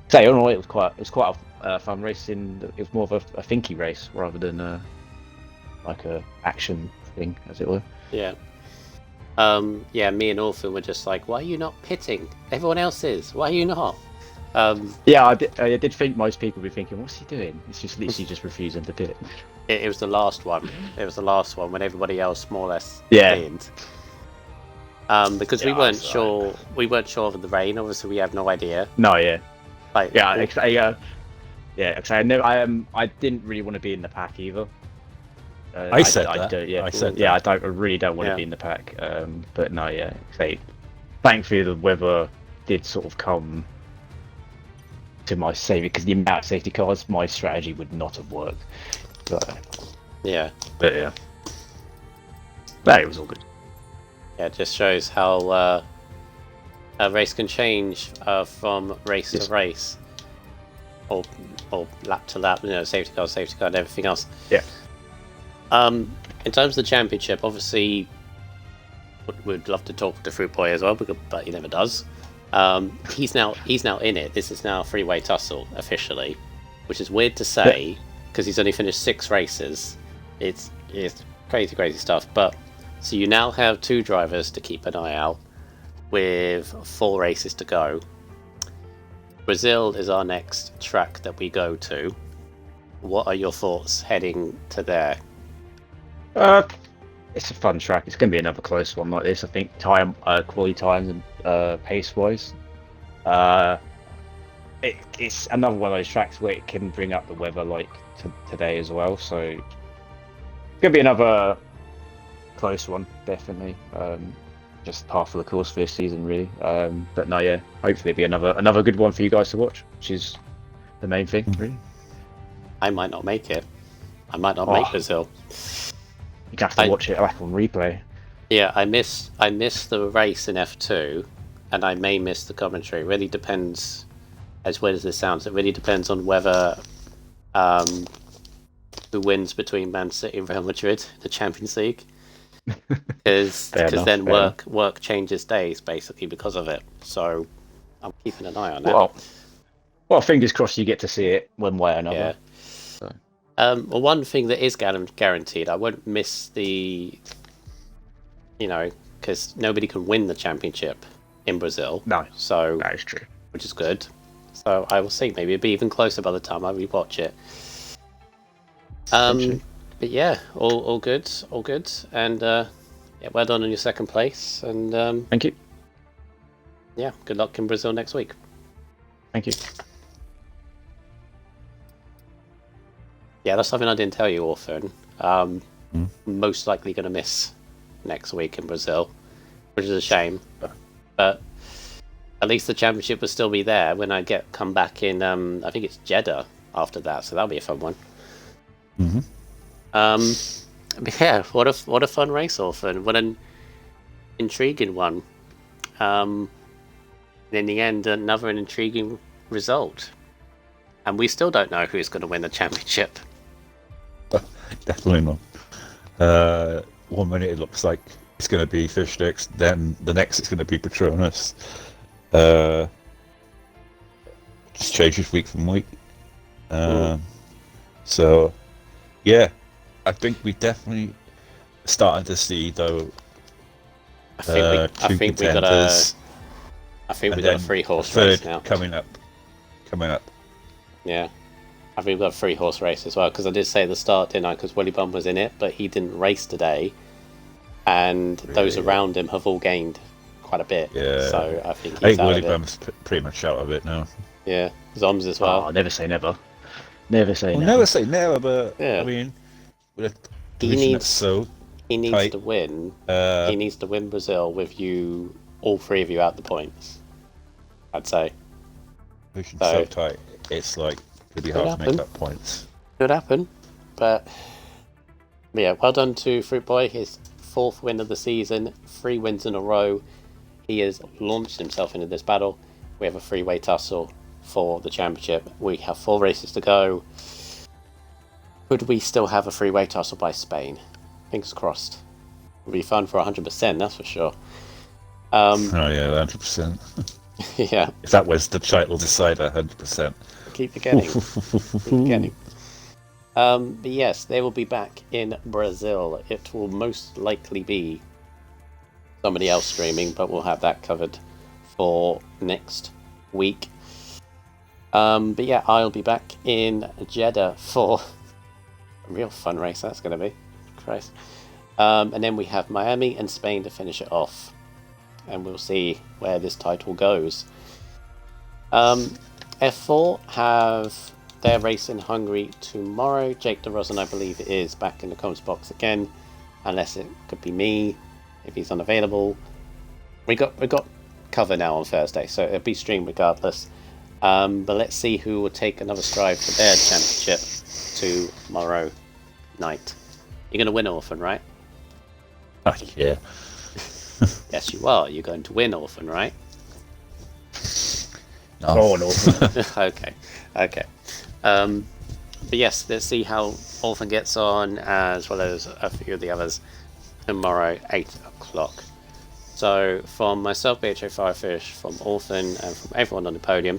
say all in all, it was quite a fun race. It was more of a thinky race rather than like a action thing, as it were. Yeah. Yeah, me and Orphan were just like, why are you not pitting? Everyone else is. Why are you not? Yeah, I did think most people would be thinking, what's he doing? It's just literally just refusing to pit. It was the last one. It was the last one when everybody else more or less did. Because we weren't sure. We weren't sure of the rain. Obviously, we have no idea. No, yeah. Like, yeah, because I didn't really want to be in the pack either. I said that. I really don't want to be in the pack. But no, yeah. Thankfully, the weather did sort of come to my saving, because the amount of safety cars, my strategy would not have worked. yeah. But yeah. But it was all good. Yeah, it just shows how a race can change from race to race, or lap to lap. You know, safety car, and everything else. Yeah. In terms of the championship, obviously, we'd love to talk to Fruit Boy as well, but he never does. He's now in it. This is now a three-way tussle officially, which is weird to say because he's only finished 6 races. It's crazy stuff. But so you now have 2 drivers to keep an eye out with 4 races to go. Brazil is our next track that we go to. What are your thoughts heading to there? It's a fun track. It's going to be another close one like this. I think quality times and pace wise. It's another one of those tracks where it can bring up the weather like today as well. So it's going to be another close one, definitely. Just half of the course for this season, really. But no, yeah, hopefully it'll be another good one for you guys to watch, which is the main thing, really. I might not make it. I might not make Brazil. You have to watch it back on replay. Yeah, I miss the race in F2, and I may miss the commentary. It really depends. As weird as this sounds, it really depends on whether who wins between Man City and Real Madrid in the Champions League. Because then work changes days basically because of it. So I'm keeping an eye on it. Well, fingers crossed you get to see it one way or another. Yeah. So. Well, one thing that is guaranteed, I won't miss the, because nobody can win the championship in Brazil. No, so that is true. Which is good. So I will see. Maybe it'll be even closer by the time I rewatch it. But yeah, all good, and well done on your second place, and thank you. Yeah, good luck in Brazil next week. Thank you. Yeah, that's something I didn't tell you, Orphan. Most likely going to miss next week in Brazil, which is a shame. But at least the championship will still be there when I come back in. I think it's Jeddah after that, so that'll be a fun one. But yeah, what a fun race, Orphan. What an intriguing one. In the end, an intriguing result. And we still don't know who's going to win the championship. Definitely not. 1 minute it looks like it's going to be Fish Sticks, then the next it's going to be Patronus. Just changes week from week. So, yeah, I think we definitely starting to see though. I think we got a 3-horse race now coming up. Yeah, I think we've got a 3-horse race as well, because I did say at the start, didn't I? Because Willy Bum was in it, but he didn't race today, and those around him have all gained quite a bit. Yeah. So I think he's Willy Bum's pretty much out of it now. Yeah, Zoms as well. Oh, never say never. Never say never. Never say never, but yeah. I mean, he needs to win. He needs to win Brazil with all three of you out the points, I'd say. Pushing so tight, it's like pretty hard to make up points. Could happen, but yeah, well done to Fruit Boy. His 4th win of the season, 3 wins in a row. He has launched himself into this battle. We have a 3-way tussle for the championship. We have 4 races to go. Could we still have a 3-way tussle by Spain? Fingers crossed. It'll be fun for 100%, that's for sure. Oh yeah, 100%. Yeah. If that was the title decider, 100%. Keep forgetting. But yes, they will be back in Brazil. It will most likely be somebody else streaming, but we'll have that covered for next week. But yeah, I'll be back in Jeddah for a real fun race that's going to be. Christ. And then we have Miami and Spain to finish it off. And we'll see where this title goes. F4 have their race in Hungary tomorrow. Jake DeRozan, I believe, is back in the comments box again, unless it could be me if he's unavailable. We got cover now on Thursday, so it'll be streamed regardless. But let's see who will take another stride for their championship tomorrow night. You're going to win, Orphan, right? Oh, yeah. Yes, you are. You're going to win, Orphan, right? No. Oh, an Orphan. Okay. But yes, let's see how Orphan gets on, as well as a few of the others tomorrow, 8 o'clock. So, from myself, BHO Firefish, from Orphan, and from everyone on the podium,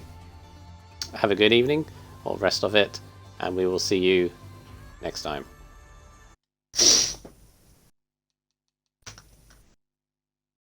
have a good evening, or rest of it, and we will see you next time.